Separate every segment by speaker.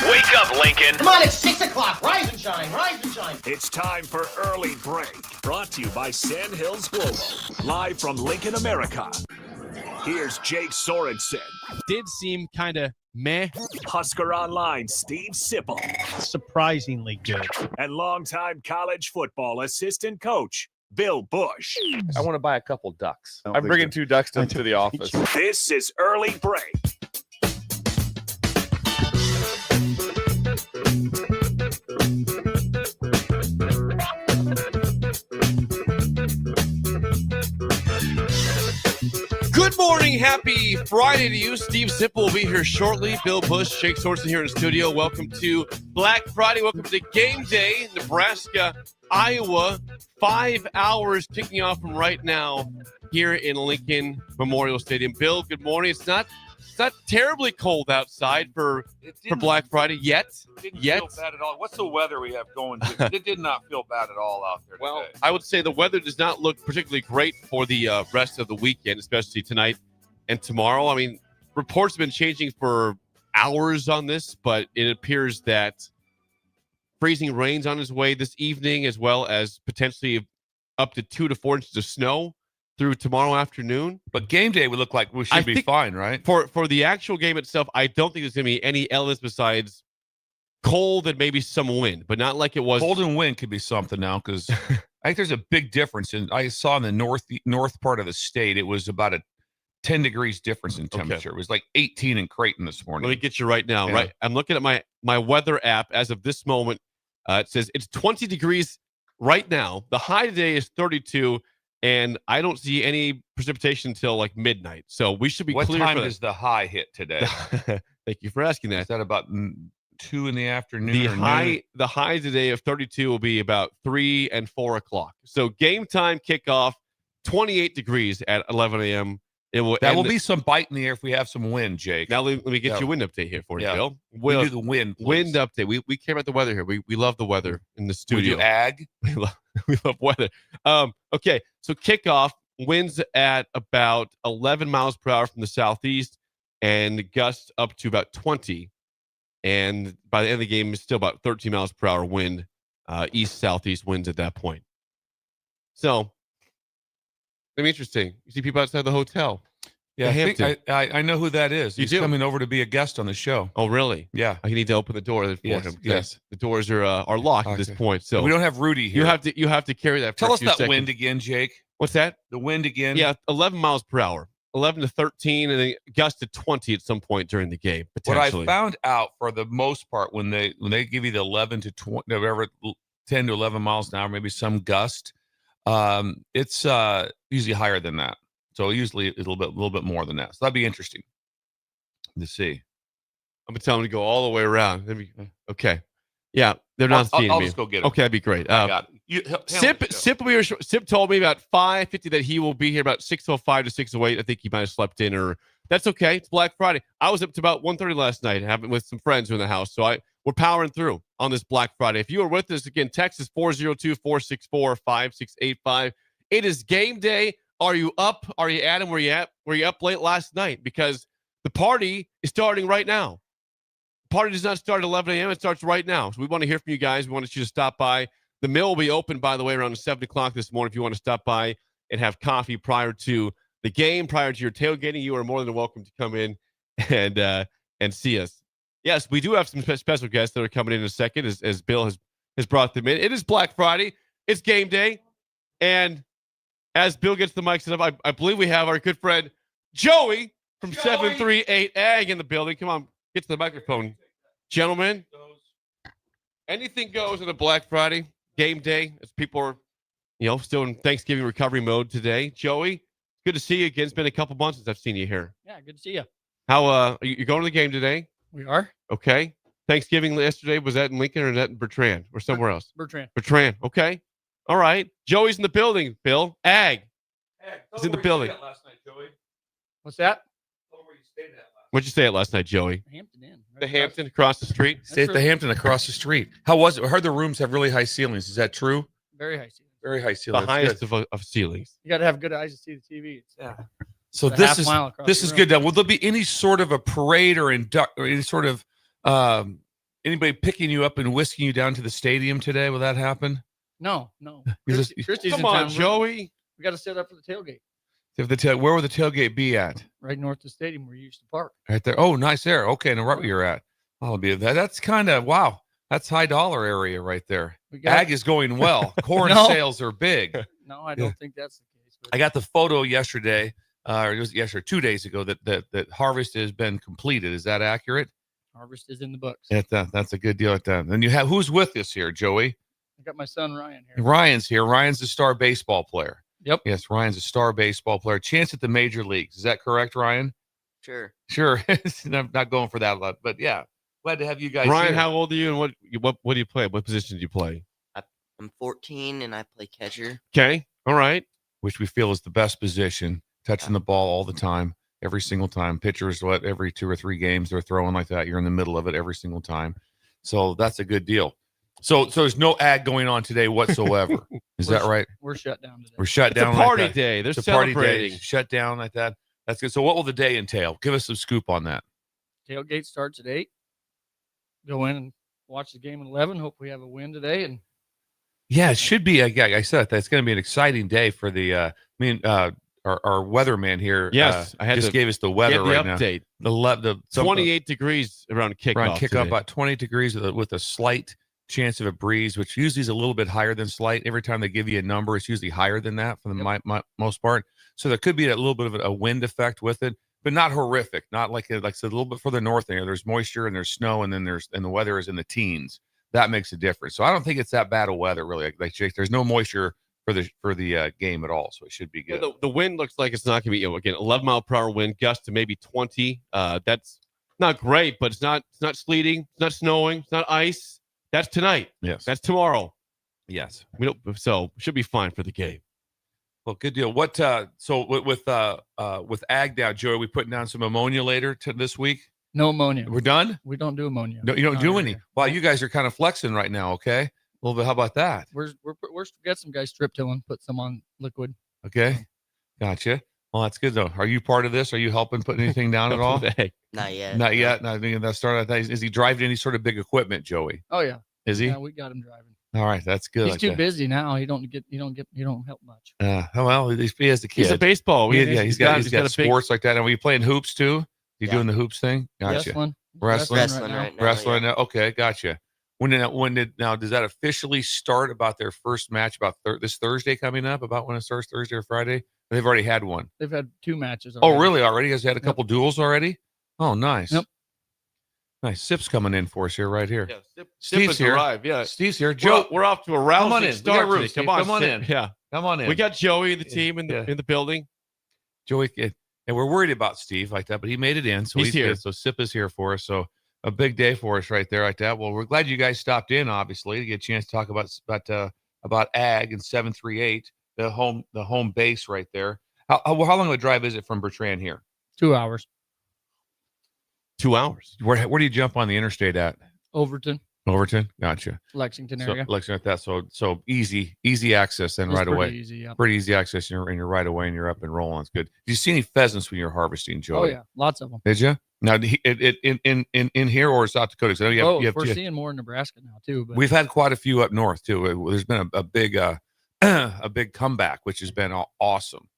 Speaker 1: Wake up, Lincoln.
Speaker 2: Come on, it's 6 o'clock. Rise and shine, rise and shine.
Speaker 1: It's time for Early Break. Brought to you by Sandhills Global. Live from Lincoln, America. Here's Jake Sorensen.
Speaker 3: Did seem kind of meh.
Speaker 1: Husker Online, Steve Sipple.
Speaker 3: Surprisingly good.
Speaker 1: And longtime college football assistant coach, Bill Busch.
Speaker 4: I want to buy a couple ducks. I'm bringing 2 ducks to the office.
Speaker 1: This is Early Break.
Speaker 3: Good morning. Happy Friday to you. Steve Sipple will be here shortly. Bill Busch, Jake Sorensen here in the studio. Welcome to Black Friday. Welcome to Game Day, Nebraska, Iowa. 5 hours kicking off from right now here in Lincoln Memorial Stadium. Bill, good morning. It's not terribly cold outside for Black Friday yet.
Speaker 5: Didn't feel bad at all. What's the weather we have going? It did not feel bad at all out there
Speaker 3: Well,
Speaker 5: today.
Speaker 3: I would say the weather does not look particularly great for the rest of the weekend, especially tonight and tomorrow. I mean, reports have been changing for hours on this, but it appears that freezing rain's on its way this evening, as well as potentially up to 2 to 4 inches of snow through tomorrow afternoon.
Speaker 5: But game day would look like we should be fine, right?
Speaker 3: For the actual game itself, I don't think there's going to be any elements besides cold and maybe some wind, but not like it was.
Speaker 5: Cold and wind could be something now because I think there's a big difference. And I saw in the north part of the state, it was about a 10 degrees difference in temperature. It was like 18 in Creighton this morning.
Speaker 3: Let me get you right now.
Speaker 5: Yeah.
Speaker 3: Right, I'm looking at my weather app as of this moment. It says it's 20 degrees right now. The high today is 32. And I don't see any precipitation until like midnight. So we should be
Speaker 5: What
Speaker 3: clear.
Speaker 5: time
Speaker 3: for
Speaker 5: does the high hit today?
Speaker 3: Thank you for asking that.
Speaker 5: Is that about 2 in the afternoon?
Speaker 3: The high today of 32 will be about 3 and 4 o'clock. So game time kickoff, 28 degrees at 11 a.m. It will.
Speaker 5: That will be some bite in the air if we have some wind, Jake.
Speaker 3: Now let me get you a wind update here for you, Bill.
Speaker 5: We do the wind, please.
Speaker 3: Wind update. We care about the weather here. We love the weather in the studio.
Speaker 5: We do ag.
Speaker 3: We love weather. Okay, so kickoff, winds at about 11 miles per hour from the southeast and gusts up to about 20. And by the end of the game, it's still about 13 miles per hour wind, east-southeast winds at that point. So, it'll be interesting. You see people outside the hotel.
Speaker 5: Yeah, I know who that is. He's coming over to be a guest on the show.
Speaker 3: Oh, really?
Speaker 5: Yeah.
Speaker 3: I need to open the door for him. Yes. The doors are locked at this point. So
Speaker 5: we don't have Rudy here.
Speaker 3: You have to carry that.
Speaker 5: Tell us that wind again, Jake.
Speaker 3: What's that?
Speaker 5: The wind again.
Speaker 3: Yeah, 11 miles per hour, 11 to 13, and then gust to 20 at some point during the game. Potentially.
Speaker 5: What I found out for the most part when they give you the 11 to 20, whatever, 10 to 11 miles an hour, maybe some gust, it's usually higher than that. So usually a little bit more than that. So that'd be interesting to see.
Speaker 3: I'm gonna tell them to go all the way around. Okay. Yeah, they're not seeing me.
Speaker 5: I'll just go get them.
Speaker 3: Okay, that'd be great.
Speaker 5: I got it.
Speaker 3: Sip told me about 5:50 that he will be here about 6:05 to 6:08. I think he might have slept in, or that's okay. It's Black Friday. I was up to about 1:30 last night, having with some friends who are in the house. So we're powering through on this Black Friday. If you are with us again, text is 402-464-5685. It is game day. Are you up? Are you Adam? Were you up late last night? Because the party is starting right now. The party does not start at 11 a.m. It starts right now. So we want to hear from you guys. We want you to stop by. The mill will be open, by the way, around 7 o'clock this morning. If you want to stop by and have coffee prior to the game, prior to your tailgating, you are more than welcome to come in and see us. Yes, we do have some special guests that are coming in a second, as Bill has brought them in. It is Black Friday. It's game day. And as Bill gets the mic set up, I believe we have our good friend Joey from 738 Ag in the building. Come on, get to the microphone. Gentlemen, anything goes on a Black Friday game day as people are, still in Thanksgiving recovery mode today. Joey, good to see you again. It's been a couple months since I've seen you here.
Speaker 6: Yeah, good to see you.
Speaker 3: How are you going to the game today?
Speaker 6: We are.
Speaker 3: Okay. Thanksgiving yesterday, was that in Lincoln or that in Bertrand or somewhere else?
Speaker 6: Bertrand.
Speaker 3: Okay. All right. Joey's in the building, Bill. Ag. He's in the building.
Speaker 5: Last night, Joey.
Speaker 6: What's that?
Speaker 5: Where you stayed at last
Speaker 3: What'd you stay at last night, Joey?
Speaker 6: Hampton Inn.
Speaker 3: The Hampton across the street?
Speaker 5: Stay at the Hampton across the street. How was it? I heard the rooms have really high ceilings. Is that true?
Speaker 6: Very high ceilings.
Speaker 5: Very high
Speaker 3: The
Speaker 5: ceilings.
Speaker 3: highest of ceilings.
Speaker 6: You got to have good eyes to see the TV.
Speaker 5: So
Speaker 6: a
Speaker 5: this
Speaker 6: half
Speaker 5: is
Speaker 6: mile across
Speaker 5: this
Speaker 6: the
Speaker 5: is
Speaker 6: room.
Speaker 5: good. Now, will there be any sort of a parade or any sort of anybody picking you up and whisking you down to the stadium today? Will that happen?
Speaker 6: No.
Speaker 5: Is this-
Speaker 6: Christy's
Speaker 3: Come
Speaker 6: in
Speaker 3: on,
Speaker 6: town.
Speaker 3: Joey.
Speaker 6: We got to set up for the tailgate
Speaker 5: Where will the tailgate be at?
Speaker 6: right north of the stadium where you used to park.
Speaker 5: Right there. Oh, nice there. Okay, now right where you're at. I'll be that. That's kind of wow. That's high dollar area right there. Ag is going well. Corn
Speaker 6: No.
Speaker 5: sales are big.
Speaker 6: No, I don't think that's the case. But
Speaker 5: I got the photo yesterday, or it was yesterday, 2 days ago, that harvest has been completed. Is that accurate?
Speaker 6: harvest is in the books.
Speaker 5: That's a good deal at that. And you have who's with us here, Joey?
Speaker 6: I got my son Ryan here.
Speaker 5: Ryan's here. Ryan's the star baseball player.
Speaker 6: Yep.
Speaker 5: Yes, Ryan's a star baseball player. Chance at the major leagues. Is that correct, Ryan?
Speaker 7: Sure.
Speaker 5: Sure. I'm not going for that a lot, but yeah. Glad to have you guys
Speaker 3: Ryan,
Speaker 5: here.
Speaker 3: how old are you, and what do you play? What position do you play?
Speaker 7: I'm 14 and I play catcher.
Speaker 3: Okay, all right.
Speaker 5: Which we feel is the best position, touching the ball all the time, every single time. Pitchers, every 2 or 3 games they're throwing like that. You're in the middle of it every single time. So that's a good deal. So there's no ag going on today whatsoever. Is that right?
Speaker 6: We're shut down today.
Speaker 5: We're shut
Speaker 3: It's
Speaker 5: down.
Speaker 3: a party
Speaker 5: like that.
Speaker 3: day. They're
Speaker 5: It's a party day.
Speaker 3: celebrating.
Speaker 5: Shut down like that. That's good. So what will the day entail? Give us some scoop on that.
Speaker 6: Tailgate starts at 8. Go in and watch the game at 11. Hope we have a win today. And
Speaker 5: Yeah, it should be. I said that's going to be an exciting day for the. Our weatherman here.
Speaker 3: Yes, I had
Speaker 5: just
Speaker 3: to
Speaker 5: gave us the
Speaker 3: Get
Speaker 5: weather
Speaker 3: the
Speaker 5: right now.
Speaker 3: update.
Speaker 5: The
Speaker 3: 28 degrees around kickoff.
Speaker 5: around kickoff,
Speaker 3: today.
Speaker 5: about 20 degrees with a slight chance of a breeze, which usually is a little bit higher than slight. Every time they give you a number, it's usually higher than that for the most part. So there could be a little bit of a wind effect with it, but not horrific. Not like I said, a little bit further north there. There's moisture and there's snow, and then the weather is in the teens. That makes a difference. So I don't think it's that bad of weather really. Like Jake, there's no moisture for the game at all, so it should be good.
Speaker 3: Yeah, the wind looks like it's not going to be again 11 mile per hour wind, gust to maybe 20. That's not great, but it's not sleeting, it's not snowing, it's not ice. That's tonight.
Speaker 5: Yes,
Speaker 3: That's tomorrow.
Speaker 5: yes.
Speaker 3: So should be fine for the game.
Speaker 5: Well, good deal. What so with ag now, Joey, we putting down some ammonia later this week.
Speaker 6: no ammonia.
Speaker 5: We're done.
Speaker 6: We don't do ammonia.
Speaker 5: No, you don't
Speaker 6: Not
Speaker 5: do
Speaker 6: over
Speaker 5: any.
Speaker 6: here.
Speaker 5: Wow, you guys are kind of flexing right now. Okay, a little bit. How about that?
Speaker 6: We're got some guys strip tilling, put some on liquid.
Speaker 5: Okay, gotcha. Well, that's good though. Are you part of this? Are you helping put anything down at all?
Speaker 3: Hey,
Speaker 7: Not yet.
Speaker 5: Not yet. Not thinking that started. Is he driving any sort of big equipment, Joey?
Speaker 6: Oh yeah.
Speaker 5: Is he?
Speaker 6: Yeah, we got him driving.
Speaker 5: All right, that's good.
Speaker 6: He's
Speaker 5: like
Speaker 6: too
Speaker 5: that.
Speaker 6: busy now. He don't help much.
Speaker 5: Well, he has the kid.
Speaker 3: he's a baseball.
Speaker 5: He's got
Speaker 3: a big
Speaker 5: sports like that. And were you playing hoops too? You
Speaker 7: Yeah.
Speaker 5: doing the hoops thing? Gotcha.
Speaker 6: Wrestling.
Speaker 5: Wrestling
Speaker 7: Wrestling
Speaker 6: now.
Speaker 7: right now.
Speaker 5: Wrestling.
Speaker 7: yeah.
Speaker 5: Okay, gotcha. When does that officially start? About their first match about this Thursday coming up? About when it starts, Thursday or Friday? They've already had one.
Speaker 6: They've had 2 matches.
Speaker 5: Oh,
Speaker 6: already.
Speaker 5: really? Already? Has had a
Speaker 6: Yep.
Speaker 5: couple duels already? Oh, nice.
Speaker 6: Yep.
Speaker 5: Nice. Sip's coming in for us here, right here.
Speaker 3: Yeah, Sip
Speaker 5: Steve's
Speaker 3: has
Speaker 5: here.
Speaker 3: arrived. Yeah,
Speaker 5: Steve's here.
Speaker 3: Joe,
Speaker 5: Joe,
Speaker 3: we're off to a
Speaker 5: Come on
Speaker 3: rousing
Speaker 5: in. We
Speaker 3: start.
Speaker 5: got room,
Speaker 3: today.
Speaker 5: Steve.
Speaker 3: Come on,
Speaker 5: Come on
Speaker 3: Sip.
Speaker 5: in.
Speaker 3: Yeah,
Speaker 5: come on in.
Speaker 3: we got Joey and the team in the building.
Speaker 5: Joey, and we're worried about Steve like that, but he made it in, so
Speaker 3: He's here.
Speaker 5: good. So Sip is here for us. So a big day for us right there, like that. Well, we're glad you guys stopped in, obviously, to get a chance to talk about ag and 738, the home base right there. How long of a drive is it from Bertrand here?
Speaker 6: 2 hours.
Speaker 3: 2 hours.
Speaker 5: Where do you jump on the interstate at?
Speaker 6: Overton,
Speaker 5: Overton? Gotcha.
Speaker 6: Lexington
Speaker 5: So
Speaker 6: area.
Speaker 5: looking at that, so easy access then
Speaker 6: It's
Speaker 5: right
Speaker 6: pretty
Speaker 5: away.
Speaker 6: Easy, yeah.
Speaker 5: Pretty easy access, and you're right away, and you're up and rolling. It's good. Did you see any pheasants when you're harvesting, Joey?
Speaker 6: Oh yeah, lots of them.
Speaker 5: Did you? Now, in here or South Dakota? 'Cause I know you have
Speaker 6: We're
Speaker 5: two.
Speaker 6: seeing more in Nebraska now too. But
Speaker 5: We've had quite a few up north too. There's been a big a big comeback, which has been awesome.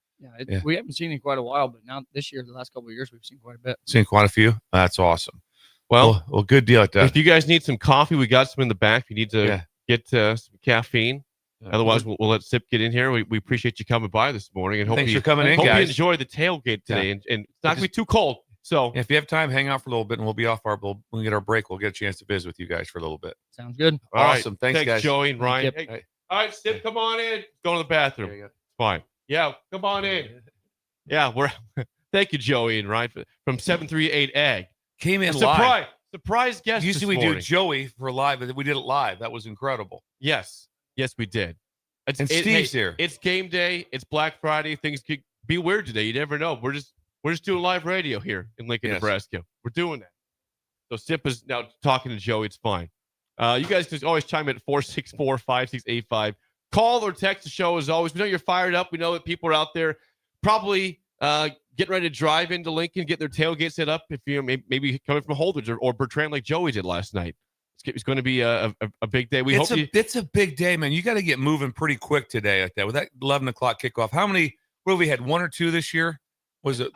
Speaker 6: yeah, we haven't seen it in quite a while, but now this year, the last couple of years, we've seen quite a bit.
Speaker 5: Seen quite a few. That's awesome.
Speaker 3: Well,
Speaker 5: Well, good deal at that.
Speaker 3: if you guys need some coffee, we got some in the back. If you need to
Speaker 5: Yeah.
Speaker 3: get some caffeine. Otherwise, we'll let Sip get in here. We appreciate you coming by this morning, and hope
Speaker 5: Thanks
Speaker 3: you
Speaker 5: for coming in,
Speaker 3: hope you
Speaker 5: guys.
Speaker 3: enjoy the tailgate today. And it's not gonna be too cold. So
Speaker 5: If you have time, hang out for a little bit, and we'll be off when we get our break. We'll get a chance to visit with you guys for a little bit.
Speaker 6: Sounds good.
Speaker 3: all right.
Speaker 5: Awesome. Thanks, guys.
Speaker 3: Joey and Ryan.
Speaker 6: Yep.
Speaker 3: Hey, all right, Sip, come on in. Go to the bathroom. It's fine. Yeah, come on in. Yeah, we're. Thank you, Joey and Ryan from 738 Ag.
Speaker 5: Came in live.
Speaker 3: Surprise guest.
Speaker 5: Usually
Speaker 3: this
Speaker 5: we do
Speaker 3: morning.
Speaker 5: Joey for live, but we did it live. That was incredible.
Speaker 3: Yes, we did.
Speaker 5: And Steve's here.
Speaker 3: It's game day. It's Black Friday. Things could be weird today. You never know. We're just doing live radio here in Lincoln,
Speaker 5: Yes.
Speaker 3: Nebraska. We're doing that. So Sip is now talking to Joey. It's fine. You guys can always chime in at 464-5685. Call or text the show as always. We know you're fired up. We know that people are out there probably getting ready to drive into Lincoln, get their tailgate set up. If you maybe coming from Holdridge or Bertrand like Joey did last night, it's going to be a big day.
Speaker 5: It's a big day, man. You got to get moving pretty quick today like that. With that 11 o'clock kickoff, how many? What have we had? 1 or 2 this year? Was it?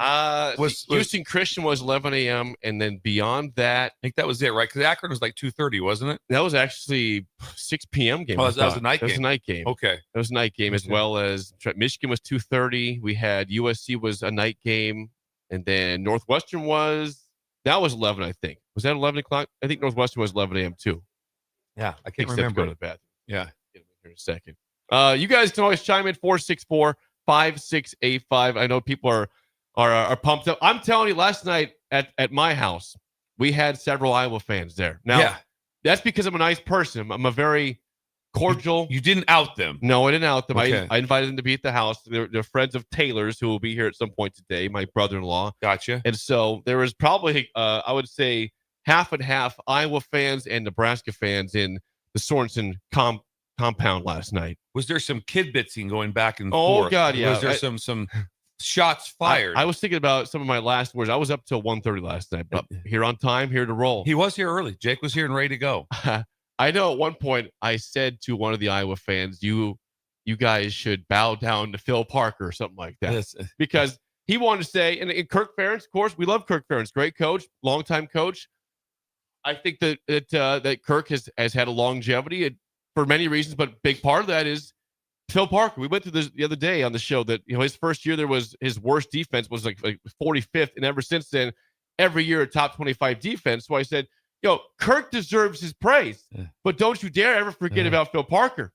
Speaker 3: Houston Christian was 11 a.m. and then beyond that,
Speaker 5: I think that was it, right? Because Akron was like 2:30, wasn't it?
Speaker 3: that was actually 6 p.m. game.
Speaker 5: Oh, that was a night
Speaker 3: That was a
Speaker 5: game.
Speaker 3: night game.
Speaker 5: Okay.
Speaker 3: That was a night game as
Speaker 5: Okay.
Speaker 3: well as Michigan was 2:30. We had USC was a night game, and then Northwestern was 11. I think was that 11 o'clock. I think Northwestern was 11 a.m. too.
Speaker 5: Yeah, I
Speaker 3: I
Speaker 5: can't
Speaker 3: think Steph's
Speaker 5: remember.
Speaker 3: going to the bathroom.
Speaker 5: Yeah.
Speaker 3: Get him in here in a second. You guys can always chime in 464-5685. I know people are pumped up. I'm telling you, last night at my house, we had several Iowa fans there. Now,
Speaker 5: Yeah.
Speaker 3: that's because I'm a nice person. I'm a very cordial.
Speaker 5: You didn't out them.
Speaker 3: No, I didn't out them.
Speaker 5: Okay.
Speaker 3: I invited them to be at the house. They're friends of Taylor's who will be here at some point today, my brother-in-law.
Speaker 5: Gotcha.
Speaker 3: And so there was probably, I would say, half and half Iowa fans and Nebraska fans in the Sorensen compound last night.
Speaker 5: Was there some kidbitzing going back and
Speaker 3: Oh,
Speaker 5: forth?
Speaker 3: God, yeah.
Speaker 5: Was there some shots fired?
Speaker 3: I was thinking about some of my last words. I was up till 1:30 last night, but here on time, here to roll.
Speaker 5: He was here early. Jake was here and ready to go.
Speaker 3: I know at one point I said to one of the Iowa fans, you guys should bow down to Phil Parker or something like that.
Speaker 5: Yes.
Speaker 3: Because he wanted to say, and Kirk Ferentz, of course, we love Kirk Ferentz, great coach, longtime coach. I think that Kirk has had a longevity for many reasons, but a big part of that is Phil Parker. We went through this the other day on the show that his first year his worst defense was like 45th, and ever since then, every year a top 25 defense. So I said, Kirk deserves his praise, but don't you dare ever forget about Phil Parker.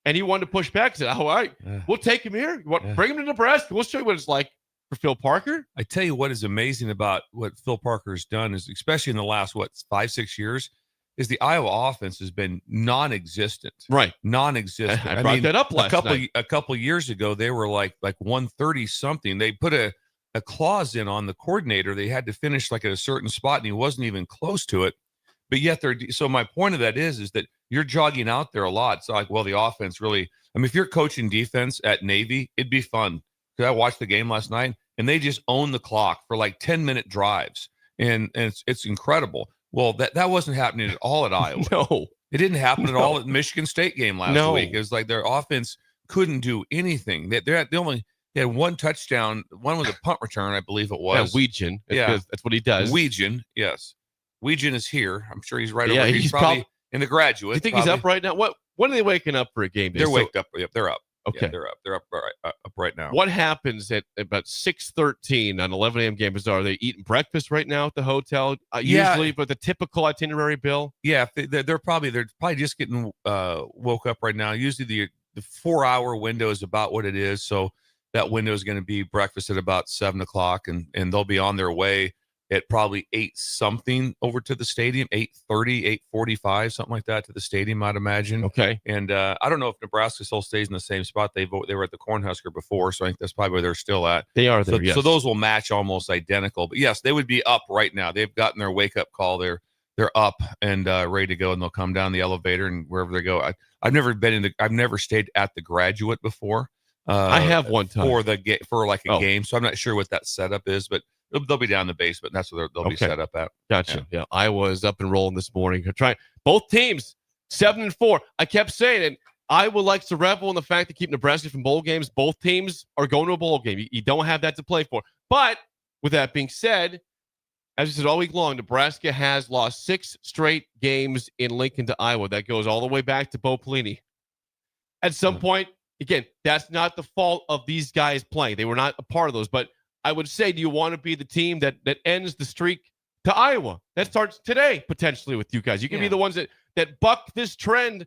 Speaker 3: And he wanted to push back. He said, all right, we'll take him here. You want bring him to Nebraska? We'll show you what it's like for Phil Parker.
Speaker 5: I tell you what is amazing about what Phil Parker has done is, especially in the last 5-6 years, is the Iowa offense has been non-existent.
Speaker 3: Right.
Speaker 5: Non-existent.
Speaker 3: I brought that up last night.
Speaker 5: A couple years ago, they were like 130 something. They put a clause in on the coordinator. They had to finish like at a certain spot, and he wasn't even close to it. But yet so my point of that is that you're jogging out there a lot. It's like, well, the offense really, I mean, if you're coaching defense at Navy, it'd be fun. Because I watched the game last night, and they just own the clock for like 10-minute drives. And it's incredible. Well, that wasn't happening at all at Iowa.
Speaker 3: No.
Speaker 5: It didn't happen at all at the Michigan State game last week. It was like their offense couldn't do anything. They had one touchdown. One was a punt return, I believe it was.
Speaker 3: Yeah, Weegan.
Speaker 5: Yeah.
Speaker 3: That's what he does.
Speaker 5: Weegan, yes. Weegan is here. I'm sure he's right
Speaker 3: Yeah,
Speaker 5: over here. He's probably in the graduate.
Speaker 3: Do you think he's up right now? When are they waking up for a game day?
Speaker 5: They're waked up. Yep, they're up.
Speaker 3: Okay.
Speaker 5: Yeah, they're up. They're up right now.
Speaker 3: What happens at about 6:13 on 11 a.m. games? Are they eating breakfast right now at the hotel? Usually, but the typical itinerary, Bill?
Speaker 5: Yeah, they're probably just getting woke up right now. Usually the 4-hour window is about what it is. So that window is going to be breakfast at about 7 o'clock, and they'll be on their way at probably 8 something over to the stadium, 8:30, 8:45, something like that to the stadium, I'd imagine.
Speaker 3: Okay.
Speaker 5: And I don't know if Nebraska still stays in the same spot. They were at the Cornhusker before, so I think that's probably where they're still at.
Speaker 3: They are there,
Speaker 5: So,
Speaker 3: yes.
Speaker 5: so those will match almost identical. But yes, they would be up right now. They've gotten their wake up call. They're up and ready to go, and they'll come down the elevator and wherever they go. I've never stayed at the Graduate before.
Speaker 3: I have one time
Speaker 5: for like a game, so I'm not sure what that setup is, but they'll be down in the basement. That's where they'll be set up at.
Speaker 3: Gotcha. Yeah. Iowa is up and rolling this morning. Both teams 7-4. I kept saying it. Iowa likes to revel in the fact to keep Nebraska from bowl games. Both teams are going to a bowl game. You don't have that to play for. But with that being said, as we said all week long, Nebraska has lost 6 straight games in Lincoln to Iowa. That goes all the way back to Bo Pelini. At some point, again, that's not the fault of these guys playing. They were not a part of those. But I would say, do you want to be the team that ends the streak to Iowa? That starts today, potentially, with you guys. You can be the ones that buck this trend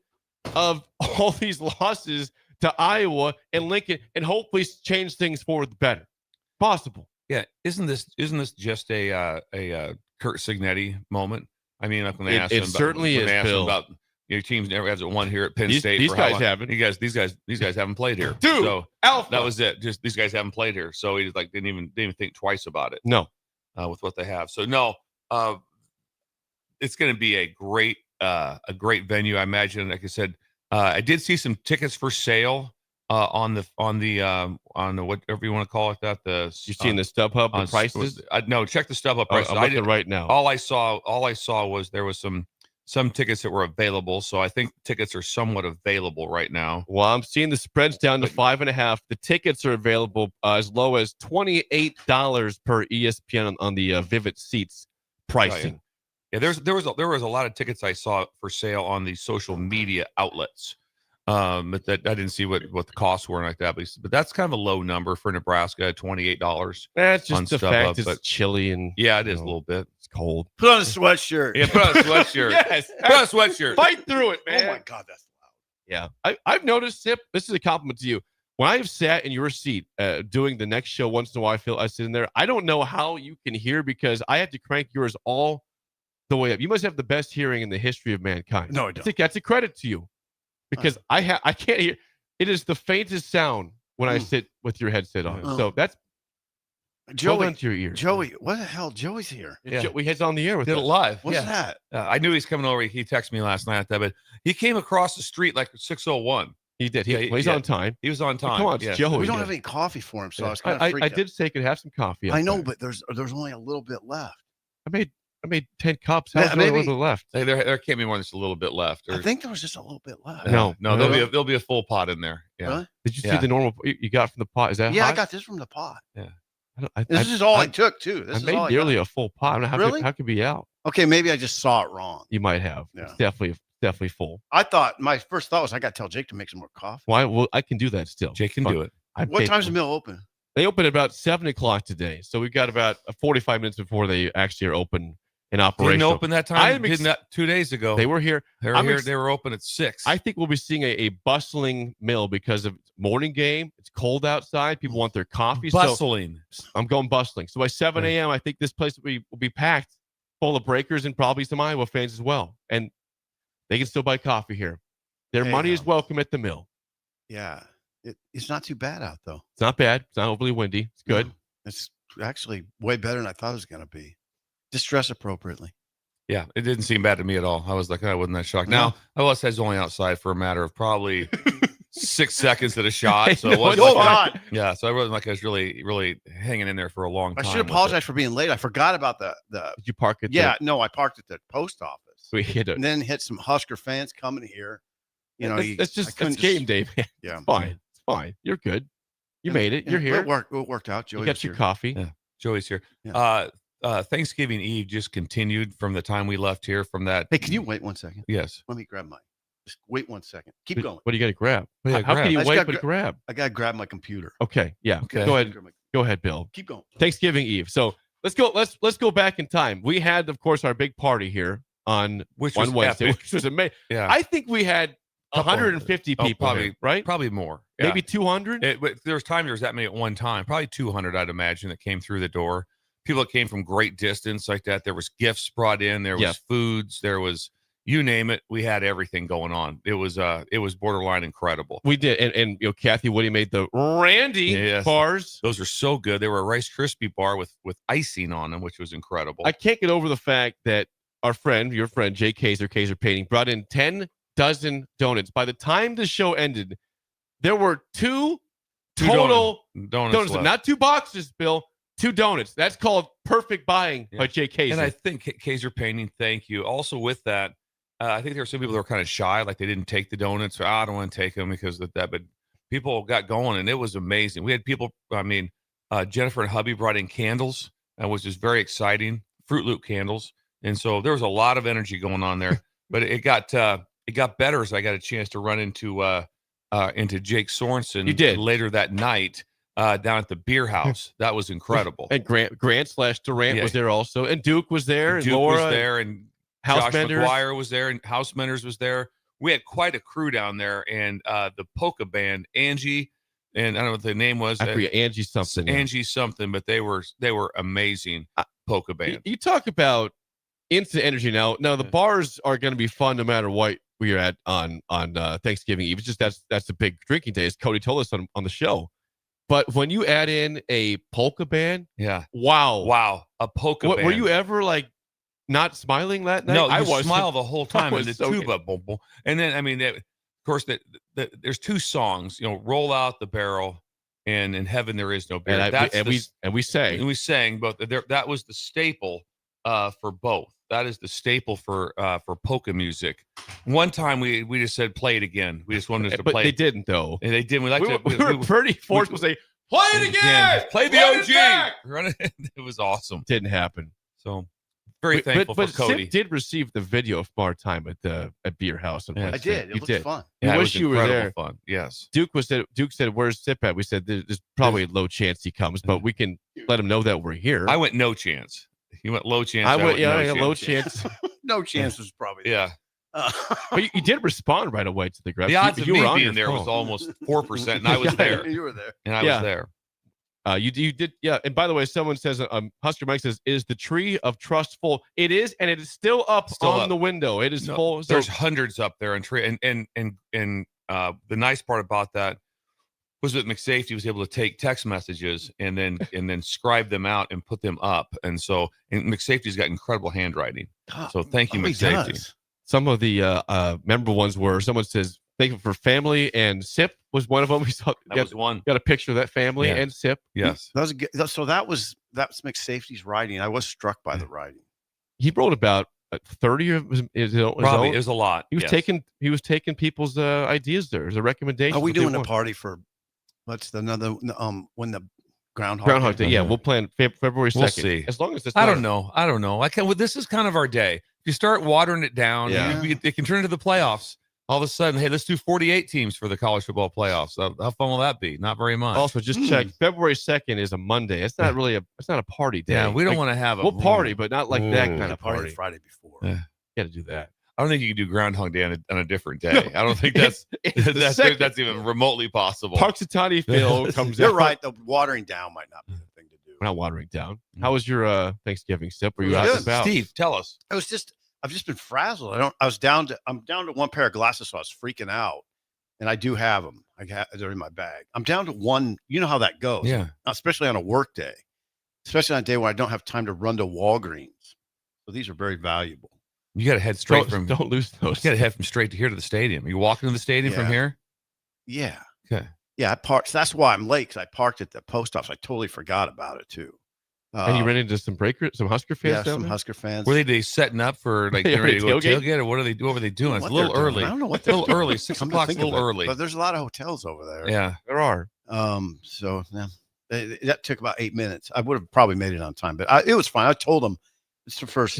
Speaker 3: of all these losses to Iowa and Lincoln and hopefully change things for the better. Possible.
Speaker 5: Yeah. Isn't this just a Kurt Signetti moment? I mean, like when they asked him about your team's never hasn't won here at Penn State.
Speaker 3: These guys haven't.
Speaker 5: These guys haven't played here.
Speaker 3: Dude,
Speaker 5: so
Speaker 3: Alpha.
Speaker 5: That was it. Just these guys haven't played here. So he like didn't even think twice about it.
Speaker 3: No.
Speaker 5: With what they have. So no, it's going to be a great venue. I imagine. Like I said, I did see some tickets for sale on the whatever you want to call it, that
Speaker 3: You seen the StubHub the prices?
Speaker 5: No, check the StubHub
Speaker 3: Oh,
Speaker 5: prices.
Speaker 3: I'm looking right now.
Speaker 5: All I saw was there was some tickets that were available. So I think tickets are somewhat available right now.
Speaker 3: Well, I'm seeing the spreads down to 5.5. The tickets are available as low as $28 per ESPN on the Vivid Seats pricing.
Speaker 5: Yeah, there was a lot of tickets I saw for sale on the social media outlets. But that I didn't see what the costs were like that. But that's kind of a low number for Nebraska, $28.
Speaker 3: That's just the fact it's chilly and
Speaker 5: yeah, it is a little bit.
Speaker 3: It's cold.
Speaker 8: Put on a sweatshirt.
Speaker 5: Yeah, put on a sweatshirt.
Speaker 3: Yes,
Speaker 5: put on a sweatshirt.
Speaker 3: Fight through it, man.
Speaker 8: Oh my God, that's loud.
Speaker 3: Yeah, I've noticed, Sip. This is a compliment to you. When I have sat in your seat doing the next show, once in a while I sit in there. I don't know how you can hear because I have to crank yours all the way up. You must have the best hearing in the history of mankind.
Speaker 8: No, I don't.
Speaker 3: That's a credit to you because I can't hear. It is the faintest sound when I sit with your headset on. So that's hold on to your ears.
Speaker 8: Joey, what the hell? Joey's here.
Speaker 5: Yeah.
Speaker 3: We heads on the air with
Speaker 5: Did
Speaker 3: us.
Speaker 5: it live.
Speaker 8: What's
Speaker 5: yeah.
Speaker 8: that?
Speaker 5: I knew he's coming over. He texted me last night, but he came across the street like 6:01.
Speaker 3: He did.
Speaker 5: Yeah,
Speaker 3: He's on time.
Speaker 5: He was on time.
Speaker 3: Come on, it's
Speaker 5: yeah.
Speaker 3: Joey.
Speaker 8: We don't have any coffee for him, so I was kind of
Speaker 3: I
Speaker 8: freaked out.
Speaker 3: did say I could have some coffee.
Speaker 8: I know,
Speaker 3: there.
Speaker 8: but there's only a little bit left.
Speaker 3: I made 10 cups.
Speaker 8: Yeah,
Speaker 3: How's there a
Speaker 8: maybe-
Speaker 3: little bit left?
Speaker 5: Hey, there can't be more than just a little bit left.
Speaker 8: I think there was just a little bit left.
Speaker 3: No.
Speaker 5: no, there'll be a full pot in there. Yeah.
Speaker 8: Really?
Speaker 3: Did you see
Speaker 5: Yeah.
Speaker 3: the normal you got from the pot? Is that
Speaker 8: Yeah, I
Speaker 3: hot?
Speaker 8: got this from the pot.
Speaker 3: I
Speaker 8: This is all I took too. This
Speaker 3: I
Speaker 8: is
Speaker 3: made
Speaker 8: all I
Speaker 3: nearly
Speaker 8: got.
Speaker 3: a full pot. I don't know how
Speaker 8: Really?
Speaker 3: how could be out.
Speaker 8: Okay, maybe I just saw it wrong.
Speaker 3: You might have.
Speaker 8: Yeah.
Speaker 3: It's definitely full.
Speaker 8: I thought my first thought was I got to tell Jake to make some more coffee.
Speaker 3: Why? Well, I can do that still.
Speaker 5: Jake can
Speaker 3: Fine.
Speaker 5: do it.
Speaker 8: What time's the mill open?
Speaker 3: They open at about 7:00 today, so we've got about 45 minutes before they actually are open in operation.
Speaker 5: Didn't open that time.
Speaker 3: I'm
Speaker 5: Didn't that 2 days ago?
Speaker 3: They were here.
Speaker 5: They were
Speaker 3: I'm
Speaker 5: here.
Speaker 3: ex-
Speaker 5: They were open at 6.
Speaker 3: I think we'll be seeing a bustling mill because of morning game. It's cold outside. People want their coffee.
Speaker 5: Bustling.
Speaker 3: So I'm going bustling. So by 7 a.m., I think this place will be packed full of breakers and probably some Iowa fans as well. And they can still buy coffee here. Their
Speaker 8: Hey,
Speaker 3: money is welcome at the mill.
Speaker 8: Yeah, it's not too bad out though.
Speaker 3: It's not bad. It's not overly windy. It's good.
Speaker 8: No, it's actually way better than I thought it was going to be. Just dress appropriately.
Speaker 5: Yeah, it didn't seem bad to me at all. I was like, I wasn't that shocked.
Speaker 8: No.
Speaker 5: Now, I was only outside for a matter of probably 6 seconds at a shot. So
Speaker 3: I
Speaker 5: it
Speaker 3: know,
Speaker 5: wasn't
Speaker 3: it's
Speaker 5: like
Speaker 8: God.
Speaker 5: yeah, so I wasn't like I was really hanging in there for a long
Speaker 8: I
Speaker 5: time.
Speaker 8: should
Speaker 5: with it.
Speaker 8: apologize for being late. I forgot about the
Speaker 3: Did you park it?
Speaker 8: yeah, no, I parked at the post office.
Speaker 3: We hit it.
Speaker 8: And then hit some Husker fans coming here. You know,
Speaker 3: That's
Speaker 8: I
Speaker 3: just
Speaker 8: couldn't
Speaker 3: it's game day, man.
Speaker 8: Yeah.
Speaker 3: It's fine. It's fine. You're good. You made it.
Speaker 8: Yeah,
Speaker 3: You're here.
Speaker 8: It worked out. Joey
Speaker 3: You got
Speaker 8: was
Speaker 3: your
Speaker 8: here.
Speaker 3: coffee.
Speaker 5: Yeah. Joey's here.
Speaker 8: Yeah.
Speaker 5: Thanksgiving Eve just continued from the time we left here from that.
Speaker 8: Hey, can you wait 1 second?
Speaker 5: Yes.
Speaker 8: Let me grab mine. Just wait 1 second. Keep going.
Speaker 3: What do you got to grab?
Speaker 5: What do you
Speaker 3: How
Speaker 5: gotta
Speaker 3: can you
Speaker 8: grab? I just
Speaker 3: wait
Speaker 8: gotta
Speaker 3: but grab?
Speaker 8: I gotta grab my computer.
Speaker 3: Okay. Yeah.
Speaker 5: Okay.
Speaker 3: Go ahead. Go ahead, Bill.
Speaker 8: Keep going.
Speaker 3: Thanksgiving Eve. So let's go. Let's go back in time. We had, of course, our big party here on
Speaker 5: Which was
Speaker 3: Wednesday,
Speaker 5: epic.
Speaker 3: which was amazing.
Speaker 5: Yeah.
Speaker 3: I think we had
Speaker 5: Couple
Speaker 3: 150
Speaker 5: Oh,
Speaker 3: people,
Speaker 5: probably
Speaker 3: here, right?
Speaker 5: Probably more. Yeah.
Speaker 3: Maybe 200.
Speaker 5: But there was time there was that many at one time. Probably 200, I'd imagine, that came through the door. People that came from great distance like that. There was gifts brought in. There was
Speaker 3: Yeah.
Speaker 5: foods. There was you name it. We had everything going on. It was borderline incredible.
Speaker 3: We did, and Kathy Woody made the Randy
Speaker 5: Yes.
Speaker 3: bars.
Speaker 5: Those are so good. They were a Rice Krispie bar with icing on them, which was incredible.
Speaker 3: I can't get over the fact that your friend Jay Kaiser Painting, brought in 10 dozen donuts. By the time the show ended, there were two total donuts,
Speaker 5: left.
Speaker 3: not 2 boxes, Bill. 2 donuts. That's called perfect buying by Jay Kaiser.
Speaker 5: And I think Kaiser Painting, thank you. Also with that, I think there were some people that were kind of shy, like they didn't take the donuts. Or, I don't want to take them because of that. But people got going, and it was amazing. We had people, Jennifer and hubby brought in candles, which was very exciting, Fruit Loop candles. And so there was a lot of energy going on there. But it got better as I got a chance to run into Jake Sorensen.
Speaker 3: You did.
Speaker 5: Later that night down at the beer house. That was incredible.
Speaker 3: And Grant/Durant
Speaker 5: Yeah.
Speaker 3: was there also, and Duke was there, and
Speaker 5: Duke
Speaker 3: Laura
Speaker 5: was there, and
Speaker 3: House
Speaker 5: Josh
Speaker 3: Menders.
Speaker 5: McGuire was there, and House Menders was there. We had quite a crew down there, and the polka band, Angie, and I don't know what the name was.
Speaker 3: I forget Angie something. yeah.
Speaker 5: Angie something, but they were amazing polka band.
Speaker 3: You talk about instant energy now. Now the bars are going to be fun no matter what we are at on Thanksgiving Eve. It's just that's a big drinking day, as Cody told us on the show. But when you add in a polka band,
Speaker 5: Yeah.
Speaker 3: wow,
Speaker 5: A polka band.
Speaker 3: Were you ever like not smiling that night?
Speaker 5: No,
Speaker 3: I
Speaker 5: you
Speaker 3: was.
Speaker 5: smile the whole time,
Speaker 3: I
Speaker 5: and the
Speaker 3: was so
Speaker 5: tuba, boom, boom. And then course, there's two songs. Roll Out the Barrel and In Heaven There Is No Beer.
Speaker 3: We
Speaker 5: sang both. That was the staple for both. That is the staple for polka music. One time we just said play it again. We just wanted us to play.
Speaker 3: But they didn't though.
Speaker 5: And they didn't. We
Speaker 3: were pretty forced to say play it again.
Speaker 5: Play the OG. Run it. It was awesome.
Speaker 3: Didn't happen.
Speaker 5: So very thankful for Cody.
Speaker 3: Sip did receive the video of our time at Beer House.
Speaker 8: I did. It looked fun.
Speaker 3: Yeah,
Speaker 5: I
Speaker 3: wish you were there.
Speaker 5: Fun. Yes.
Speaker 3: Duke said, "Where's Sip at?" We said, "There's probably a low chance he comes, but we can let him know that we're here."
Speaker 5: I went no chance. He went low chance.
Speaker 3: I went
Speaker 5: no
Speaker 3: low chance.
Speaker 8: No chance was probably
Speaker 5: there.
Speaker 8: Yeah.
Speaker 3: But you did respond right away to the graph.
Speaker 5: The odds of
Speaker 3: you
Speaker 5: me
Speaker 3: were on
Speaker 5: being
Speaker 3: your
Speaker 5: there
Speaker 3: phone.
Speaker 5: was almost 4%, and I was there.
Speaker 8: You were there.
Speaker 5: And I was there.
Speaker 3: You did, yeah. And by the way, someone says, Husker Mike says, "Is the tree of trust full?" It is, and it is still up on the window. It is full. So
Speaker 5: there's hundreds up there on tree, and the nice part about that was that McSafety was able to take text messages and then scribe them out and put them up. And McSafety's got incredible handwriting. So thank you, McSafety.
Speaker 3: Some of the memorable ones were someone says, "Thank you for family," and Sip was one of them. We saw
Speaker 5: was one.
Speaker 3: Got a picture of that family and Sip.
Speaker 5: Yes.
Speaker 8: That was good. So that's McSafety's writing. I was struck by the writing.
Speaker 3: He wrote about 30 of his own.
Speaker 5: Probably it was a lot.
Speaker 3: He was taking people's ideas there as a recommendation.
Speaker 8: Are we doing a party for what's when the Groundhog
Speaker 3: Day? Yeah, we'll plan February 2nd.
Speaker 5: We'll see.
Speaker 3: As long as it's
Speaker 5: I don't know. This is kind of our day. If you start watering it down, it can turn into the playoffs. All of a sudden, hey, let's do 48 teams for the college football playoffs. How fun will that be? Not very much.
Speaker 3: Also, just check. February 2nd is a Monday. It's not really it's not a party day.
Speaker 5: Yeah, we don't want to have
Speaker 3: we'll party, but not like that kind of party.
Speaker 8: Friday before.
Speaker 3: Yeah. Got to do that.
Speaker 5: I don't think you can do Groundhog Day on a different day. I don't think that's even remotely possible.
Speaker 3: Parksitani Phil comes
Speaker 8: You're
Speaker 3: out.
Speaker 8: right. The watering down might not be the thing to do.
Speaker 3: We're not watering down. How was your Thanksgiving, Sip? Were you out and about?
Speaker 5: Steve, tell us.
Speaker 8: I've just been frazzled. I'm down to one pair of glasses, so I was freaking out. And I do have them. They're in my bag. I'm down to one. You know how that goes.
Speaker 5: Yeah.
Speaker 8: Especially on a work day. Especially on a day when I don't have time to run to Walgreens. So these are very valuable.
Speaker 5: You got to head straight
Speaker 3: don't lose those.
Speaker 5: You got to head from straight to here to the stadium. Are you walking to the stadium from here?
Speaker 8: Yeah.
Speaker 5: Okay.
Speaker 8: Yeah, I parked. That's why I'm late, because I parked at the post office. I totally forgot about it too.
Speaker 3: And you ran into some Husker fans?
Speaker 8: Yeah, some Husker fans.
Speaker 5: Were they setting up for like getting ready to go tailgate, or what were they doing? It's a little early.
Speaker 8: I don't know what
Speaker 5: they're doing. A little early. 6 o'clock's a little early.
Speaker 8: But there's a lot of hotels over there.
Speaker 5: Yeah,
Speaker 3: there are.
Speaker 8: So yeah, that took about 8 minutes. I would have probably made it on time, but it was fine. I told them it's the first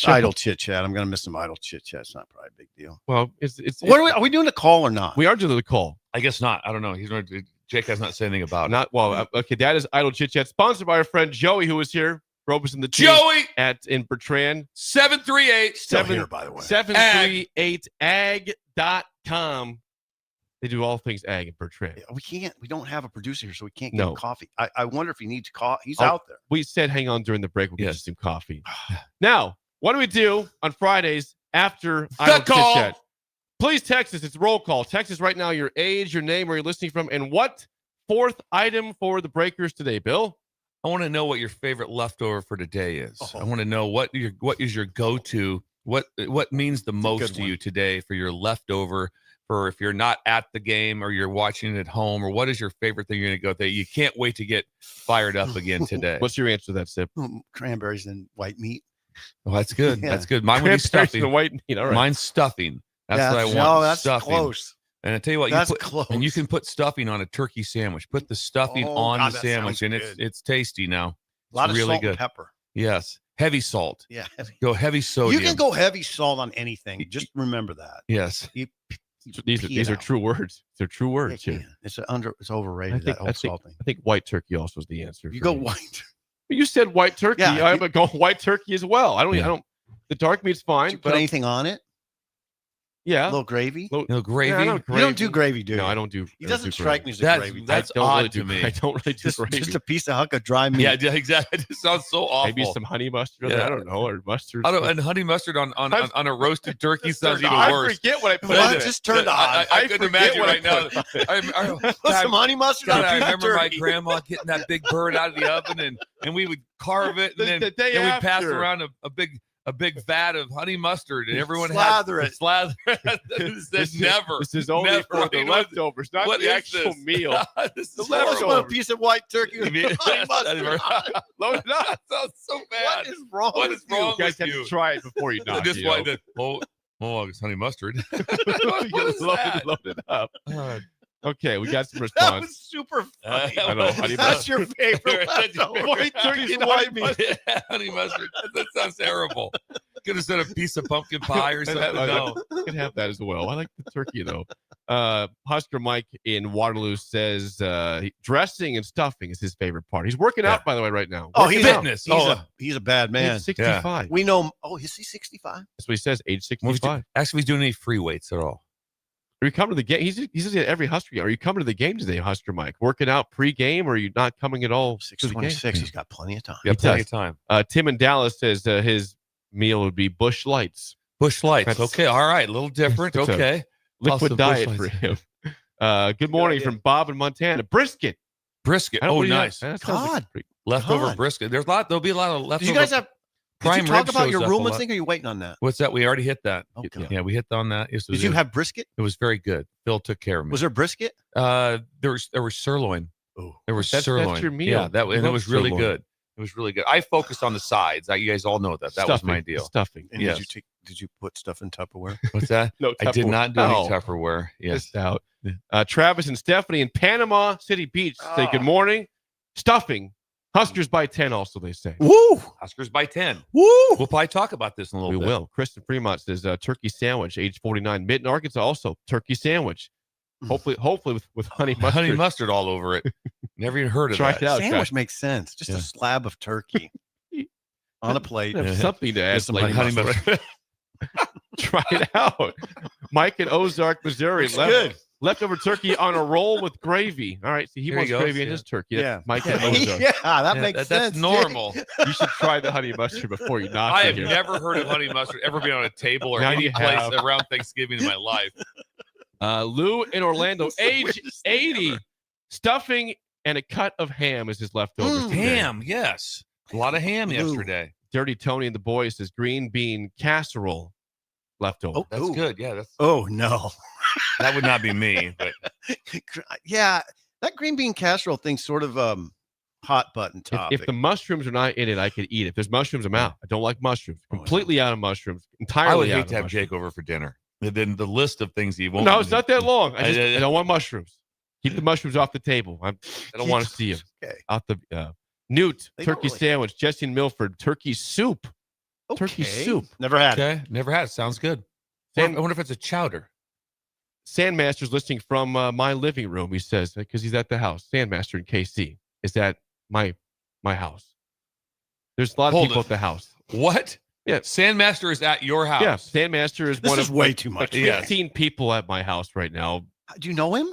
Speaker 8: idle chit chat. I'm going to miss some idle chit chat. It's not probably a big deal.
Speaker 3: Well,
Speaker 8: are we doing the call or not?
Speaker 3: We are doing the call.
Speaker 5: I guess not. I don't know. Jake has not said anything about
Speaker 3: it. Okay, that is Idle Chit Chat, sponsored by our friend Joey, who is here. Robes in the team
Speaker 5: Joey
Speaker 3: in Bertrand.
Speaker 5: 738
Speaker 8: by the way.
Speaker 3: 738ag.com. They do all things ag in Bertrand.
Speaker 8: We don't have a producer here, so we can't get coffee. I wonder if he needs coffee. He's
Speaker 3: Oh,
Speaker 8: out there.
Speaker 3: We said hang on during the break. We'll get you some coffee. Now, what do we do on Fridays after Idle Chit Chat? Please text us. It's roll call. Text us right now your age, your name, where you're listening from, and what fourth item for the Breakers today, Bill?
Speaker 5: I want to know what your favorite leftover for today is. I want to know what is your go-to, what means the most to you today for your leftover, for if you're not at the game or you're watching it at home, or what is your favorite thing you're going to go there? You can't wait to get fired up again today.
Speaker 3: What's your answer to that, Sip?
Speaker 8: Cranberries and white meat.
Speaker 5: Well, that's good.
Speaker 8: Yeah.
Speaker 5: That's good. Mine would be stuffing.
Speaker 3: And white meat. All right.
Speaker 5: Mine's stuffing. That's what I want.
Speaker 8: No, that's
Speaker 5: stuffing.
Speaker 8: close.
Speaker 5: And I tell you what,
Speaker 8: close.
Speaker 5: And you can put stuffing on a turkey sandwich. Put the stuffing on the sandwich, and it's tasty now.
Speaker 8: A lot of
Speaker 5: really
Speaker 8: salt
Speaker 5: good.
Speaker 8: And pepper.
Speaker 5: Yes, heavy salt.
Speaker 8: Yeah,
Speaker 5: go heavy sodium.
Speaker 8: You can go heavy salt on anything. Just remember that.
Speaker 5: Yes.
Speaker 3: These are true words. They're true words here.
Speaker 8: It's overrated. I
Speaker 3: think white turkey also is the answer.
Speaker 8: You go white.
Speaker 3: You said white turkey.
Speaker 8: Yeah,
Speaker 3: I'm gonna go white turkey as well. I don't. The dark meat's fine.
Speaker 8: Put anything on it?
Speaker 3: Yeah,
Speaker 8: a little gravy.
Speaker 5: No gravy.
Speaker 3: Yeah,
Speaker 8: You don't do gravy, do you?
Speaker 3: No, I don't do.
Speaker 8: He doesn't strike me as a gravy.
Speaker 5: That's odd to me.
Speaker 3: I don't really do gravy.
Speaker 8: Just a piece of hunk of dry meat.
Speaker 5: Yeah, exactly. It sounds so awful.
Speaker 3: Maybe some honey mustard.
Speaker 5: Yeah.
Speaker 3: I don't know, or mustard.
Speaker 5: And honey mustard on a roasted turkey sounds even worse.
Speaker 3: I forget what I put
Speaker 8: Well,
Speaker 3: in
Speaker 8: it
Speaker 3: it.
Speaker 8: just turned on.
Speaker 5: I couldn't imagine right now.
Speaker 8: Put some honey mustard on a
Speaker 5: I
Speaker 8: piece of
Speaker 5: remember my
Speaker 8: turkey.
Speaker 5: grandma getting that big bird out of the oven, and we would carve it, and then we'd pass around a big a big vat of honey mustard, and everyone
Speaker 8: Slather
Speaker 5: had
Speaker 8: it.
Speaker 5: slather. This never.
Speaker 3: This is only
Speaker 5: never.
Speaker 3: for the
Speaker 5: You know,
Speaker 3: leftovers, not
Speaker 5: what
Speaker 3: the
Speaker 5: is
Speaker 3: actual
Speaker 5: this?
Speaker 3: meal.
Speaker 5: This
Speaker 3: The
Speaker 5: is
Speaker 8: I just
Speaker 3: leftovers.
Speaker 8: want a piece of white turkey with
Speaker 5: horrible.
Speaker 8: honey mustard.
Speaker 3: Load it up.
Speaker 5: That sounds so bad.
Speaker 8: What is wrong
Speaker 5: What
Speaker 8: with
Speaker 5: is
Speaker 8: you?
Speaker 5: wrong
Speaker 3: You guys
Speaker 5: with
Speaker 3: have
Speaker 5: you?
Speaker 3: to try it before you knock
Speaker 5: This
Speaker 3: it.
Speaker 5: why
Speaker 3: yo.
Speaker 5: that. Oh, it's honey mustard.
Speaker 3: You
Speaker 5: what is that?
Speaker 3: load it up. Okay, we got some
Speaker 8: That
Speaker 3: response.
Speaker 8: was super funny.
Speaker 3: I know. Honey
Speaker 8: That's your favorite.
Speaker 5: That's your
Speaker 8: leftover.
Speaker 3: White turkey's white meat.
Speaker 5: Honey mustard. That sounds terrible. Could have said a piece of pumpkin pie or something. No.
Speaker 3: You can have that as well. I like the turkey though. Husker Mike in Waterloo says dressing and stuffing is his favorite part. He's working out, by the way, right now.
Speaker 8: Oh,
Speaker 3: Working
Speaker 8: he's
Speaker 3: out.
Speaker 5: fitness.
Speaker 8: He's a bad man.
Speaker 3: He's 65.
Speaker 8: We know him. Oh, is he 65?
Speaker 3: That's what he says. Age
Speaker 5: Well,
Speaker 3: 65.
Speaker 5: Actually, he's doing any free weights at all.
Speaker 3: Are you coming to the game? He's at every Husker game. Are you coming to the game today, Husker Mike? Working out pre-game, or are you not coming at all? to the game?
Speaker 8: 626. He's got plenty of time.
Speaker 5: You have plenty
Speaker 3: does.
Speaker 5: of time.
Speaker 3: Tim in Dallas says his meal would be Busch Lights.
Speaker 5: Bush lights.
Speaker 3: That's-
Speaker 5: Okay. All right. A little different.
Speaker 3: It's a
Speaker 5: Okay.
Speaker 3: Liquid
Speaker 5: Awesome.
Speaker 3: diet
Speaker 5: Busch
Speaker 3: for
Speaker 5: Lights.
Speaker 3: him. Good morning
Speaker 8: idea.
Speaker 3: from Bob in Montana. Brisket.
Speaker 5: Brisket.
Speaker 3: I don't
Speaker 5: Oh,
Speaker 3: believe that-
Speaker 5: nice.
Speaker 3: that sounds like
Speaker 8: God.
Speaker 3: pretty-
Speaker 5: Leftover
Speaker 8: God.
Speaker 5: brisket. There'll be a lot of leftover.
Speaker 8: Did you guys have? Did
Speaker 5: prime
Speaker 8: you talk
Speaker 5: rib
Speaker 8: about
Speaker 5: shows
Speaker 8: your
Speaker 5: up a
Speaker 8: Ruhlman
Speaker 5: lot.
Speaker 8: thing? Or are you waiting on that?
Speaker 5: What's that? We already hit that.
Speaker 8: Okay.
Speaker 5: Yeah, we hit on that. Yes,
Speaker 8: Did you have brisket?
Speaker 5: It was very good. Phil took care of me.
Speaker 8: Was there brisket?
Speaker 5: There was sirloin.
Speaker 8: Oh,
Speaker 5: There was
Speaker 3: That's
Speaker 5: sirloin.
Speaker 3: your meal.
Speaker 5: Yeah, that
Speaker 3: You
Speaker 5: and it
Speaker 3: love
Speaker 5: was really
Speaker 3: sirloin.
Speaker 5: good. It was really good. I focused on the sides. You guys all know that. That was my
Speaker 3: Stuffing.
Speaker 5: deal.
Speaker 3: Stuffing.
Speaker 8: and
Speaker 5: Yes.
Speaker 8: did you put stuff in Tupperware?
Speaker 5: What's that?
Speaker 3: No,
Speaker 5: I did
Speaker 3: Tupperware.
Speaker 5: not do any
Speaker 3: No.
Speaker 5: Tupperware. Yes.
Speaker 3: Missed out. Travis and Stephanie in Panama City Beach say good morning. Stuffing. Huskers by 10 also, they say.
Speaker 8: Woo!
Speaker 5: Huskers by 10.
Speaker 8: Woo!
Speaker 5: We'll probably talk about this in a little
Speaker 3: We
Speaker 5: bit.
Speaker 3: will. Kristen Fremont says turkey sandwich, age 49. Mitten, Arkansas, also turkey sandwich. Hopefully with honey mustard.
Speaker 5: Honey mustard all over it. Never even heard of
Speaker 3: Try
Speaker 5: that.
Speaker 3: it out.
Speaker 8: Sandwich makes sense. Just
Speaker 3: Yeah.
Speaker 8: a slab of turkey on a plate.
Speaker 3: Have something to add.
Speaker 8: With some
Speaker 3: later.
Speaker 8: honey mustard.
Speaker 3: Try it out. Mike in Ozark, Missouri.
Speaker 8: Looks good.
Speaker 3: Leftover turkey on a roll with gravy. All right. See, he
Speaker 5: There
Speaker 3: wants
Speaker 5: he goes,
Speaker 3: gravy in
Speaker 5: yeah.
Speaker 3: his turkey.
Speaker 8: Yeah.
Speaker 3: That's Mike in Ozark.
Speaker 8: Yeah, that
Speaker 5: Yeah,
Speaker 8: makes
Speaker 5: that's
Speaker 8: sense.
Speaker 5: normal.
Speaker 3: You should try the honey mustard before you knock
Speaker 5: I
Speaker 3: it
Speaker 5: have
Speaker 3: here.
Speaker 5: never heard of honey mustard ever being on a table or
Speaker 3: Now
Speaker 5: any
Speaker 3: you
Speaker 5: place
Speaker 3: have.
Speaker 5: around Thanksgiving in my life.
Speaker 3: Lou in Orlando, age
Speaker 8: Weirdest
Speaker 3: 80.
Speaker 8: ever.
Speaker 3: Stuffing and a cut of ham is his leftovers. today.
Speaker 5: Ham, yes. A lot of ham
Speaker 8: Ooh.
Speaker 5: yesterday.
Speaker 3: Dirty Tony and the boys says green bean casserole leftover.
Speaker 8: Oh,
Speaker 5: That's
Speaker 8: ooh.
Speaker 5: good. Yeah,
Speaker 8: Oh no.
Speaker 5: that would not be me, but
Speaker 8: Yeah, that green bean casserole thing's sort of hot button
Speaker 3: If,
Speaker 8: topic.
Speaker 3: if the mushrooms are not in it, I could eat it. If there's mushrooms, I'm out. I don't like mushrooms.
Speaker 8: Oh, yeah.
Speaker 3: Completely out of mushrooms. Entirely
Speaker 5: I would
Speaker 3: out
Speaker 5: hate
Speaker 3: of
Speaker 5: to have
Speaker 3: mushrooms.
Speaker 5: Jake over for dinner. And then the list of things he won't.
Speaker 3: No, it's not that long. I
Speaker 5: I-
Speaker 3: don't want mushrooms. Keep the mushrooms off the table. I don't want to see them.
Speaker 8: Okay.
Speaker 3: Out the Newt,
Speaker 8: They don't
Speaker 3: turkey
Speaker 8: really-
Speaker 3: sandwich. Jesse and Milford, turkey soup. Turkey
Speaker 8: Okay.
Speaker 3: soup.
Speaker 8: Never had. it.
Speaker 5: Okay, never had it. Sounds good. I wonder if it's a chowder.
Speaker 3: Sandmaster's listening from my living room, he says, because he's at the house. Sandmaster in KC is at my house. There's a lot of
Speaker 5: Hold
Speaker 3: people
Speaker 5: it.
Speaker 3: at the house.
Speaker 5: What?
Speaker 3: Yeah.
Speaker 5: Sandmaster is at your house.
Speaker 3: Yeah, Sandmaster is
Speaker 8: This
Speaker 3: one
Speaker 8: is
Speaker 3: of
Speaker 8: way too much.
Speaker 5: Yeah.
Speaker 3: 15 people at my house right now.
Speaker 8: Do you know him?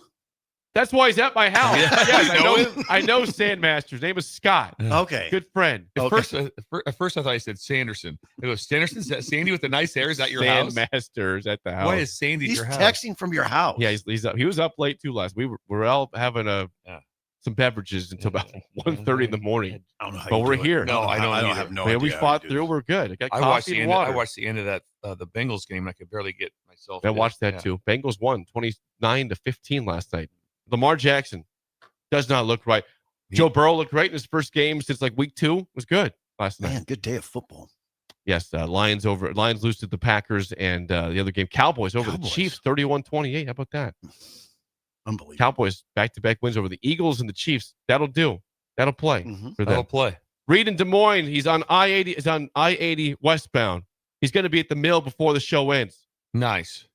Speaker 3: That's why he's at my house.
Speaker 5: Yeah.
Speaker 3: Yes,
Speaker 5: You
Speaker 3: I
Speaker 5: know
Speaker 3: know.
Speaker 5: him?
Speaker 3: I know Sandmaster. His name is Scott.
Speaker 8: Okay.
Speaker 3: Good friend.
Speaker 5: At,
Speaker 8: Okay.
Speaker 5: at first, I thought he said Sanderson. I go, Sanderson? Is that Sandy with the nice hair? Is that your house?
Speaker 3: Sandmaster's at the house.
Speaker 5: Why is Sandy at
Speaker 8: He's
Speaker 5: your house?
Speaker 8: texting from your house.
Speaker 3: Yeah, he's up. He was up late too last. We're all having
Speaker 5: Yeah.
Speaker 3: some beverages until about 1:30 in the morning.
Speaker 8: I don't know how
Speaker 3: But
Speaker 8: you
Speaker 3: we're
Speaker 8: do it.
Speaker 3: here.
Speaker 5: No, I don't
Speaker 8: I don't
Speaker 5: either.
Speaker 8: have no
Speaker 3: Man,
Speaker 8: idea.
Speaker 3: we
Speaker 8: how you
Speaker 3: fought
Speaker 8: do
Speaker 3: through.
Speaker 8: this.
Speaker 3: We're good. I got
Speaker 5: I watched
Speaker 3: coffee
Speaker 5: the
Speaker 3: and
Speaker 5: end.
Speaker 3: water.
Speaker 5: I watched the end of that the Bengals game. And I could barely get myself.
Speaker 3: I
Speaker 5: in.
Speaker 3: watched that
Speaker 5: Yeah.
Speaker 3: too. Bengals won 29-15 last night. Lamar Jackson does not look right. Joe Burrow looked great in his first game since like week 2. It was good last night.
Speaker 8: Man, good day of football.
Speaker 3: Yes, Lions lose to the Packers, and the other game, Cowboys over the
Speaker 8: Cowboys.
Speaker 3: Chiefs, 31-28. How about that?
Speaker 8: Unbelievable.
Speaker 3: Cowboys back-to-back wins over the Eagles and the Chiefs. That'll do. That'll play
Speaker 8: Mhm.
Speaker 3: for
Speaker 5: That'll
Speaker 3: them.
Speaker 5: play.
Speaker 3: Reed in Des Moines, he's on I-80. Is on I-80 westbound. He's going to be at the mill before the show ends.
Speaker 5: Nice.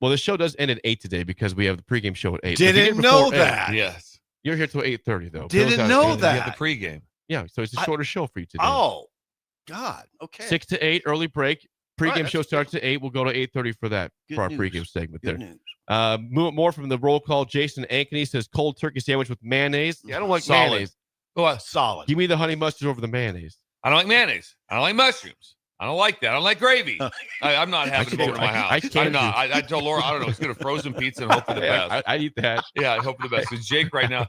Speaker 3: Well, the show does end at 8 today because we have the pregame show at 8. So if you
Speaker 8: Didn't
Speaker 3: get
Speaker 8: know
Speaker 3: before 8,
Speaker 8: that.
Speaker 5: Yes.
Speaker 3: You're here till 8:30 though.
Speaker 8: Didn't
Speaker 3: Bill's out
Speaker 8: know
Speaker 3: at 8.
Speaker 5: You
Speaker 8: that.
Speaker 5: have the pregame.
Speaker 3: Yeah, so it's a
Speaker 8: I-
Speaker 3: shorter show for you today.
Speaker 8: Oh, God. Okay.
Speaker 3: 6 to 8, early break. Pregame
Speaker 8: All right,
Speaker 3: show
Speaker 8: that's
Speaker 3: starts at 8. We'll go to 8:30 for that
Speaker 8: Good
Speaker 3: for our
Speaker 8: news.
Speaker 3: pregame segment
Speaker 8: Good
Speaker 3: there.
Speaker 8: news.
Speaker 3: More from the roll call. Jason Ankeny says cold turkey sandwich with mayonnaise. Yeah, I don't like
Speaker 5: Solid.
Speaker 3: mayonnaise.
Speaker 5: Well,
Speaker 8: Solid.
Speaker 3: Give me the honey mustard over the mayonnaise.
Speaker 5: I don't like mayonnaise. I don't like mushrooms. I don't like that. I don't like gravy. I'm not having
Speaker 3: can't
Speaker 5: it over
Speaker 3: do-
Speaker 5: to my
Speaker 3: I
Speaker 5: house.
Speaker 3: can't
Speaker 5: I'm not.
Speaker 3: do-
Speaker 5: I told Laura, I don't know. Let's get a frozen pizza and hope for the best.
Speaker 3: I eat that.
Speaker 5: Yeah, I hope for the best. So Jake right now,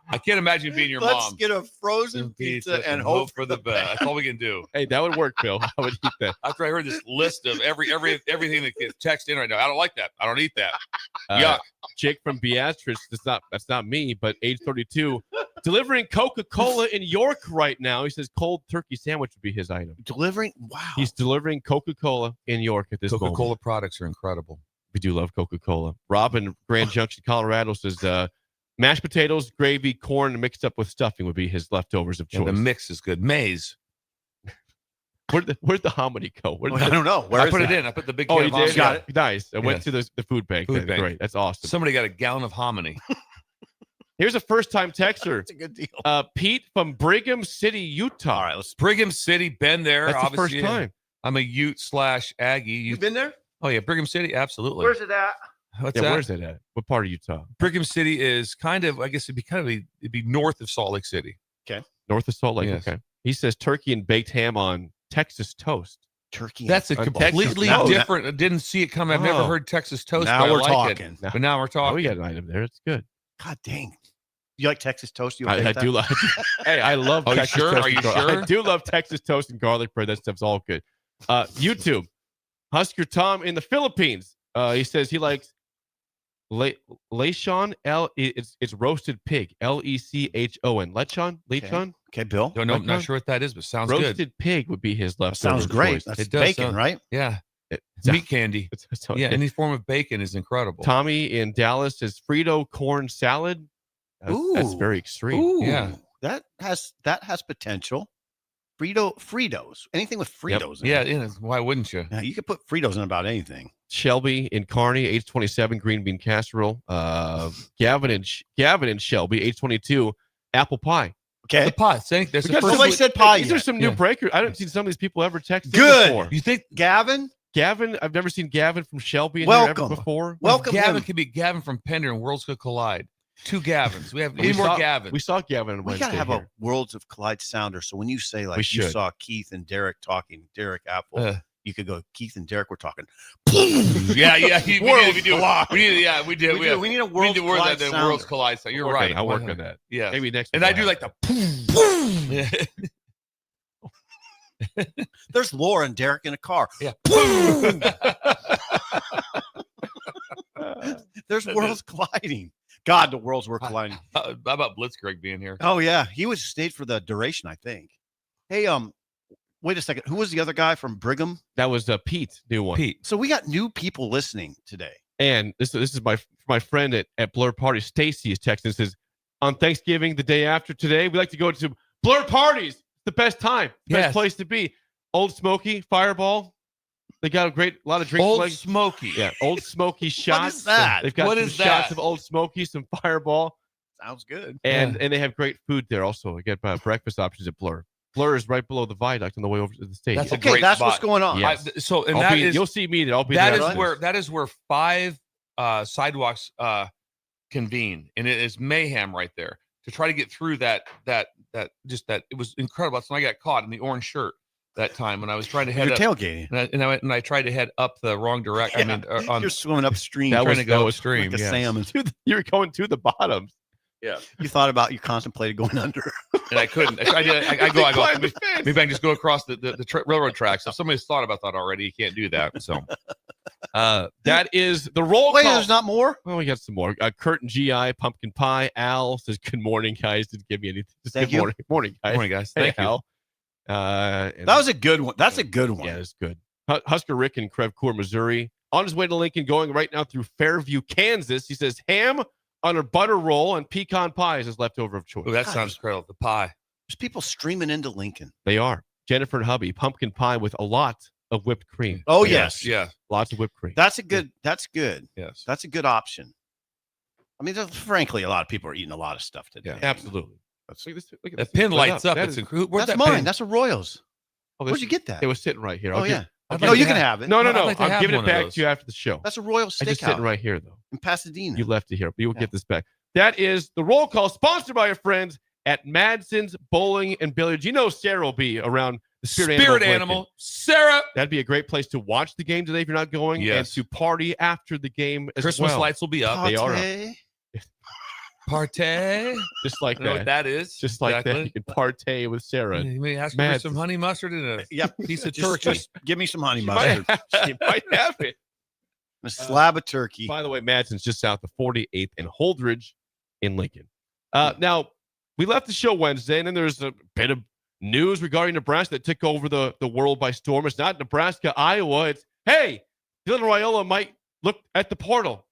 Speaker 5: I can't imagine being your
Speaker 8: Let's
Speaker 5: mom.
Speaker 8: get a frozen pizza and hope
Speaker 5: for the best. That's all we can do.
Speaker 3: Hey, that would work, Bill. I would eat that.
Speaker 5: After I heard this list of everything that gets texted in right now, I don't like that. I don't eat that.
Speaker 3: Yuck. Jake from Beatrice. That's not me, but age 32, delivering Coca-Cola in York right now. He says cold turkey sandwich would be his item.
Speaker 8: Delivering? Wow.
Speaker 3: He's delivering Coca-Cola in York at this moment.
Speaker 5: Coca-Cola products are incredible.
Speaker 3: We do love Coca-Cola. Rob in Grand Junction, Colorado says mashed potatoes, gravy, corn mixed up with stuffing would be his leftovers of choice.
Speaker 5: And the mix is good. Maize.
Speaker 3: Where'd the hominy go?
Speaker 8: I don't know.
Speaker 5: I put it in. I put the big can
Speaker 3: Oh, you
Speaker 5: of hominy.
Speaker 3: did? Got it. Nice. I went
Speaker 5: Yes.
Speaker 3: to the food bank.
Speaker 5: Food
Speaker 3: That's
Speaker 5: bank.
Speaker 3: great. That's awesome.
Speaker 5: Somebody got a gallon of hominy.
Speaker 3: Here's a first-time texter.
Speaker 8: That's a good deal.
Speaker 3: Pete from Brigham City, Utah.
Speaker 8: All right, let's.
Speaker 5: Brigham City, been there.
Speaker 3: That's the first
Speaker 5: obviously.
Speaker 3: time.
Speaker 5: I'm a Ute/Aggie.
Speaker 8: You've been there?
Speaker 5: Oh yeah, Brigham City, absolutely.
Speaker 8: Where's it at?
Speaker 5: What's
Speaker 3: Yeah,
Speaker 5: that?
Speaker 3: where's it at? What part of Utah?
Speaker 5: Brigham City is kind of, I guess it'd be north of Salt Lake City.
Speaker 3: North of Salt Lake.
Speaker 5: Yes.
Speaker 3: Okay. He says turkey and baked ham on Texas toast.
Speaker 8: Turkey.
Speaker 5: That's a
Speaker 3: Texas
Speaker 5: completely
Speaker 3: toast.
Speaker 5: different. I didn't see it coming. I've never
Speaker 3: Oh.
Speaker 5: heard Texas toast.
Speaker 8: Now
Speaker 5: but I
Speaker 8: we're
Speaker 5: like
Speaker 8: talking.
Speaker 5: It. But now we're
Speaker 3: Oh,
Speaker 5: talking.
Speaker 3: we got an item there. It's good.
Speaker 8: God dang. You like Texas toast? You okay
Speaker 3: I
Speaker 8: with
Speaker 3: do
Speaker 8: that?
Speaker 3: love. Hey, I love.
Speaker 5: Are you
Speaker 3: Texas
Speaker 5: sure?
Speaker 3: toast
Speaker 5: Are
Speaker 3: and
Speaker 5: you
Speaker 3: garlic.
Speaker 5: sure?
Speaker 3: I do love Texas toast and garlic bread. That stuff's all good. YouTube, Husker Tom in the Philippines. He says he likes lechon. It's roasted pig. Lechon. Lechon.
Speaker 8: Okay, Bill.
Speaker 5: Don't know. I'm
Speaker 3: Like
Speaker 5: not
Speaker 3: that?
Speaker 5: sure what that is, but sounds
Speaker 3: Roasted
Speaker 5: good.
Speaker 3: pig would be his
Speaker 8: That
Speaker 3: leftover.
Speaker 8: sounds great.
Speaker 3: choice.
Speaker 8: That's
Speaker 5: It does
Speaker 8: bacon,
Speaker 5: sound-
Speaker 8: right?
Speaker 5: Yeah,
Speaker 3: It's
Speaker 5: meat candy.
Speaker 3: so
Speaker 5: Yeah,
Speaker 3: good.
Speaker 5: any form of bacon is incredible.
Speaker 3: Tommy in Dallas says Frito corn salad. That's
Speaker 8: Ooh.
Speaker 3: very extreme.
Speaker 8: Ooh,
Speaker 5: Yeah.
Speaker 8: that has potential. Fritos, anything with Fritos. In
Speaker 5: Yeah,
Speaker 8: it.
Speaker 5: yeah. Why wouldn't you?
Speaker 8: Yeah, you could put Fritos in about anything.
Speaker 3: Shelby in Kearney, age 27, green bean casserole. Gavin and Shelby, age 22, apple pie.
Speaker 8: Okay.
Speaker 5: The pot. Think there's
Speaker 3: We
Speaker 5: the
Speaker 3: got
Speaker 5: first.
Speaker 3: some-
Speaker 8: Nobody said pie
Speaker 3: These are
Speaker 8: yet.
Speaker 3: some new
Speaker 5: Yeah.
Speaker 3: breakers. I haven't seen some of these people ever text in
Speaker 8: Good.
Speaker 3: before.
Speaker 5: You think
Speaker 8: Gavin,
Speaker 3: Gavin, I've never seen Gavin from Shelby in
Speaker 8: Welcome.
Speaker 3: here ever before.
Speaker 8: welcome
Speaker 5: Gavin
Speaker 8: him.
Speaker 5: could be Gavin from Pender and Worlds Could Collide? Two Gavins. We have
Speaker 3: We
Speaker 5: any more
Speaker 3: saw-
Speaker 5: Gavin.
Speaker 3: We saw Gavin on
Speaker 8: We
Speaker 3: Wednesday
Speaker 8: gotta have
Speaker 3: here.
Speaker 8: a Worlds of Collide sounder. So when you say like
Speaker 3: We
Speaker 8: you
Speaker 3: should.
Speaker 8: saw Keith and Derek talking, Derek Apple,
Speaker 5: Uh.
Speaker 8: you could go Keith and Derek were talking.
Speaker 5: Yeah. We
Speaker 8: Worlds
Speaker 5: do.
Speaker 8: Collide.
Speaker 5: We need. Yeah, we did.
Speaker 8: We do. We need a
Speaker 5: We
Speaker 8: Worlds
Speaker 5: need to word
Speaker 8: Collide
Speaker 5: that. The
Speaker 8: sounder.
Speaker 5: Worlds Collide. So you're right.
Speaker 3: I'll work on that.
Speaker 5: Yeah.
Speaker 3: Maybe next
Speaker 5: And
Speaker 3: week
Speaker 5: I do
Speaker 3: I'll
Speaker 5: like
Speaker 3: have
Speaker 5: the. Yeah.
Speaker 8: There's Laura and Derek in a car.
Speaker 5: Yeah.
Speaker 8: There's worlds colliding. God, the worlds were colliding.
Speaker 5: How about Blitzkrieg being here?
Speaker 8: Oh yeah, he was stayed for the duration, I think. Hey, wait a second. Who was the other guy from Brigham?
Speaker 3: That was Pete, new one.
Speaker 5: Pete.
Speaker 8: So we got new people listening today.
Speaker 3: And this is my friend at Blur Party. Stacy is texting and says, on Thanksgiving, the day after today, we like to go to Blur Parties. It's the best time. Best
Speaker 5: Yes.
Speaker 3: place to be. Old Smoky, Fireball. They got a lot of drinks.
Speaker 5: Old Smoky.
Speaker 3: Yeah, Old Smoky shots.
Speaker 8: is that?
Speaker 3: They've got
Speaker 5: What
Speaker 3: some
Speaker 5: is
Speaker 3: shots
Speaker 5: that?
Speaker 3: of Old Smoky, some Fireball,
Speaker 8: Sounds good.
Speaker 3: and they have great food there also. You get breakfast options at Blur. Blur is right below the viaduct on the way over to the stadium.
Speaker 5: That's a
Speaker 8: Okay,
Speaker 5: great
Speaker 8: that's
Speaker 5: spot.
Speaker 8: what's going on.
Speaker 3: Yeah.
Speaker 5: Yes.
Speaker 3: You'll see me there. I'll be
Speaker 5: that
Speaker 3: there.
Speaker 5: is
Speaker 3: after this.
Speaker 5: where 5 sidewalks convene, and it is mayhem right there to try to get through that it was incredible. That's when I got caught in the orange shirt that time when I was trying to head
Speaker 8: You're
Speaker 5: up,
Speaker 8: tailgating.
Speaker 5: and I tried to head up the wrong direction.
Speaker 8: Yeah.
Speaker 5: I mean, on
Speaker 8: You're swimming upstream.
Speaker 3: That
Speaker 5: trying
Speaker 3: was-
Speaker 5: to go
Speaker 3: was
Speaker 5: upstream.
Speaker 8: like a
Speaker 5: yes.
Speaker 8: salmon.
Speaker 3: You were going to the bottoms.
Speaker 5: Yeah,
Speaker 8: You contemplated going under.
Speaker 5: and I couldn't. I go. Maybe I can just go across the railroad tracks. If somebody's thought about that already, you can't do that. So
Speaker 3: That is the roll
Speaker 8: Wait,
Speaker 3: call.
Speaker 8: there's not more?
Speaker 3: Well, we got some more. Kurt and GI, pumpkin pie. Al says, good morning, guys. Didn't give me anything. Just
Speaker 8: Thank
Speaker 3: good
Speaker 8: you.
Speaker 3: morning. Morning, guys.
Speaker 5: good morning, guys.
Speaker 3: Hey,
Speaker 5: Thank you.
Speaker 3: Al. And
Speaker 8: That was a good one. That's a good one.
Speaker 3: Yeah, it's good. Husker Rick in Crevecoeur, Missouri. On his way to Lincoln, going right now through Fairview, Kansas. He says, ham on a butter roll and pecan pie is his leftover of choice.
Speaker 5: Oh, that
Speaker 8: God.
Speaker 5: sounds incredible. The pie.
Speaker 8: There's people streaming into Lincoln.
Speaker 3: They are. Jennifer and hubby, pumpkin pie with a lot of whipped cream.
Speaker 8: Oh,
Speaker 5: Yes.
Speaker 8: yes.
Speaker 5: Yeah.
Speaker 3: Lots of whipped cream.
Speaker 8: That's a good. That's good.
Speaker 5: Yes.
Speaker 8: That's a good option. I mean, frankly, a lot of people are eating a lot of stuff today.
Speaker 5: Yeah.
Speaker 3: Absolutely.
Speaker 8: That's,
Speaker 3: Look at
Speaker 5: That
Speaker 3: this.
Speaker 5: pin
Speaker 3: Look
Speaker 5: lights up.
Speaker 3: That
Speaker 5: It's
Speaker 3: is-
Speaker 5: incredible. Where'd
Speaker 8: that's
Speaker 5: that
Speaker 8: mine.
Speaker 5: pin?
Speaker 8: That's a Royals.
Speaker 3: oh,
Speaker 8: Where'd
Speaker 3: this-
Speaker 8: you get that?
Speaker 3: It was sitting right here.
Speaker 8: Oh, yeah.
Speaker 5: I'd
Speaker 8: No,
Speaker 5: like
Speaker 8: you
Speaker 5: to
Speaker 8: can have it.
Speaker 3: No,
Speaker 5: I'd like to
Speaker 3: I'm
Speaker 5: have
Speaker 3: giving
Speaker 5: one
Speaker 3: it
Speaker 5: of
Speaker 3: back
Speaker 5: those.
Speaker 3: to you after the show.
Speaker 8: That's a Royal
Speaker 3: I just sitting
Speaker 8: Steakhouse
Speaker 3: right here, though.
Speaker 8: in Pasadena.
Speaker 3: You left it here, but you'll
Speaker 8: Yeah.
Speaker 3: get this back. That is the roll call sponsored by your friends at Madsen's Bowling and Billiards. You know Sarah will be around the Spirit
Speaker 5: Spirit
Speaker 3: of Lincoln.
Speaker 5: animal. Sarah.
Speaker 3: That'd be a great place to watch the game today if you're not going,
Speaker 5: Yes.
Speaker 3: and to party after the game as
Speaker 5: Christmas
Speaker 3: well.
Speaker 5: lights will be up.
Speaker 3: They are up.
Speaker 8: Pate.
Speaker 5: Partay.
Speaker 3: Just like
Speaker 5: You know what
Speaker 3: that.
Speaker 5: that is?
Speaker 3: Just like that. You can partay with Sarah.
Speaker 5: You may ask
Speaker 3: Matt,
Speaker 5: for some honey mustard and a
Speaker 8: Yep.
Speaker 5: piece of
Speaker 8: Just,
Speaker 5: turkey.
Speaker 8: just give me some honey
Speaker 3: She
Speaker 8: mustard.
Speaker 3: she might have it.
Speaker 8: A slab of turkey.
Speaker 3: By the way, Madsen's just south of 48th and Holdridge in Lincoln. Now, we left the show Wednesday, and then there's a bit of news regarding Nebraska that took over the world by storm. It's not Nebraska, Iowa. It's, hey, Dylan Raiola might look at the portal,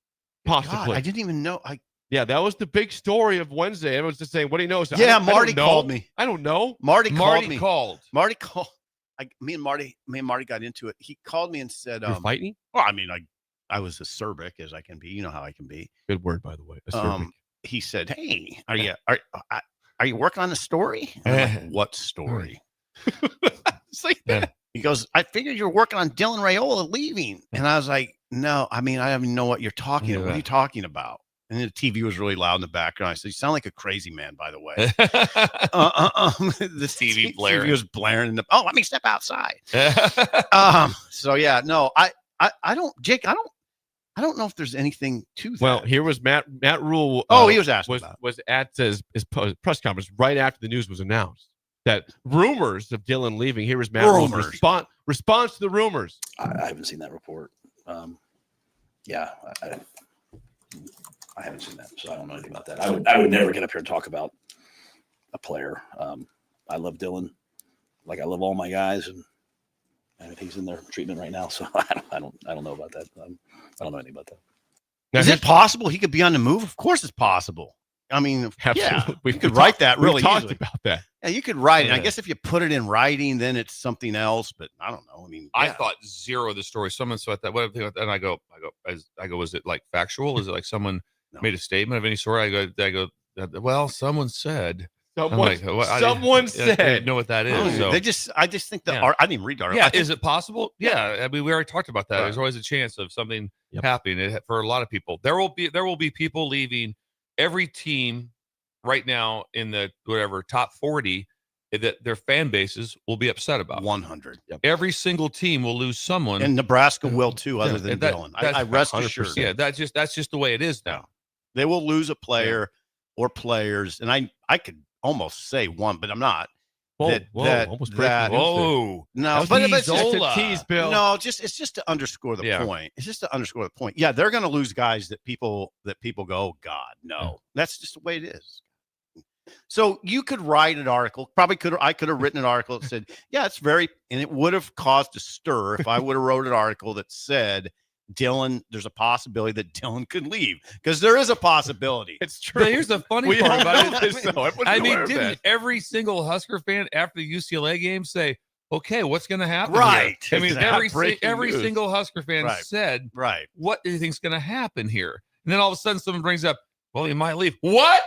Speaker 3: possibly.
Speaker 8: God, I didn't even know.
Speaker 3: Yeah, that was the big story of Wednesday. Everyone's just saying, what do you know?
Speaker 8: Yeah, Marty called me.
Speaker 3: I don't know.
Speaker 8: Marty called me.
Speaker 5: Marty
Speaker 8: called. Me and Marty got into it. He called me and said,
Speaker 3: You're fighting?
Speaker 8: Well, I mean, I was acerbic as I can be. You know how I can be.
Speaker 3: Good word, by the way. Acerbic.
Speaker 8: He said, "Hey, are you working on the story?" And I'm like, what story?
Speaker 3: It's like that.
Speaker 8: He goes, "I figured you were working on Dylan Raiola leaving," and I was like, "No, I mean, I don't even know what you're talking about. What are you talking about?" And then the TV was really loud in the background. I said, "You sound like a crazy man, by the way." The TV blaring. TV was blaring. Let me step outside. So yeah, no, I don't, Jake. I don't know if there's anything to that.
Speaker 3: Well, here was Matt Rule.
Speaker 8: He was asked
Speaker 3: was at his press conference right after the news was announced that rumors of Dylan leaving. Here was Matt Rule's response to the rumors.
Speaker 9: I haven't seen that report. Yeah, I haven't seen that, so I don't know anything about that. I would never get up here and talk about a player. I love Dylan, like I love all my guys, and he's in their treatment right now, so I don't know about that. I don't know anything about that.
Speaker 8: Now, is it possible he could be on the move? Of course, it's possible. I mean, yeah, we could write that really
Speaker 3: we talked
Speaker 8: easily.
Speaker 3: About that.
Speaker 8: Yeah, you could write it.
Speaker 3: Yeah.
Speaker 8: I guess if you put it in writing, then it's something else. But I don't know. I mean,
Speaker 5: I thought zero of the story. Someone saw that. What and I go. Was it like factual? Is it like someone made a statement of any sort? I go. Well, someone said.
Speaker 3: Someone said.
Speaker 5: I didn't know what that is. So.
Speaker 8: I just think that I didn't even read the article.
Speaker 5: Yeah, is it possible? Yeah, I mean, we already talked about that. Right. There's always a chance of something happening for a lot of people. There will be people leaving every team right now in the top 40 that their fan bases will be upset about.
Speaker 8: 100.
Speaker 5: Yep. Every single team will lose someone,
Speaker 8: and Nebraska will too, other than Dylan. I rest assured.
Speaker 5: Yeah, that's just the way it is now.
Speaker 8: They will lose a player or players, and I could almost say one, but I'm not.
Speaker 3: No, but
Speaker 8: it's
Speaker 3: a tease, Bill.
Speaker 8: No, it's just to underscore the point. It's just to underscore the point. Yeah, they're going to lose guys that people go, oh God, no. That's just the way it is. So you could write an article. I could have written an article that said, yeah, it's very, and it would have caused a stir if I would have wrote an article that said, Dylan, there's a possibility that Dylan could leave, because there is a possibility.
Speaker 3: It's true.
Speaker 5: But here's the funny part about it.
Speaker 3: Didn't
Speaker 5: every single Husker fan after the UCLA game say, okay, what's going to happen?
Speaker 8: Right.
Speaker 5: Here? I mean, every single Husker fan said,
Speaker 8: right.
Speaker 5: What do you think's going to happen here? And then all of a sudden someone brings up, well, he might leave. What?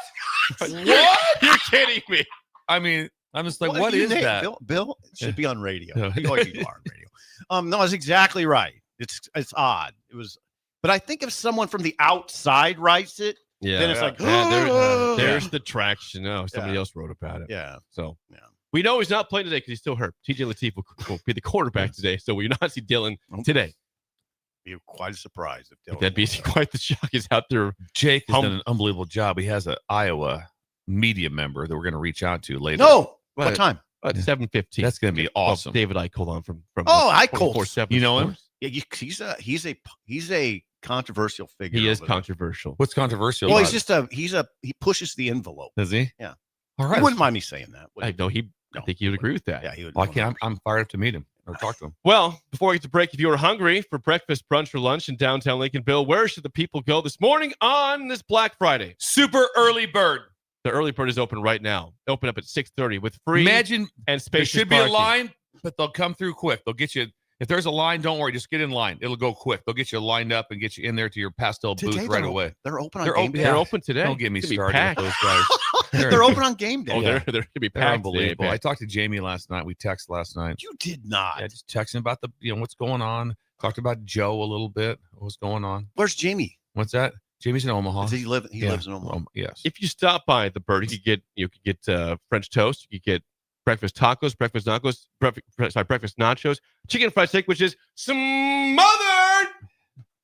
Speaker 5: What?
Speaker 3: You're kidding me.
Speaker 5: I mean, I'm just like, what is that?
Speaker 8: Bill should be on radio. You are on radio. No, it's exactly right. It's odd. It was, but I think if someone from the outside writes it, then it's like,
Speaker 3: there's the traction. No, somebody else wrote about it.
Speaker 8: Yeah.
Speaker 3: So we know he's not playing today because he's still hurt. TJ Lateef will be the quarterback today, so we not see Dylan today.
Speaker 8: Be quite a surprise if Dylan.
Speaker 3: That'd be quite the shock. He's out there.
Speaker 5: Jake has done an unbelievable job. He has an Iowa media member that we're going to reach out to later.
Speaker 8: No, what time?
Speaker 3: 7:15.
Speaker 5: That's going to be awesome.
Speaker 3: David Eichel on from
Speaker 8: Eichel.
Speaker 5: You know him?
Speaker 8: Yeah, he's a controversial figure.
Speaker 3: He is controversial.
Speaker 5: What's controversial?
Speaker 8: Well, he pushes the envelope.
Speaker 5: Does he?
Speaker 8: Yeah.
Speaker 5: All right.
Speaker 8: You wouldn't mind me saying that.
Speaker 3: I think he would agree with that.
Speaker 8: Yeah, he would.
Speaker 5: Well, I'm fired up to meet him or talk to him.
Speaker 3: Well, before we get to break, if you were hungry for breakfast, brunch, or lunch in downtown Lincoln, Bill, where should the people go this morning on this Black Friday?
Speaker 5: Super early bird.
Speaker 3: The early bird is open right now. Open up at 6:30 with free.
Speaker 5: Imagine
Speaker 3: and spacious
Speaker 5: there should be
Speaker 3: parking.
Speaker 5: a line, but they'll come through quick. They'll get you. If there's a line, don't worry. Just get in line. It'll go quick. They'll get you lined up and get you in there to your pastel booth right away.
Speaker 8: They're open on game day.
Speaker 3: They're open today.
Speaker 5: Don't get me started with those guys.
Speaker 8: They're open on game day.
Speaker 3: Oh, they're going to be packed.
Speaker 5: Unbelievable. I talked to Jamie last night. We texted last night.
Speaker 8: You did not.
Speaker 5: Yeah, just texting about what's going on. Talked about Joe a little bit. What's going on?
Speaker 8: Where's Jamie?
Speaker 5: What's that? Jamie's in Omaha.
Speaker 8: Does he live? He lives in Omaha.
Speaker 5: Yes.
Speaker 3: If you stop by the Bird, you could get French toast. You could get breakfast tacos, breakfast nachos, chicken fried steak, which is smothered,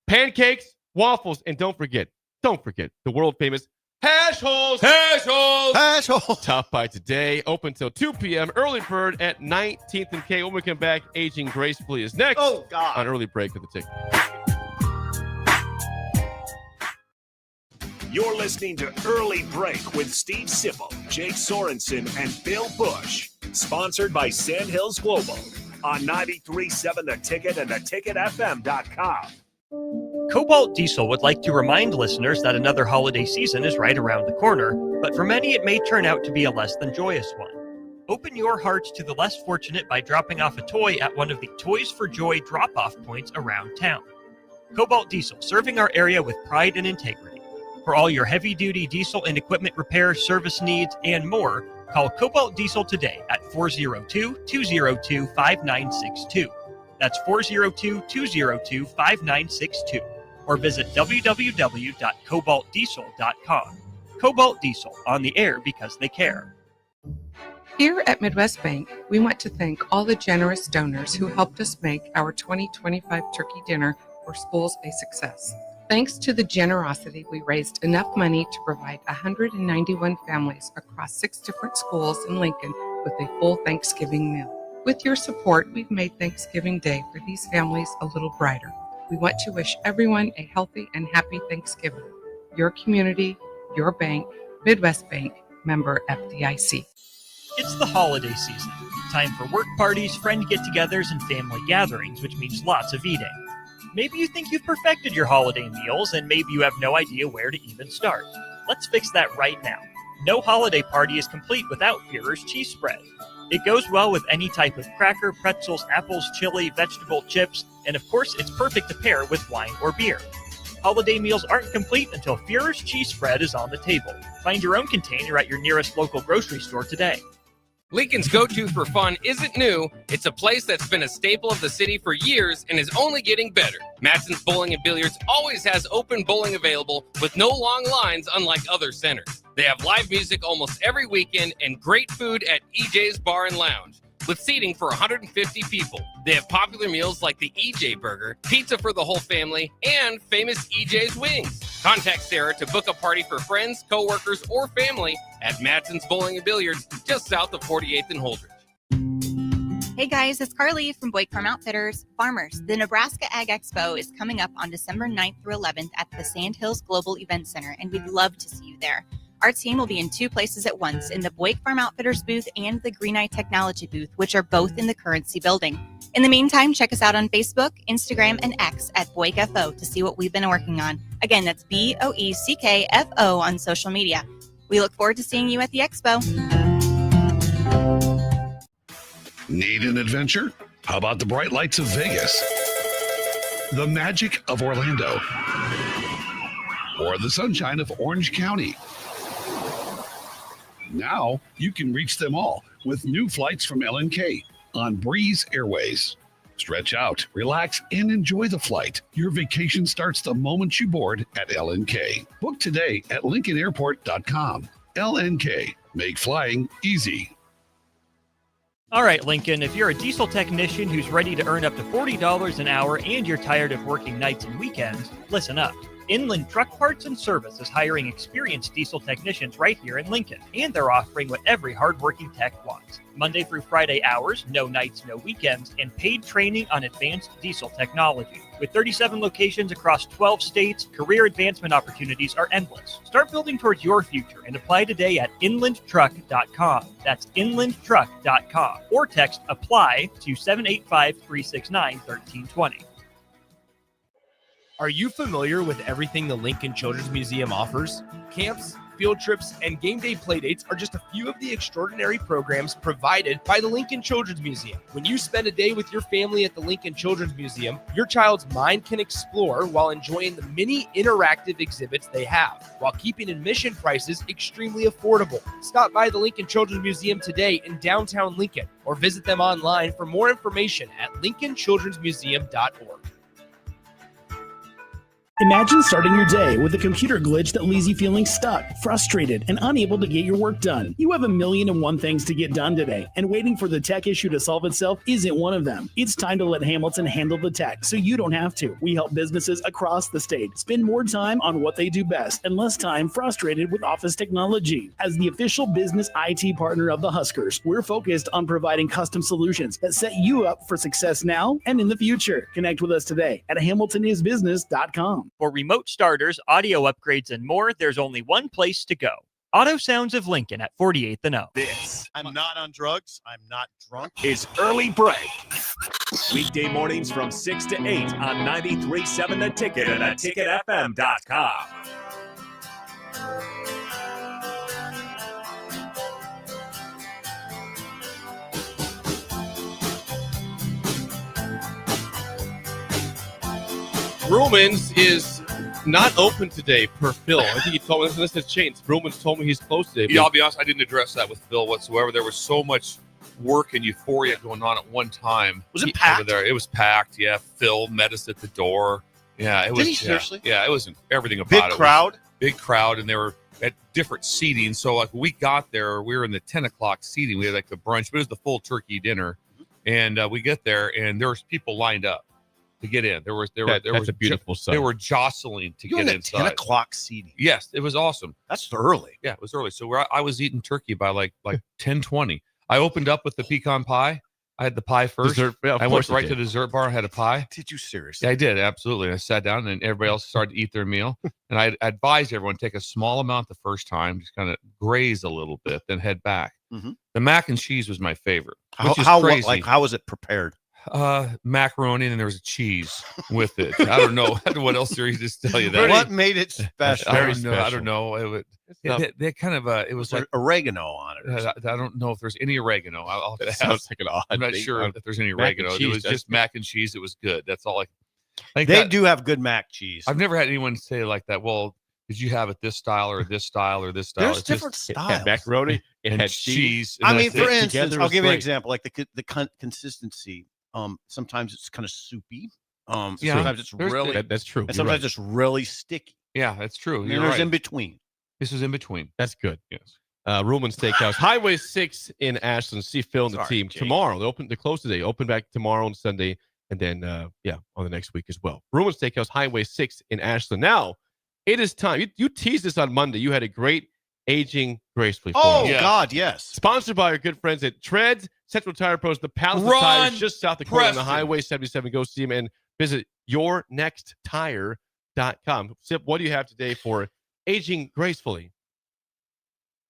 Speaker 3: pancakes, waffles, and don't forget the world famous Hash holes.
Speaker 8: Asshole.
Speaker 3: Top by today. Open till 2 p.m. Early bird at 19th and K. When we come back, Aging Gracefully is next.
Speaker 8: Oh, God.
Speaker 3: On Early Break of the Ticket.
Speaker 1: You're listening to Early Break with Steve Sipple, Jake Sorensen, and Bill Busch. Sponsored by Sandhills Global on 93.7 The Ticket and theticketfm.com.
Speaker 10: Cobalt Diesel would like to remind listeners that another holiday season is right around the corner, but for many it may turn out to be a less than joyous one. Open your hearts to the less fortunate by dropping off a toy at one of the Toys for Joy drop-off points around town. Cobalt Diesel, serving our area with pride and integrity. For all your heavy-duty diesel and equipment repair, service needs, and more, call Cobalt Diesel today at 402-202-5962. That's 402-202-5962. Or visit www.cobaltdiesel.com. Cobalt Diesel, on the air because they care.
Speaker 11: Here at Midwest Bank, we want to thank all the generous donors who helped us make our 2025 turkey dinner for schools a success. Thanks to the generosity, we raised enough money to provide 191 families across 6 different schools in Lincoln with a full Thanksgiving meal. With your support, we've made Thanksgiving Day for these families a little brighter. We want to wish everyone a healthy and happy Thanksgiving. Your community, your bank, Midwest Bank, member FDIC.
Speaker 10: It's the holiday season. Time for work parties, friend get-togethers, and family gatherings, which means lots of eating. Maybe you think you've perfected your holiday meals, and maybe you have no idea where to even start. Let's fix that right now. No holiday party is complete without Führer's cheese spread. It goes well with any type of cracker, pretzels, apples, chili, vegetable, chips, and of course, it's perfect to pair with wine or beer. Holiday meals aren't complete until Führer's cheese spread is on the table. Find your own container at your nearest local grocery store today.
Speaker 12: Lincoln's go-to for fun isn't new. It's a place that's been a staple of the city for years and is only getting better. Matson's Bowling and Billiards always has open bowling available with no long lines, unlike other centers. They have live music almost every weekend and great food at EJ's Bar and Lounge with seating for 150 people. They have popular meals like the EJ Burger, pizza for the whole family, and famous EJ's Wings. Contact Sarah to book a party for friends, coworkers, or family at Matson's Bowling and Billiards just south of 48th and Holdridge.
Speaker 13: Hey guys, it's Carly from Buick Farm Outfitters. Farmers, the Nebraska Ag Expo is coming up on December 9th through 11th at the Sandhills Global Event Center, and we'd love to see you there. Our team will be in 2 places at once, in the Buick Farm Outfitters booth and the Green Eye Technology booth, which are both in the Currency building. In the meantime, check us out on Facebook, Instagram, and X at BoyCFO to see what we've been working on. Again, that's BOECKFO on social media. We look forward to seeing you at the Expo.
Speaker 14: Need an adventure? How about the bright lights of Vegas? The magic of Orlando? Or the sunshine of Orange County? Now you can reach them all with new flights from LNK on Breeze Airways. Stretch out, relax, and enjoy the flight. Your vacation starts the moment you board at LNK. Book today at LincolnAirport.com. LNK. Make flying easy.
Speaker 10: All right, Lincoln, if you're a diesel technician who's ready to earn up to $40 an hour and you're tired of working nights and weekends, listen up. Inland Truck Parts and Service is hiring experienced diesel technicians right here in Lincoln, and they're offering what every hardworking tech wants. Monday through Friday hours, no nights, no weekends, and paid training on advanced diesel technology. With 37 locations across 12 states, career advancement opportunities are endless. Start building towards your future and apply today at inlandtruck.com. That's inlandtruck.com. Or text APPLY to 785-369-1320.
Speaker 15: Are you familiar with everything the Lincoln Children's Museum offers? Camps, field trips, and game day playdates are just a few of the extraordinary programs provided by the Lincoln Children's Museum. When you spend a day with your family at the Lincoln Children's Museum, your child's mind can explore while enjoying the many interactive exhibits they have, while keeping admission prices extremely affordable. Stop by the Lincoln Children's Museum today in downtown Lincoln, or visit them online for more information at lincolnchildrensmuseum.org.
Speaker 16: Imagine starting your day with a computer glitch that leaves you feeling stuck, frustrated, and unable to get your work done. You have 1,000,001 things to get done today, and waiting for the tech issue to solve itself isn't one of them. It's time to let Hamilton handle the tech so you don't have to. We help businesses across the state spend more time on what they do best and less time frustrated with office technology. As the official business IT partner of the Huskers, we're focused on providing custom solutions that set you up for success now and in the future. Connect with us today at hamiltonisbusiness.com.
Speaker 10: For remote starters, audio upgrades, and more, there's only one place to go. Auto Sounds of Lincoln at 48th and O.
Speaker 8: I'm not on drugs. I'm not drunk.
Speaker 1: It's Early Break. Weekday mornings from 6 to 8 on 93.7 The Ticket and theticketfm.com.
Speaker 3: Ruman's is not open today per Phil. I think he told me this has changed. Ruman's told me he's closed today.
Speaker 5: Yeah, I'll be honest, I didn't address that with Phil whatsoever. There was so much work and euphoria going on at one time.
Speaker 8: Was it packed?
Speaker 5: Over there? It was packed, yeah. Phil met us at the door. Yeah, it was.
Speaker 8: Did he seriously?
Speaker 5: Yeah, it was everything about
Speaker 8: Big
Speaker 5: it.
Speaker 8: crowd?
Speaker 5: Big crowd, and they were at different seating. So, like, we got there, we were in the 10 o'clock seating. We had, like, the brunch, but it was the full turkey dinner. And we get there, and there was people lined up to get in. There was
Speaker 3: a beautiful sight.
Speaker 5: They were jostling to get inside.
Speaker 8: 10 o'clock seating.
Speaker 5: Yes, it was awesome.
Speaker 8: That's early.
Speaker 5: Yeah, it was early. So I was eating turkey by like 10:20. I opened up with the pecan pie. I had the pie first.
Speaker 3: Dessert, yeah,
Speaker 5: I went right to the dessert bar. I had a pie.
Speaker 8: Did you seriously?
Speaker 5: Yeah, I did, absolutely. I sat down, and everybody else started to eat their meal. And I advised everyone take a small amount the first time, just kind of graze a little bit, then head back.
Speaker 8: Mm-hmm.
Speaker 5: The mac and cheese was my favorite.
Speaker 8: How was it prepared?
Speaker 5: Macaroni, and there was a cheese with it. I don't know what else there is to tell you that.
Speaker 8: What made it special?
Speaker 5: I don't know. They kind of it was like
Speaker 8: oregano on it.
Speaker 5: I don't know if there's any oregano. I'll have to
Speaker 3: sounds like an odd
Speaker 5: I'm not
Speaker 3: thing.
Speaker 5: sure if there's any oregano. It was just mac and cheese. It was good. That's all.
Speaker 8: They do have good mac cheese.
Speaker 5: I've never had anyone say like that. Well, did you have it this style or this style or this style?
Speaker 8: There's different styles.
Speaker 3: Macaroni. It
Speaker 5: and
Speaker 3: had
Speaker 5: cheese.
Speaker 8: I mean, for instance, I'll give you an example. Like the consistency. Sometimes it's kind of soupy. Sometimes it's really
Speaker 3: that's true.
Speaker 8: And sometimes it's really sticky.
Speaker 5: Yeah, that's true.
Speaker 8: And there's in between.
Speaker 5: This is in between.
Speaker 3: That's good.
Speaker 5: Yes.
Speaker 3: Ruman's Steakhouse, Highway 6 in Ashland. See Phil and the team
Speaker 8: Jake.
Speaker 3: tomorrow. They close today. Open back tomorrow and Sunday, and then on the next week as well. Ruman's Steakhouse, Highway 6 in Ashland. Now it is time. You teased this on Monday. You had a great aging gracefully.
Speaker 8: Oh God, yes.
Speaker 3: Sponsored by our good friends at Treads, Central Tire Pros, the Palace of Tires, just south of Dakota on the Highway 77. Go see them and visit yournexttire.com. Sip, what do you have today for aging gracefully?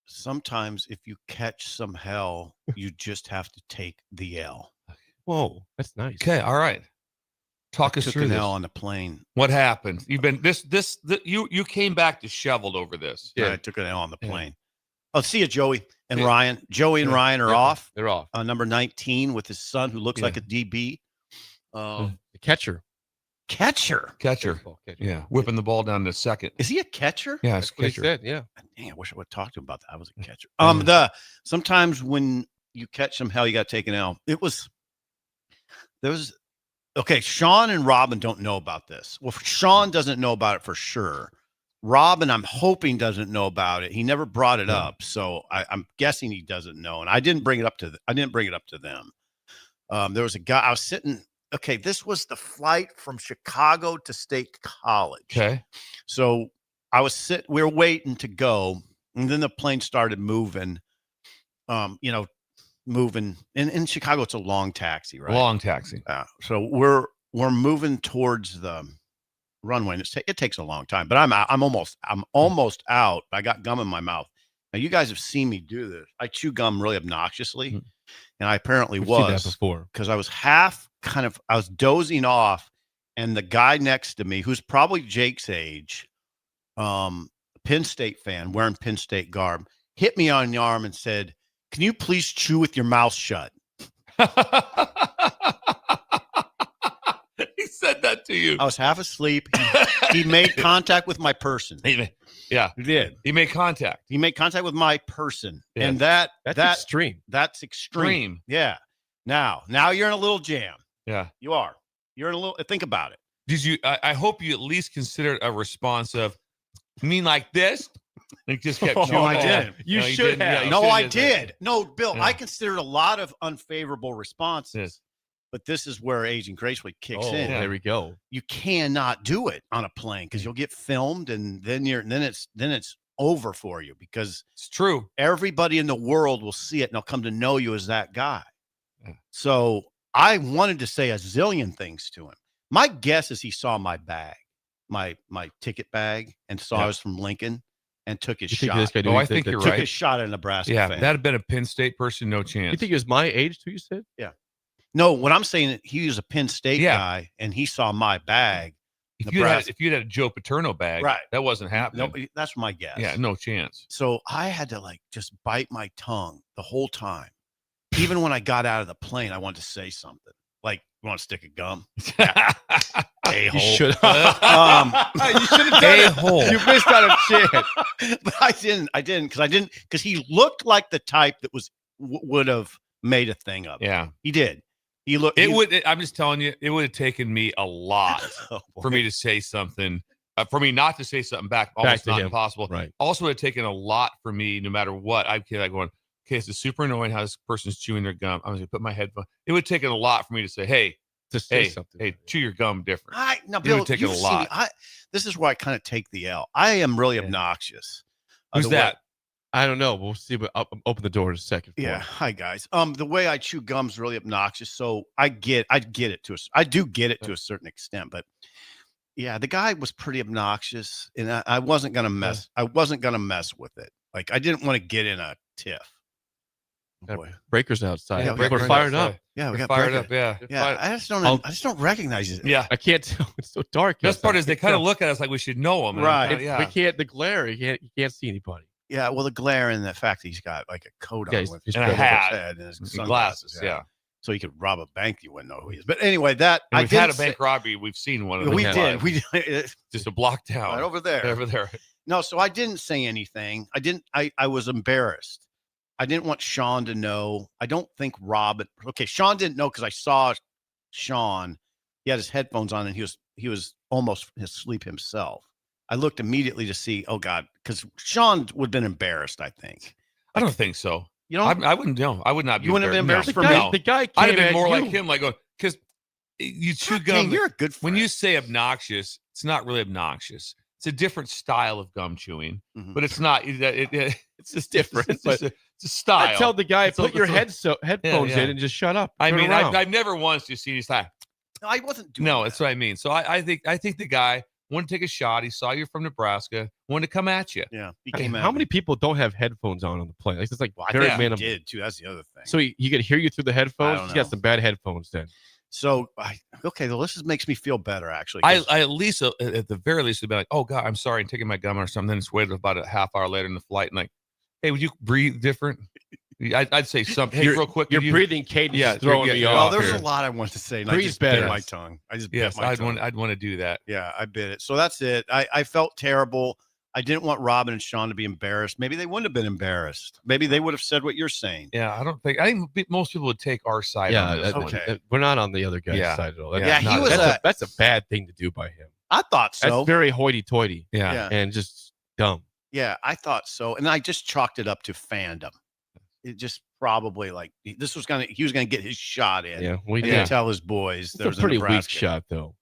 Speaker 8: Sometimes if you catch some hell, you just have to take the L.
Speaker 3: Whoa, that's nice.
Speaker 5: Okay, all right. Talk us through
Speaker 8: an
Speaker 5: this.
Speaker 8: L on the plane.
Speaker 5: What happened? You've been you came back disheveled over this.
Speaker 8: Yeah, I took an L on the plane. Oh, see you, Joey and Ryan. Joey and Ryan are off.
Speaker 3: They're off.
Speaker 8: Number 19 with his son, who looks like a DB.
Speaker 3: The catcher.
Speaker 8: Catcher.
Speaker 5: Yeah, whipping the ball down to second.
Speaker 8: Is he a catcher?
Speaker 5: Yeah, it's catcher.
Speaker 3: Said, yeah.
Speaker 8: Dang, I wish I would talk to him about that. I was a catcher. Sometimes when you catch some hell, you got to take an L. Okay, Sean and Robin don't know about this. Well, Sean doesn't know about it for sure. Robin, I'm hoping, doesn't know about it. He never brought it up, so I'm guessing he doesn't know. And I didn't bring it up to them. There was a guy. I was sitting. Okay, this was the flight from Chicago to State College.
Speaker 5: Okay,
Speaker 8: so I was we were waiting to go, and then the plane started moving. Moving in Chicago, it's a long taxi, right?
Speaker 5: Long taxi.
Speaker 8: So we're moving towards the runway, and it takes a long time. But I'm almost out. I got gum in my mouth. Now you guys have seen me do this. I chew gum really obnoxiously, and I apparently was
Speaker 3: before
Speaker 8: because I was I was dozing off, and the guy next to me, who's probably Jake's age, Penn State fan wearing Penn State garb, hit me on the arm and said, "Can you please chew with your mouth shut?"
Speaker 5: He said that to you.
Speaker 8: I was half asleep. He made contact with my person.
Speaker 5: Yeah,
Speaker 8: he did.
Speaker 5: He made contact.
Speaker 8: He made contact with my person,
Speaker 5: Yeah.
Speaker 8: and
Speaker 3: That's extreme.
Speaker 8: That's extreme. Yeah. Now you're in a little jam.
Speaker 5: Yeah,
Speaker 8: you are. You're in a little. Think about it.
Speaker 5: Did you? I hope you at least considered a response of, "You mean like this?" And just kept.
Speaker 8: No, I didn't.
Speaker 3: You should have.
Speaker 8: No, I did. No, Bill, I considered a lot of unfavorable responses. But this is where aging gracefully kicks in.
Speaker 3: There we go.
Speaker 8: You cannot do it on a plane because you'll get filmed, and then it's over for you because
Speaker 5: it's true.
Speaker 8: Everybody in the world will see it and they'll come to know you as that guy. So I wanted to say a zillion things to him. My guess is he saw my bag, my ticket bag, and saw I was from Lincoln and took his shot.
Speaker 5: I think you're right.
Speaker 8: Took his shot at a Nebraska
Speaker 5: Yeah,
Speaker 8: fan.
Speaker 5: that'd have been a Penn State person, no chance.
Speaker 3: You think he was my age too? You said?
Speaker 8: Yeah. No, what I'm saying, he was a Penn State guy, and he saw my bag.
Speaker 5: If you'd had a Joe Paterno bag,
Speaker 8: right,
Speaker 5: that wasn't happening.
Speaker 8: No, that's my guess.
Speaker 5: Yeah, no chance.
Speaker 8: So I had to just bite my tongue the whole time. Even when I got out of the plane, I wanted to say something. Like, you want to stick a gum? A-hole.
Speaker 3: You should
Speaker 8: you should have done
Speaker 3: A-hole.
Speaker 8: You missed out a chance. But I didn't because he looked like the type that would have made a thing of it.
Speaker 5: Yeah.
Speaker 8: He did.
Speaker 5: I'm just telling you, it would have taken me a lot for me to say something, for me not to say something back. Almost not impossible.
Speaker 3: Right.
Speaker 5: Also, would have taken a lot for me, no matter what. I'd be like going, okay, it's super annoying how this person's chewing their gum. I'm going to put my headphone. It would have taken a lot for me to say, hey, chew your gum different.
Speaker 8: Bill,
Speaker 5: it would take a lot.
Speaker 8: This is where I kind of take the L. I am really obnoxious.
Speaker 5: Who's that?
Speaker 3: I don't know. We'll see. But I'll open the door in a second.
Speaker 8: Yeah. Hi guys. The way I chew gum's really obnoxious. So I do get it to a certain extent, but yeah, the guy was pretty obnoxious, and I wasn't gonna mess. I wasn't gonna mess with it. Like, I didn't want to get in a tiff.
Speaker 3: Boy. Breakers outside.
Speaker 8: Yeah,
Speaker 3: we're fired up.
Speaker 8: Yeah, we got
Speaker 5: fired
Speaker 8: breakers.
Speaker 5: up. Yeah.
Speaker 8: Yeah, I just don't recognize it.
Speaker 5: Yeah.
Speaker 3: I can't tell. It's so dark.
Speaker 5: Best part is they kind of look at us like we should know them.
Speaker 8: Right.
Speaker 3: We can't. The glare. You can't see anybody.
Speaker 8: Yeah, well, the glare and the fact that he's got like a coat on with
Speaker 5: and a hat
Speaker 8: and his
Speaker 5: glasses. Yeah.
Speaker 8: So he could rob a bank. You wouldn't know who he is. But anyway,
Speaker 5: we've had a bank robbery. We've seen one of them.
Speaker 8: We did.
Speaker 5: Just a block down.
Speaker 8: Right over there.
Speaker 5: Over there.
Speaker 8: No, so I didn't say anything. I was embarrassed. I didn't want Sean to know. I don't think Rob. Okay, Sean didn't know because I saw Sean. He had his headphones on and he was almost asleep himself. I looked immediately to see, oh God, because Sean would have been embarrassed, I think.
Speaker 5: I don't think so.
Speaker 8: You know,
Speaker 5: I wouldn't know. I would not be.
Speaker 8: You wouldn't have been embarrassed for me.
Speaker 3: The guy
Speaker 5: I'd have been
Speaker 3: came
Speaker 5: more
Speaker 3: at
Speaker 5: like
Speaker 3: you.
Speaker 5: him, like, because you chew gum.
Speaker 8: Dang, you're a good friend.
Speaker 5: When you say obnoxious, it's not really obnoxious. It's a different style of gum chewing, but it's not. It's just different. It's a style.
Speaker 3: I tell the guy,
Speaker 5: It's
Speaker 3: put your
Speaker 5: yeah,
Speaker 3: headphones in and just shut up.
Speaker 5: I
Speaker 3: Turn
Speaker 5: mean,
Speaker 3: around.
Speaker 5: I've never once just seen his like.
Speaker 8: No, I wasn't doing.
Speaker 5: No, that's what I mean. So I think the guy wanted to take a shot. He saw you from Nebraska, wanted to come at you.
Speaker 8: Yeah. He
Speaker 3: I mean,
Speaker 8: came at
Speaker 3: how
Speaker 8: me.
Speaker 3: many people don't have headphones on the plane? Like, it's like
Speaker 8: I
Speaker 3: very
Speaker 8: think he
Speaker 3: minimal.
Speaker 8: did too. That's the other thing.
Speaker 3: So he could hear you through the
Speaker 8: I
Speaker 3: headphones.
Speaker 8: don't
Speaker 3: He's got
Speaker 8: know.
Speaker 3: some bad headphones then.
Speaker 8: So well, this makes me feel better actually.
Speaker 5: I at least at the very least would be like, oh God, I'm sorry, I'm taking my gum or something. Then it's waited about a half hour later in the flight and like, hey, would you breathe different? I'd say something. Hey, real quick,
Speaker 3: Your
Speaker 5: could you-
Speaker 3: breathing cadence
Speaker 5: Yeah,
Speaker 3: is throwing me
Speaker 8: well,
Speaker 3: off.
Speaker 8: there's
Speaker 3: here.
Speaker 8: a lot I want to say. And I
Speaker 3: Breathe
Speaker 8: just bit
Speaker 3: better.
Speaker 8: my tongue. I just
Speaker 5: Yes,
Speaker 8: bit my tongue.
Speaker 5: I'd want to do that.
Speaker 8: Yeah, I bit it. So that's it. I felt terrible. I didn't want Robin and Sean to be embarrassed. Maybe they wouldn't have been embarrassed. Maybe they would have said what you're saying.
Speaker 5: Yeah, I think most people would take our side.
Speaker 3: Yeah,
Speaker 5: on this one.
Speaker 8: okay.
Speaker 3: We're not on the other guy's
Speaker 5: Yeah.
Speaker 3: side at all.
Speaker 5: Yeah,
Speaker 8: he was
Speaker 3: that's a bad thing to do by him.
Speaker 8: I thought so.
Speaker 3: That's very hoity-toity.
Speaker 5: Yeah.
Speaker 3: And just dumb.
Speaker 8: Yeah, I thought so. And I just chalked it up to fandom. It just probably like he was gonna get his shot in.
Speaker 3: Yeah, we
Speaker 8: and
Speaker 3: did.
Speaker 8: tell his boys
Speaker 3: It's a pretty weak shot, though.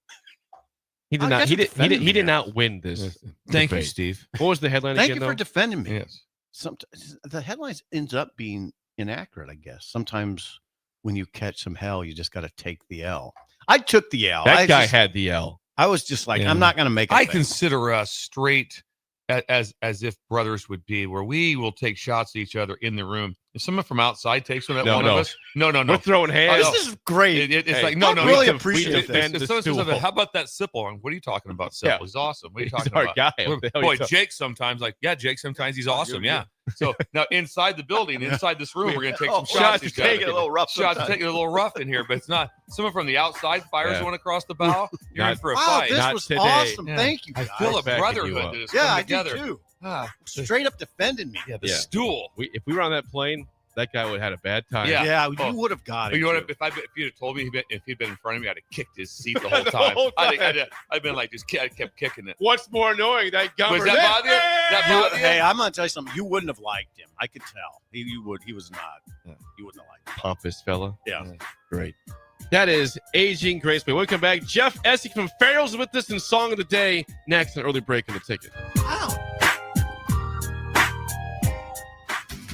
Speaker 3: He did
Speaker 8: I
Speaker 3: not.
Speaker 8: guess
Speaker 3: He
Speaker 8: you
Speaker 3: did. He
Speaker 8: defended
Speaker 3: did. He
Speaker 8: me
Speaker 3: did
Speaker 8: there.
Speaker 3: not win this.
Speaker 5: Thank you,
Speaker 3: debate.
Speaker 5: Steve.
Speaker 3: What was the headline
Speaker 8: Thank
Speaker 3: again?
Speaker 8: you for
Speaker 3: though?
Speaker 8: defending me.
Speaker 5: Yes.
Speaker 8: Sometimes the headlines ends up being inaccurate, I guess. Sometimes when you catch some hell, you just got to take the L. I took the L.
Speaker 3: That guy had the L.
Speaker 8: I was just like,
Speaker 5: Yeah.
Speaker 8: I'm not going to make it.
Speaker 5: I consider us straight as if brothers would be, where we will take shots at each other in the room. If someone from outside takes one at one of us, no.
Speaker 3: We're throwing hands.
Speaker 8: This is great.
Speaker 5: It's
Speaker 3: Hey,
Speaker 5: like no.
Speaker 8: I really
Speaker 3: we
Speaker 8: appreciate
Speaker 3: defend
Speaker 8: this.
Speaker 3: the
Speaker 5: If someone says,
Speaker 3: stool.
Speaker 5: how about that Sipple? What are you talking about? Sipple?
Speaker 3: Yeah.
Speaker 5: He's awesome. What are you
Speaker 3: He's
Speaker 5: talking
Speaker 3: our
Speaker 5: about?
Speaker 3: guy.
Speaker 5: Well,
Speaker 3: What the hell
Speaker 5: boy,
Speaker 3: you talking-
Speaker 5: Jake sometimes Jake sometimes he's awesome. Yeah. So now inside the building, inside this room, we're gonna take some shots.
Speaker 8: Shots take it a little rough.
Speaker 5: Shots
Speaker 8: sometimes.
Speaker 5: take it a little rough in here, but it's not. Someone from the outside fires
Speaker 3: Yeah.
Speaker 5: one across the bow. You're in
Speaker 3: Not-
Speaker 5: for a
Speaker 8: Wow,
Speaker 5: fight.
Speaker 8: this
Speaker 3: Not
Speaker 8: was
Speaker 3: today.
Speaker 8: awesome.
Speaker 5: Yeah.
Speaker 8: Thank you.
Speaker 5: I
Speaker 8: Guys.
Speaker 5: feel a
Speaker 3: Backing you
Speaker 5: brotherhood
Speaker 3: up.
Speaker 5: that has
Speaker 8: Yeah,
Speaker 5: come
Speaker 8: I
Speaker 5: together.
Speaker 8: do too.
Speaker 5: Ah,
Speaker 8: Straight up defending me.
Speaker 5: yeah, the
Speaker 3: Yeah.
Speaker 5: stool.
Speaker 3: If we were on that plane, that guy would have had a bad time.
Speaker 8: Yeah, you would have got it.
Speaker 5: You know what?
Speaker 8: too.
Speaker 5: If you'd have told me if he'd been in front of me, I'd have kicked his seat the whole time. I'd been like, I kept kicking it.
Speaker 3: What's more annoying, that governor?
Speaker 5: Was that bother you? That bother you?
Speaker 8: Hey, I'm gonna tell you something. You wouldn't have liked him. I could tell. He was not. You wouldn't have liked him.
Speaker 3: Pompous fella.
Speaker 8: Yeah.
Speaker 3: Great. That is aging gracefully. When we come back, Jeff Essig from Farrell's with us in Song of the Day. Next, an early break in the ticket.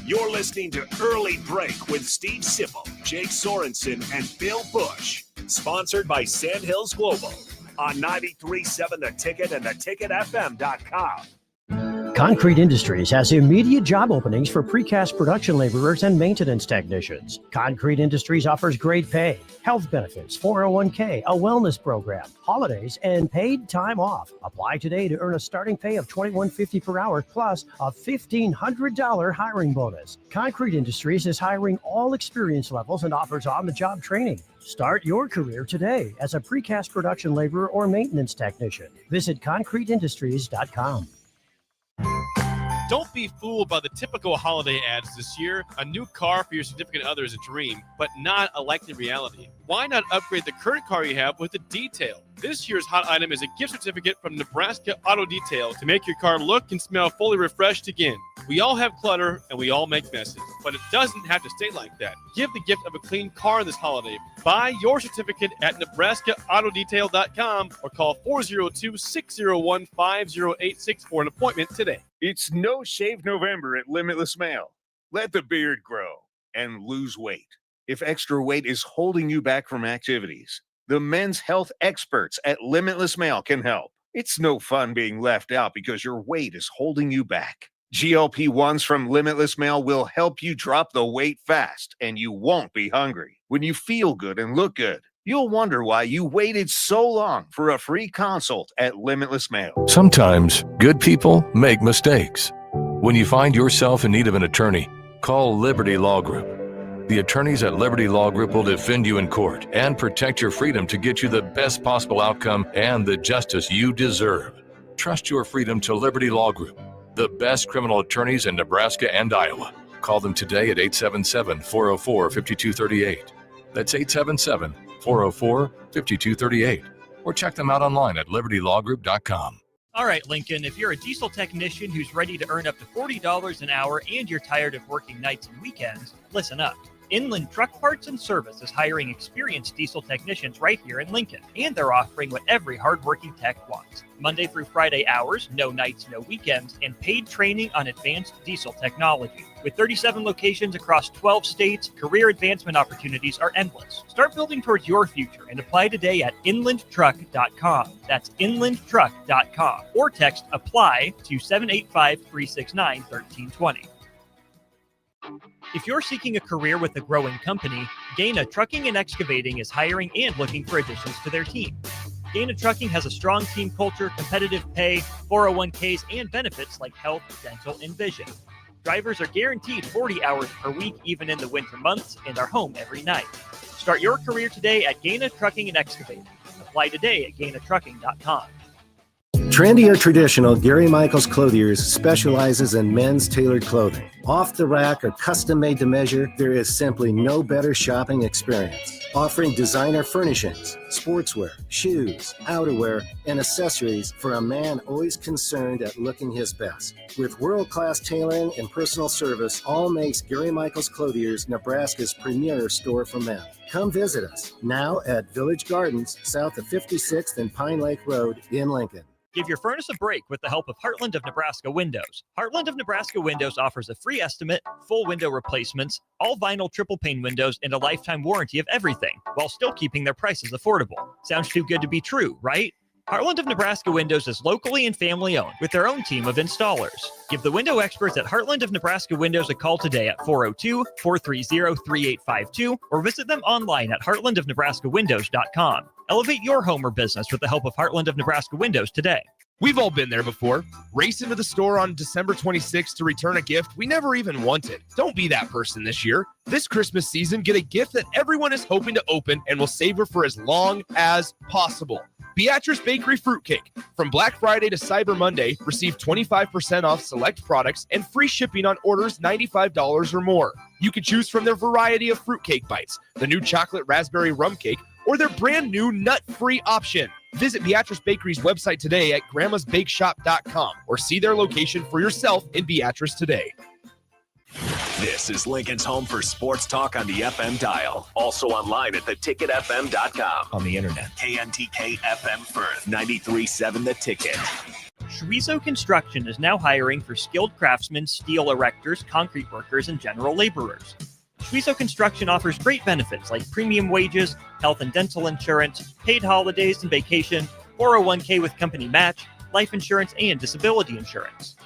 Speaker 1: You're listening to Early Break with Steve Sipple, Jake Sorensen, and Bill Busch. Sponsored by Sandhills Global on 93.7 The Ticket and theticketfm.com.
Speaker 17: Concrete Industries has immediate job openings for precast production laborers and maintenance technicians. Concrete Industries offers great pay, health benefits, 401k, a wellness program, holidays, and paid time off. Apply today to earn a starting pay of $21.50 per hour plus a $1,500 hiring bonus. Concrete Industries is hiring all experience levels and offers on-the-job training. Start your career today as a precast production laborer or maintenance technician. Visit concreteindustries.com.
Speaker 3: Don't be fooled by the typical holiday ads this year. A new car for your significant other is a dream, but not a likely reality. Why not upgrade the current car you have with a detail? This year's hot item is a gift certificate from Nebraska Auto Detail to make your car look and smell fully refreshed again. We all have clutter and we all make messes, but it doesn't have to stay like that. Give the gift of a clean car this holiday. Buy your certificate at NebraskaAutoDetail.com or call 402-601-5086 for an appointment today.
Speaker 18: It's No Shave November at Limitless Male. Let the beard grow and lose weight. If extra weight is holding you back from activities, the men's health experts at Limitless Male can help. It's no fun being left out because your weight is holding you back. GLP-1s from Limitless Male will help you drop the weight fast, and you won't be hungry. When you feel good and look good, you'll wonder why you waited so long for a free consult at Limitless Male.
Speaker 19: Sometimes good people make mistakes. When you find yourself in need of an attorney, call Liberty Law Group. The attorneys at Liberty Law Group will defend you in court and protect your freedom to get you the best possible outcome and the justice you deserve. Trust your freedom to Liberty Law Group, the best criminal attorneys in Nebraska and Iowa. Call them today at 877-404-5238. That's 877-404-5238. Or check them out online at libertylawgroup.com.
Speaker 10: All right, Lincoln, if you're a diesel technician who's ready to earn up to $40 an hour and you're tired of working nights and weekends, listen up. Inland Truck Parts and Service is hiring experienced diesel technicians right here in Lincoln, and they're offering what every hardworking tech wants. Monday through Friday hours, no nights, no weekends, and paid training on advanced diesel technology. With 37 locations across 12 states, career advancement opportunities are endless. Start building towards your future and apply today at inlandtruck.com. That's inlandtruck.com. Or text APPLY to 785-369-1320. If you're seeking a career with a growing company, Gaina Trucking and Excavating is hiring and looking for additions to their team. Gaina Trucking has a strong team culture, competitive pay, 401ks, and benefits like health, dental, and vision. Drivers are guaranteed 40 hours per week, even in the winter months, and are home every night. Start your career today at Gaina Trucking and Excavating. Apply today at GainaTrucking.com.
Speaker 20: Trendy or traditional, Gary Michaels Clothiers specializes in men's tailored clothing. Off the rack or custom made to measure, there is simply no better shopping experience. Offering designer furnishings, sportswear, shoes, outerwear, and accessories for a man always concerned at looking his best. With world-class tailoring and personal service, all makes Gary Michaels Clothiers Nebraska's premier store for men. Come visit us now at Village Gardens, south of 56th and Pine Lake Road in Lincoln.
Speaker 10: Give your furnace a break with the help of Heartland of Nebraska Windows. Heartland of Nebraska Windows offers a free estimate, full window replacements, all vinyl triple pane windows, and a lifetime warranty of everything, while still keeping their prices affordable. Sounds too good to be true, right? Heartland of Nebraska Windows is locally and family owned with their own team of installers. Give the window experts at Heartland of Nebraska Windows a call today at 402-430-3852 or visit them online at heartlandofnebraskawindows.com. Elevate your home or business with the help of Heartland of Nebraska Windows today.
Speaker 15: We've all been there before. Race into the store on December 26th to return a gift we never even wanted. Don't be that person this year. This Christmas season, get a gift that everyone is hoping to open and will savor for as long as possible. Beatrice Bakery Fruitcake. From Black Friday to Cyber Monday, receive 25% off select products and free shipping on orders $95 or more. You can choose from their variety of fruitcake bites, the new chocolate raspberry rum cake, or their brand new nut-free option. Visit Beatrice Bakery's website today at grandmasbakeshop.com or see their location for yourself in Beatrice today.
Speaker 1: This is Lincoln's home for sports talk on the FM dial. Also online at theticketfm.com.
Speaker 10: On the internet.
Speaker 1: KNTK FM Firth, 93.7 The Ticket.
Speaker 10: Schweizo Construction is now hiring for skilled craftsmen, steel erectors, concrete workers, and general laborers. Schweizo Construction offers great benefits like premium wages, health and dental insurance, paid holidays and vacation, 401k with company match, life insurance, and disability insurance.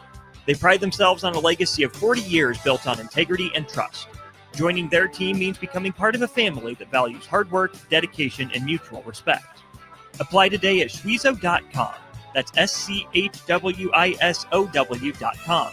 Speaker 10: They pride themselves on a legacy of 40 years built on integrity and trust. Joining their team means becoming part of a family that values hard work, dedication, and mutual respect. Apply today at schweizo.com. That's SCHWISOW.com.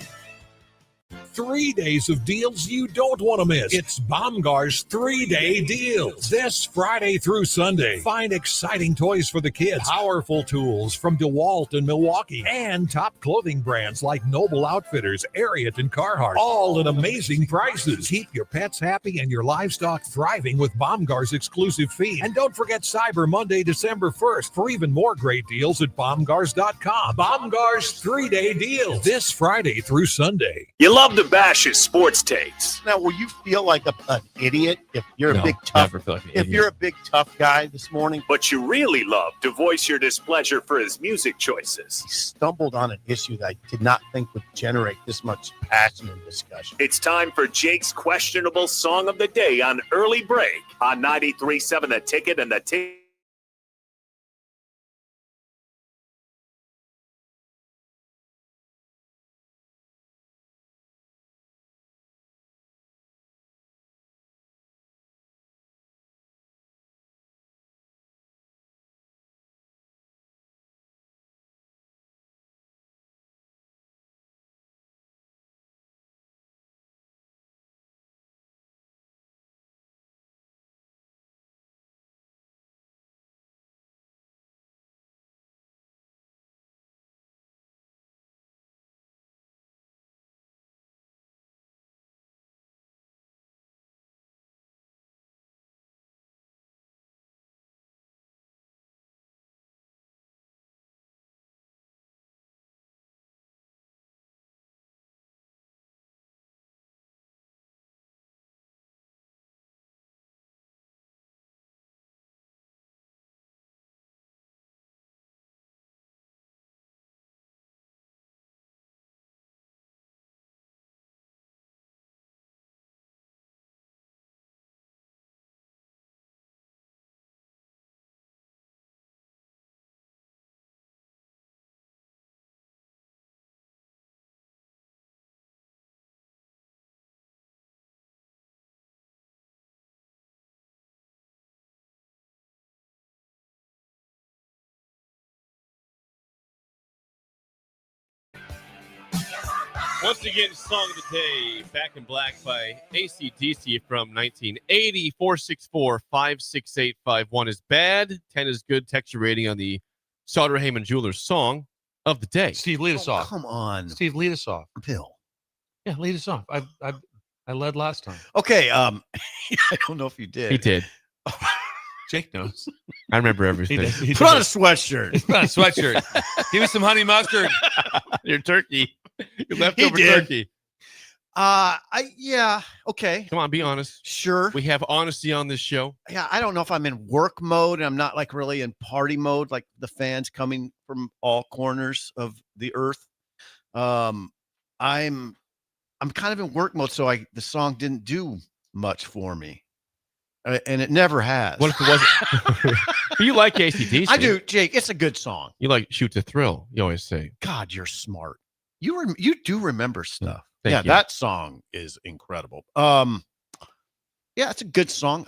Speaker 21: 3 days of deals you don't want to miss. It's Baumgar's 3-day deals. This Friday through Sunday. Find exciting toys for the kids, powerful tools from DeWalt and Milwaukee, and top clothing brands like Noble Outfitters, Ariat, and Carhartt, all at amazing prices. Keep your pets happy and your livestock thriving with Baumgar's exclusive feed. And don't forget Cyber Monday, December 1st for even more great deals at Baumgars.com. Baumgar's 3-day deals. This Friday through Sunday.
Speaker 1: You love to bash his sports takes.
Speaker 8: Now, will you feel like an idiot if you're
Speaker 3: No,
Speaker 8: a big tough?
Speaker 3: never feel like an
Speaker 8: if
Speaker 3: idiot.
Speaker 8: you're a big tough guy this morning,
Speaker 1: But you really love to voice your displeasure for his music choices.
Speaker 8: he stumbled on an issue that I did not think would generate this much passion and discussion.
Speaker 1: It's time for Jake's questionable song of the day on Early Break on 93.7 The Ticket and The Ticket.
Speaker 3: Once again, song of the day, Back in Black by AC/DC from 1980. 464-56851 is bad. 10 is good. Texture rating on the Sauter Heyman Jewelers song of the day.
Speaker 5: Steve, lead us off.
Speaker 8: Come on,
Speaker 5: Steve, lead us off.
Speaker 8: Bill.
Speaker 5: Yeah, lead us off. I led last time.
Speaker 8: Okay. I don't know if you did.
Speaker 3: He did.
Speaker 5: Jake knows.
Speaker 3: I remember everything.
Speaker 8: Put on a sweatshirt.
Speaker 5: Put on a sweatshirt. Give me some honey mustard.
Speaker 3: Your turkey. Your
Speaker 8: He
Speaker 3: leftover
Speaker 8: did.
Speaker 3: turkey.
Speaker 8: Yeah. Okay.
Speaker 3: Come on, be honest.
Speaker 8: Sure.
Speaker 3: We have honesty on this show.
Speaker 8: Yeah, I don't know if I'm in work mode and I'm not like really in party mode, like the fans coming from all corners of the earth. I'm kind of in work mode, so the song didn't do much for me, and it never has.
Speaker 3: What if it wasn't? You like AC/DC?
Speaker 8: I do, Jake. It's a good song.
Speaker 3: You like Shoot to Thrill. You always say.
Speaker 8: God, you're smart. You do remember stuff.
Speaker 3: Thank
Speaker 8: Yeah,
Speaker 3: you.
Speaker 8: that song is incredible. Yeah, it's a good song.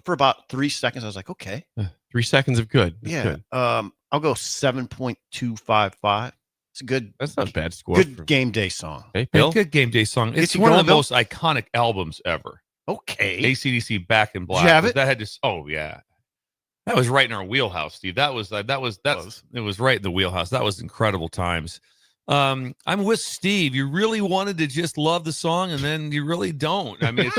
Speaker 8: For about 3 seconds, I was like, okay.
Speaker 3: 3 seconds of good. That's
Speaker 8: Yeah.
Speaker 3: good.
Speaker 8: I'll go 7.255. It's a good.
Speaker 3: That's not a bad score.
Speaker 8: Good game day song.
Speaker 3: Hey,
Speaker 5: Hey,
Speaker 3: Bill.
Speaker 5: good game day song. It's
Speaker 8: you
Speaker 5: one of
Speaker 8: going,
Speaker 5: the
Speaker 8: Bill?
Speaker 5: most iconic albums ever.
Speaker 8: Okay.
Speaker 5: AC/DC Back in Black.
Speaker 8: have it?
Speaker 5: That had to. Oh yeah. That was right in our wheelhouse, Steve. It was right in the wheelhouse. That was incredible times. I'm with Steve. You really wanted to just love the song, and then you really don't. I mean,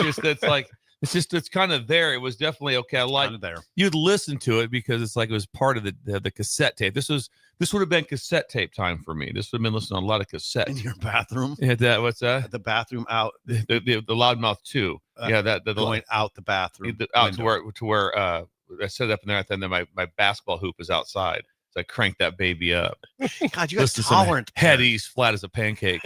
Speaker 5: it's kind of there. It was definitely okay. I like
Speaker 8: there.
Speaker 5: You'd listen to it because it's like it was part of the cassette tape. This would have been cassette tape time for me. This would have been listening to a lot of cassettes.
Speaker 8: In your bathroom?
Speaker 5: Yeah, what's that?
Speaker 8: At the bathroom out.
Speaker 5: The loudmouth too.
Speaker 8: Going out the bathroom.
Speaker 5: Out to where I set it up in there, and then my basketball hoop is outside. So I cranked that baby up.
Speaker 8: God, you got tolerant.
Speaker 5: Headies flat as a pancake.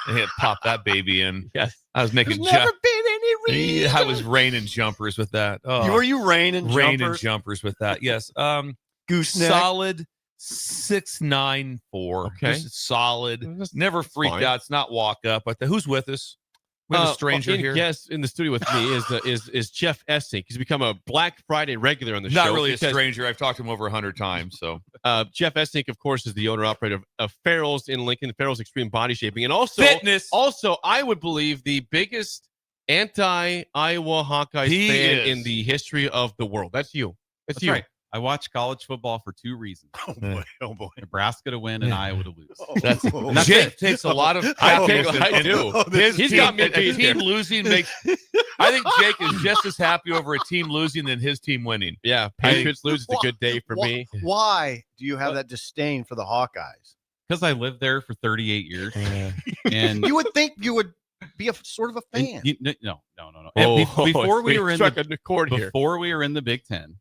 Speaker 5: And it popped that baby in.
Speaker 3: Yes.
Speaker 5: I was making
Speaker 8: There's never been any reason.
Speaker 5: I was raining jumpers with that. Oh,
Speaker 8: Were you raining
Speaker 5: jumpers with that? Yes.
Speaker 8: Gooseneck.
Speaker 5: Solid 6'9", 4.
Speaker 3: Okay.
Speaker 5: Just solid.
Speaker 3: That's
Speaker 5: Never freaked
Speaker 3: fine.
Speaker 5: out. It's not walk up. But who's with us? We have a stranger here.
Speaker 3: Yes, in the studio with me is Jeff Essink. He's become a Black Friday regular on the show.
Speaker 5: Not really a stranger. I've talked to him over 100 times. So
Speaker 3: Jeff Essink, of course, is the owner-operator of Farrell's in Lincoln, Farrell's Extreme Body Shaping, and also
Speaker 5: fitness.
Speaker 3: Also, I would believe the biggest anti-Iowa Hawkeyes fan in the history of the world. That's you. That's you.
Speaker 2: Right. I watch college football for 2 reasons.
Speaker 8: Oh boy! Oh boy!
Speaker 2: Nebraska to win and Iowa to lose.
Speaker 5: That's Jake takes a lot of.
Speaker 3: I do. He's got me
Speaker 5: a team losing makes. I think Jake is just as happy over a team losing than his team winning.
Speaker 3: Yeah, Patriots lose. It's a good day for me.
Speaker 8: Why do you have that disdain for the Hawkeyes?
Speaker 2: Because I lived there for 38 years, and
Speaker 8: you would think you would be a sort of a fan.
Speaker 2: No.
Speaker 3: Oh,
Speaker 2: before we were in
Speaker 3: struck a chord here.
Speaker 2: Before we were in the Big Ten,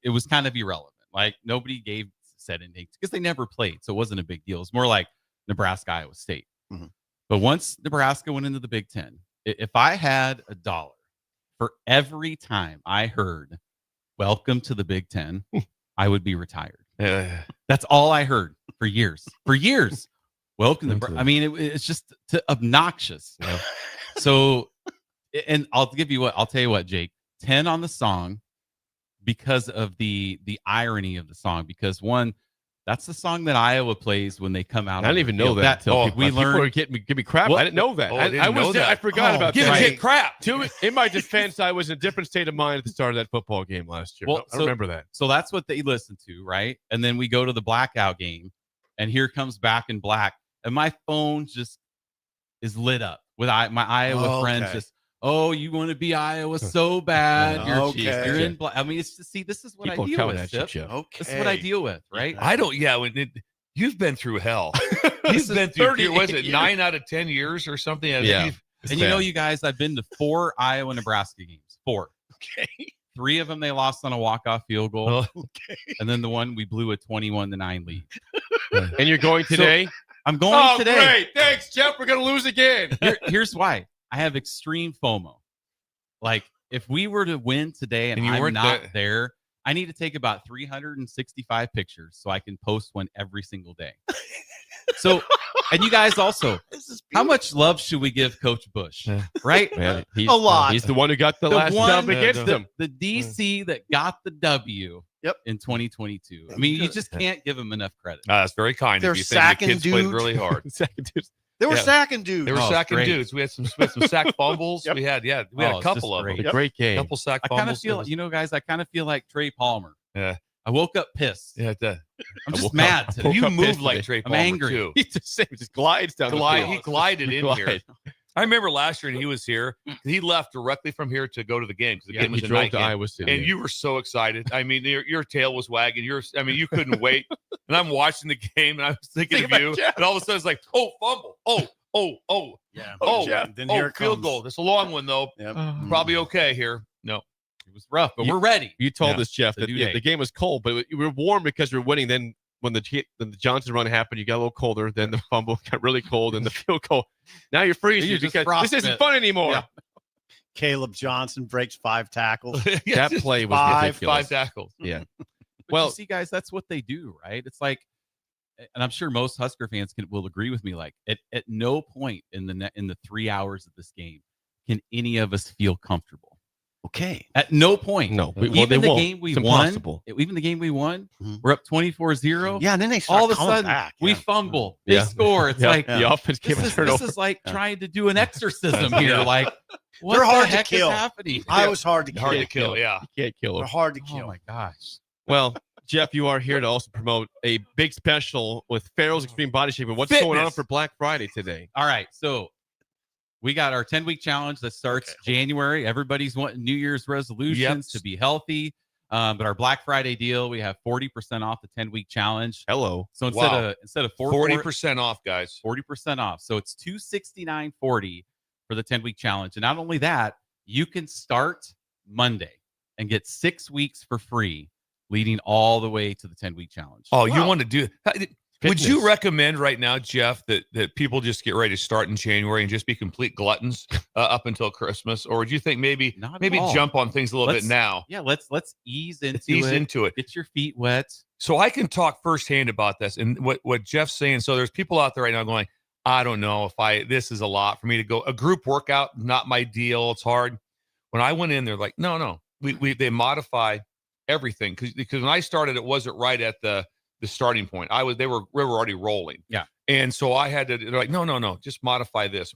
Speaker 2: it was kind of irrelevant. Like nobody said anything because they never played, so it wasn't a big deal. It's more like Nebraska, Iowa State.
Speaker 8: Mm-hmm.
Speaker 2: But once Nebraska went into the Big Ten, if I had $1 for every time I heard "Welcome to the Big Ten," I would be retired. That's all I heard for years. Welcome to. I mean, it's just obnoxious.
Speaker 3: Yeah.
Speaker 2: So, and I'll tell you what, Jake. 10 on the song. Because of the irony of the song, because one, that's the song that Iowa plays when they come out.
Speaker 3: I didn't even know that.
Speaker 2: We learned.
Speaker 3: Give me crap. I didn't know that. I forgot about that.
Speaker 5: Give crap.
Speaker 3: In my defense, I was in a different state of mind at the start of that football game last year. I remember that.
Speaker 2: So that's what they listen to, right? And then we go to the blackout game, and here comes Back in Black, and my phone just is lit up with my Iowa friends just. Oh, you want to be Iowa so bad. You're in. I mean, it's this is what
Speaker 3: People
Speaker 2: I deal with.
Speaker 8: Okay.
Speaker 2: This is what I deal with, right?
Speaker 5: I don't. Yeah, you've been through hell. You've been through. Was it 9 out of 10 years or something?
Speaker 2: Yeah. And you guys, I've been to 4 Iowa Nebraska games. 4.
Speaker 8: Okay.
Speaker 2: 3 of them they lost on a walk-off field goal.
Speaker 8: Okay.
Speaker 2: And then the one we blew a 21-9 lead.
Speaker 3: And you're going today?
Speaker 2: I'm going today.
Speaker 3: Great. Thanks, Jeff. We're going to lose again.
Speaker 2: Here's why. I have extreme FOMO. Like, if we were to win today and I'm not there, I need to take about 365 pictures so I can post one every single day. So, and you guys also, how much love should we give Coach Busch? Right?
Speaker 3: Man,
Speaker 8: a lot.
Speaker 3: He's the one who got the last dub against them.
Speaker 2: The DC that got the W in 2022. I mean, you just can't give him enough credit.
Speaker 5: That's very kind
Speaker 8: They're
Speaker 5: of you. The kids played really hard.
Speaker 8: They were sacking dudes.
Speaker 5: They were sacking dudes. We had some sack fumbles. We had a couple of them.
Speaker 3: A great game.
Speaker 5: Couple sack
Speaker 2: I kind of
Speaker 5: fumbles.
Speaker 2: feel, guys, I kind of feel like Trey Palmer.
Speaker 5: Yeah.
Speaker 2: I woke up pissed.
Speaker 5: Yeah,
Speaker 2: I'm just mad today.
Speaker 5: You moved like Trey Palmer,
Speaker 2: I'm angry.
Speaker 5: too.
Speaker 3: He just glides down the field.
Speaker 5: He glided in here. I remember last year when he was here, he left directly from here to go to the game because the game was a night game.
Speaker 3: Iowa City,
Speaker 5: and you were so excited. I mean, your tail was wagging. You couldn't wait. And I'm watching the game, and I was thinking of you. And all of a sudden, it's like, oh, fumble. Oh.
Speaker 8: Yeah.
Speaker 5: Then here it field goal. That's a long one, though.
Speaker 8: Yep.
Speaker 5: Probably okay here. No.
Speaker 2: It was rough, but we're ready.
Speaker 3: You told us, Jeff, that the game was cold, but you were warm because you're winning. Then when the Johnson run happened, you got a little colder. Then the fumble got really cold, and the field goal. Now you're freezing because this isn't fun anymore.
Speaker 8: Yeah. Caleb Johnson breaks 5 tackles.
Speaker 3: That play was ridiculous.
Speaker 5: 5 tackles.
Speaker 3: Yeah.
Speaker 2: Well, you see, guys, that's what they do, right? It's like, and I'm sure most Husker fans will agree with me. Like, at no point in the 3 hours of this game can any of us feel comfortable.
Speaker 8: Okay.
Speaker 2: At no point.
Speaker 3: No.
Speaker 2: Even the game we won, we're up 24-0.
Speaker 8: Yeah, and then they start
Speaker 2: all of a sudden
Speaker 8: back.
Speaker 2: We fumble. They score. It's like
Speaker 3: the offense came
Speaker 2: this is like trying to do an exorcism here. Like, what
Speaker 8: They're hard
Speaker 2: the heck
Speaker 8: to kill.
Speaker 2: is happening?
Speaker 8: I was hard to kill.
Speaker 5: Hard to kill. Yeah.
Speaker 3: You can't kill them.
Speaker 8: They're hard to kill.
Speaker 2: Oh my gosh.
Speaker 3: Well, Jeff, you are here to also promote a big special with Farrell's Extreme Body Shape. What's going on for Black Friday today?
Speaker 2: All right, so we got our 10-week challenge that starts January. Everybody's wanting New Year's resolutions to be healthy. But our Black Friday deal, we have 40% off the 10-week challenge.
Speaker 3: Hello.
Speaker 2: So instead of
Speaker 5: 40% off, guys.
Speaker 2: 40% off. So it's $269.40 for the 10-week challenge. And not only that, you can start Monday and get 6 weeks for free, leading all the way to the 10-week challenge.
Speaker 5: Oh, you want to do? Would you recommend right now, Jeff, that people just get ready to start in January and just be complete gluttons up until Christmas, or would you think maybe jump on things a little bit now?
Speaker 2: Yeah, let's ease into it. Get your feet wet.
Speaker 5: So I can talk firsthand about this, and what Jeff's saying. So there's people out there right now going, I don't know if this is a lot for me to go. A group workout, not my deal. It's hard. When I went in, they're like, no. They modify everything because when I started, it wasn't right at the starting point. We were already rolling.
Speaker 2: Yeah.
Speaker 5: And so I had to, they're like, no, just modify this,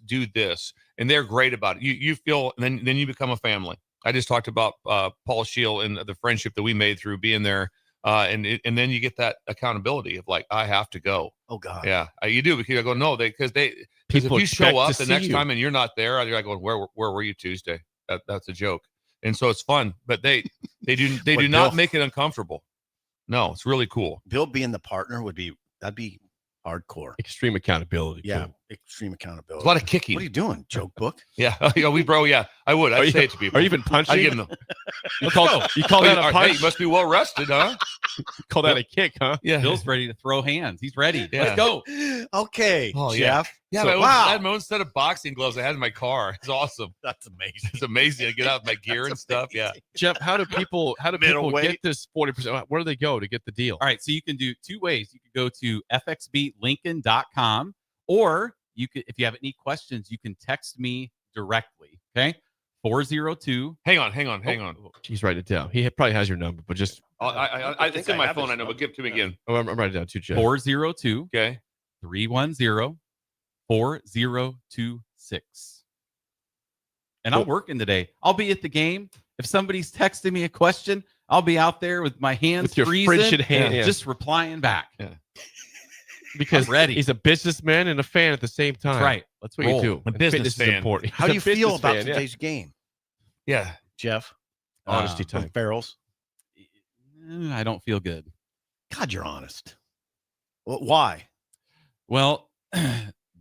Speaker 5: do this. And they're great about it. You feel, and then you become a family. I just talked about Paul Scheel and the friendship that we made through being there. And then you get that accountability of like, I have to go.
Speaker 8: Oh God.
Speaker 5: Yeah. You do, because I go, no, because if you show up the next time and you're not there, you're like, where were you Tuesday? That's a joke. And so it's fun, but they do not make it uncomfortable. No, it's really cool.
Speaker 8: Bill being the partner that'd be hardcore.
Speaker 3: Extreme accountability.
Speaker 8: Yeah, extreme accountability.
Speaker 5: There's a lot of kicking.
Speaker 8: What are you doing, joke book?
Speaker 5: Yeah, I would. I'd say it to people.
Speaker 3: Are you even punching?
Speaker 5: I give them.
Speaker 3: You call that a punch?
Speaker 5: Hey, you must be well rested, huh?
Speaker 3: Call that a kick, huh?
Speaker 5: Yeah.
Speaker 2: Bill's ready to throw hands. He's ready.
Speaker 5: Yeah.
Speaker 2: Let's go.
Speaker 8: Okay,
Speaker 5: oh,
Speaker 8: Jeff.
Speaker 5: Yeah,
Speaker 8: So,
Speaker 5: I had my own set of boxing gloves I had in my car. It's awesome.
Speaker 8: That's amazing.
Speaker 5: It's amazing. I get out my gear and stuff. Yeah.
Speaker 3: Jeff, how do people get this 40%? Where do they go to get the deal?
Speaker 2: All right, so you can do two ways. You can go to fxbeatlincoln.com, or you could, if you have any questions, you can text me directly. Okay, 402.
Speaker 5: Hang on.
Speaker 3: He's writing it down. He probably has your number, but just
Speaker 5: it's in my phone. I know, but give it to me again.
Speaker 3: Oh, I'm writing it down too, Jeff.
Speaker 2: 402.
Speaker 5: Okay.
Speaker 2: 310-4026. And I'm working today. I'll be at the game. If somebody's texting me a question, I'll be out there with my hands
Speaker 3: with your
Speaker 2: freezing,
Speaker 3: frigid hand,
Speaker 2: just replying back.
Speaker 3: Yeah. Because
Speaker 2: I'm ready.
Speaker 3: He's a businessman and a fan at the same time.
Speaker 2: That's right.
Speaker 3: That's what you do.
Speaker 5: A business fan.
Speaker 3: Is important.
Speaker 8: How do you feel about today's game?
Speaker 5: Yeah,
Speaker 8: Jeff.
Speaker 3: Honesty time.
Speaker 8: With Farrell's.
Speaker 2: I don't feel good.
Speaker 8: God, you're honest. Well, why?
Speaker 2: Well,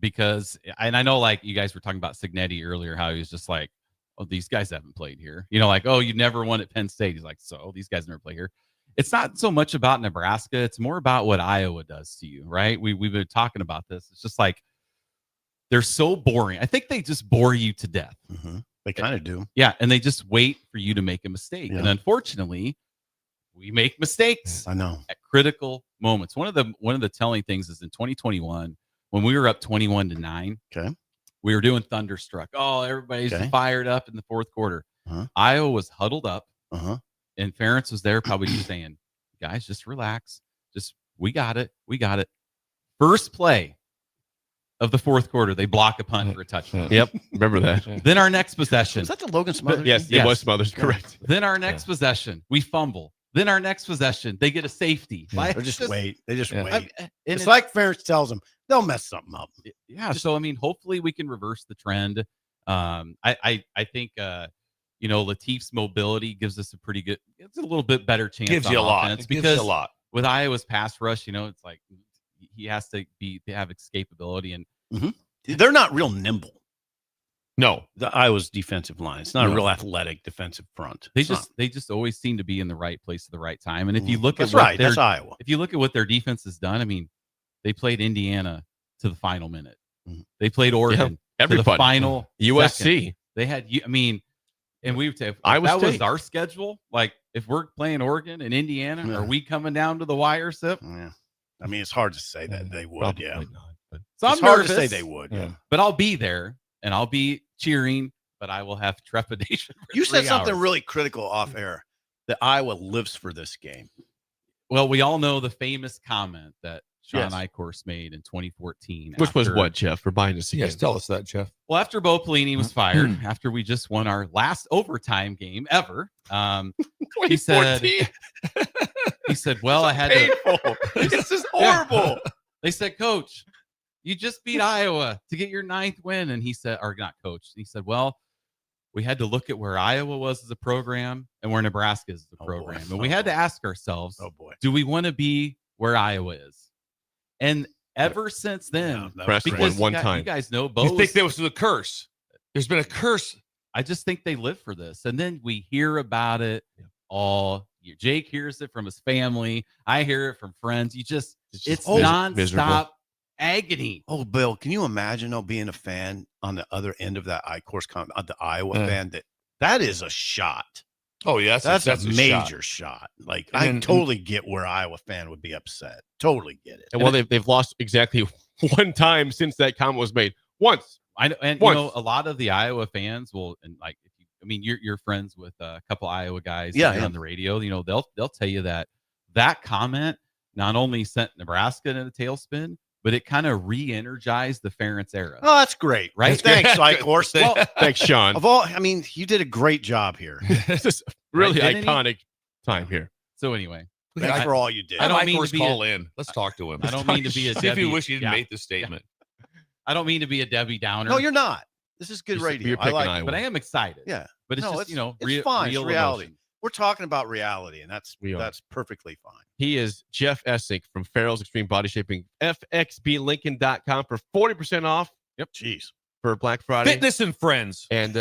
Speaker 2: because, and I know, like, you guys were talking about Signetti earlier, how he was just like, oh, these guys haven't played here. You know, like, oh, you never won at Penn State. He's like, so these guys never play here. It's not so much about Nebraska. It's more about what Iowa does to you, right? We've been talking about this. It's just like, they're so boring. I think they just bore you to death.
Speaker 8: Mm-hmm. They kind of do.
Speaker 2: Yeah, and they just wait for you to make a mistake.
Speaker 8: Yeah.
Speaker 2: And unfortunately, we make mistakes.
Speaker 8: I know.
Speaker 2: At critical moments. One of the telling things is in 2021, when we were up 21-9.
Speaker 8: Okay.
Speaker 2: We were doing Thunderstruck. Oh, everybody's fired up in the fourth quarter.
Speaker 8: Uh-huh.
Speaker 2: Iowa was huddled up.
Speaker 8: Uh-huh.
Speaker 2: And Ferentz was there probably just saying, guys, just relax. We got it. First play of the fourth quarter, they block a punt for a touchdown.
Speaker 3: Yep. Remember that.
Speaker 2: Then our next possession.
Speaker 8: Was that the Logan Smothers?
Speaker 3: Yes, it was Smothers. Correct.
Speaker 2: Then our next possession, we fumble. Then our next possession, they get a safety.
Speaker 8: Yeah, they just wait.
Speaker 2: And
Speaker 8: it's like Ferentz tells them, they'll mess something up.
Speaker 2: Yeah. So, I mean, hopefully we can reverse the trend. I think, Latif's mobility gives us it's a little bit better chance.
Speaker 5: Gives you a lot.
Speaker 2: Because gives you a lot. With Iowa's pass rush, it's like he has to have escapability, and
Speaker 8: they're not real nimble.
Speaker 5: No,
Speaker 8: the Iowa's defensive line. It's not a real athletic defensive front.
Speaker 2: They just always seem to be in the right place at the right time. And if you look
Speaker 8: that's Iowa.
Speaker 2: If you look at what their defense has done, I mean, they played Indiana to the final minute. They played Oregon to the final
Speaker 3: USC.
Speaker 2: Second. They had, and we would say if that was our schedule. Like if we're playing Oregon and Indiana, are we coming down to the wire, Sip?
Speaker 8: Yeah. I mean, it's hard to say that they would.
Speaker 3: Probably
Speaker 8: yeah.
Speaker 3: not, but
Speaker 2: so
Speaker 8: it's
Speaker 2: I'm
Speaker 8: hard
Speaker 2: nervous,
Speaker 8: to say they would. Yeah.
Speaker 2: But I'll be there and I'll be cheering, but I will have trepidation.
Speaker 8: You said something really critical off air that Iowa lives for this game.
Speaker 2: Well, we all know the famous comment that Sean Eichhorst made in 2014.
Speaker 3: Which was what, Jeff? For buying us again.
Speaker 5: Yes, tell us that, Jeff.
Speaker 2: Well, after Bo Pelini was fired, after we just won our last overtime game ever, he said, well, I had to.
Speaker 3: This is horrible.
Speaker 2: They said, Coach, you just beat Iowa to get your 9th win. And he said, or not coach. He said, well, we had to look at where Iowa was as a program and where Nebraska is as a program. And we had to ask ourselves, do we want to be where Iowa is? And ever since then, because
Speaker 3: one time,
Speaker 2: you guys know, Bo.
Speaker 5: You think there was a curse? There's been a curse.
Speaker 2: I just think they live for this, and then we hear about it all year. Jake hears it from his family. I hear it from friends. It's nonstop miserable agony.
Speaker 8: Oh, Bill, can you imagine being a fan on the other end of that the Iowa fan? That is a shot.
Speaker 5: Oh, yes,
Speaker 8: that's a major shot. Like, I totally get where Iowa fan would be upset. Totally get it.
Speaker 3: And well, they've lost exactly one time since that comment was made. Once.
Speaker 2: I know, and
Speaker 3: once.
Speaker 2: You know, a lot of the Iowa fans will, and like, you're friends with a couple Iowa guys on the radio. You know, they'll tell you that comment not only sent Nebraska in a tailspin, but it kind of re-energized the Ferentz era.
Speaker 8: Oh, that's great.
Speaker 2: Right?
Speaker 8: Thanks, Eichhorst.
Speaker 3: Well, thanks, Sean.
Speaker 8: You did a great job here.
Speaker 3: This is really iconic time here.
Speaker 2: So anyway,
Speaker 8: thanks for all you did.
Speaker 5: I don't mean to call in. Let's talk to him.
Speaker 2: I don't mean to be a
Speaker 5: See if
Speaker 2: Debbie.
Speaker 5: you wish you didn't make the statement.
Speaker 2: I don't mean to be a Debbie Downer.
Speaker 8: No, you're not. This is good radio. I like it.
Speaker 2: But I am excited.
Speaker 8: Yeah.
Speaker 2: But it's just,
Speaker 8: it's fine. It's
Speaker 2: real
Speaker 8: reality.
Speaker 2: Emotion.
Speaker 8: We're talking about reality, and that's perfectly fine.
Speaker 3: He is Jeff Essink from Farrell's Extreme Body Shaping. FXBLincoln.com for 40% off.
Speaker 8: Yep. Jeez.
Speaker 3: For Black Friday.
Speaker 5: Fitness and friends.
Speaker 3: And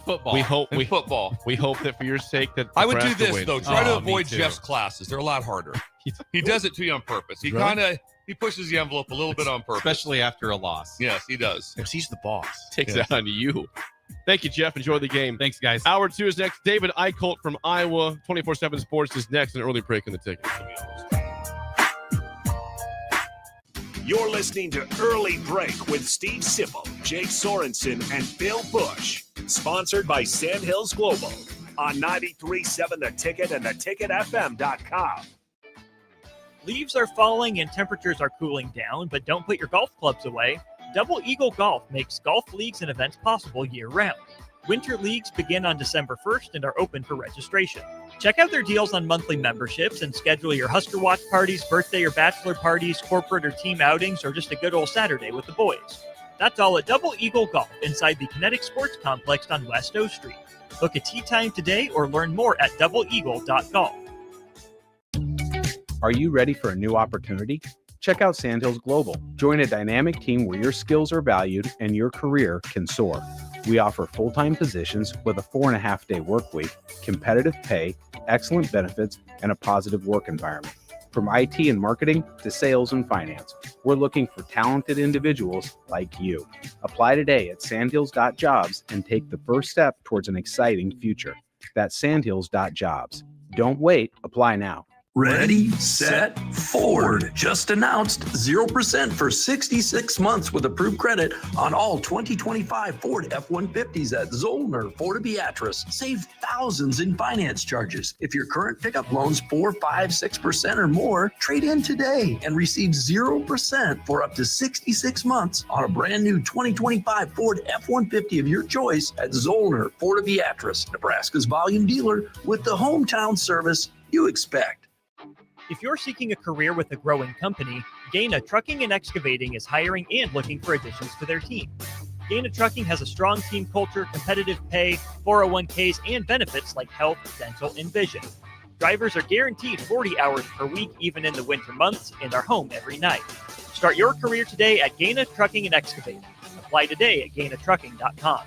Speaker 2: football.
Speaker 3: We hope
Speaker 5: football.
Speaker 3: We hope that for your sake that
Speaker 5: I would do
Speaker 3: Nebraska
Speaker 5: this
Speaker 3: wins.
Speaker 5: though. Try to avoid Jeff's classes. They're a lot harder. He does it to you on purpose. He pushes the envelope a little bit on purpose.
Speaker 2: Especially after a loss.
Speaker 5: Yes, he does.
Speaker 8: Because he's the boss.
Speaker 3: Takes that on you. Thank you, Jeff. Enjoy the game.
Speaker 2: Thanks, guys.
Speaker 3: Hour 2 is next. David Eichholt from Iowa 24/7 Sports is next. An early break in the ticket.
Speaker 1: You're listening to Early Break with Steve Sipple, Jake Sorensen, and Bill Busch. Sponsored by Sandhills Global on 93.7 The Ticket and theticketfm.com.
Speaker 10: Leaves are falling and temperatures are cooling down, but don't put your golf clubs away. Double Eagle Golf makes golf leagues and events possible year-round. Winter leagues begin on December 1st and are open for registration. Check out their deals on monthly memberships and schedule your Husker Watch parties, birthday or bachelor parties, corporate or team outings, or just a good old Saturday with the boys. That's all at Double Eagle Golf inside the Kinetic Sports Complex on West O Street. Book a tee time today or learn more at doubleeagle.golf.
Speaker 4: Are you ready for a new opportunity? Check out Sandhills Global. Join a dynamic team where your skills are valued and your career can soar. We offer full-time positions with a 4.5-day work week, competitive pay, excellent benefits, and a positive work environment. From IT and marketing to sales and finance, we're looking for talented individuals like you. Apply today at sandhills.jobs and take the first step towards an exciting future. That's sandhills.jobs. Don't wait. Apply now.
Speaker 22: Ready, set, Ford. Just announced 0% for 66 months with approved credit on all 2025 Ford F-150s at Zollner, Fort Beatrice. Save thousands in finance charges. If your current pickup loan's 4, 5, 6% or more, trade in today and receive 0% for up to 66 months on a brand new 2025 Ford F-150 of your choice at Zollner, Fort Beatrice, Nebraska's volume dealer with the hometown service you expect.
Speaker 10: If you're seeking a career with a growing company, Gaina Trucking and Excavating is hiring and looking for additions to their team. Gaina Trucking has a strong team culture, competitive pay, 401ks, and benefits like health, dental, and vision. Drivers are guaranteed 40 hours per week, even in the winter months, and are home every night. Start your career today at Gaina Trucking and Excavating. Apply today at gainatrucking.com.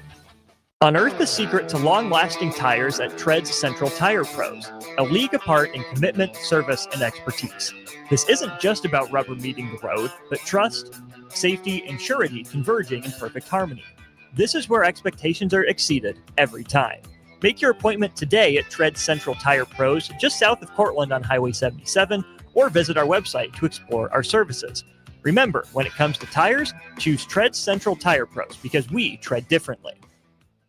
Speaker 10: Unearth the secret to long-lasting tires at Tread's Central Tire Pros, a league apart in commitment, service, and expertise. This isn't just about rubber meeting the road, but trust, safety, and surety converging in perfect harmony. This is where expectations are exceeded every time. Make your appointment today at Tread's Central Tire Pros, just south of Cortland on Highway 77, or visit our website to explore our services. Remember, when it comes to tires, choose Tread's Central Tire Pros because we tread differently.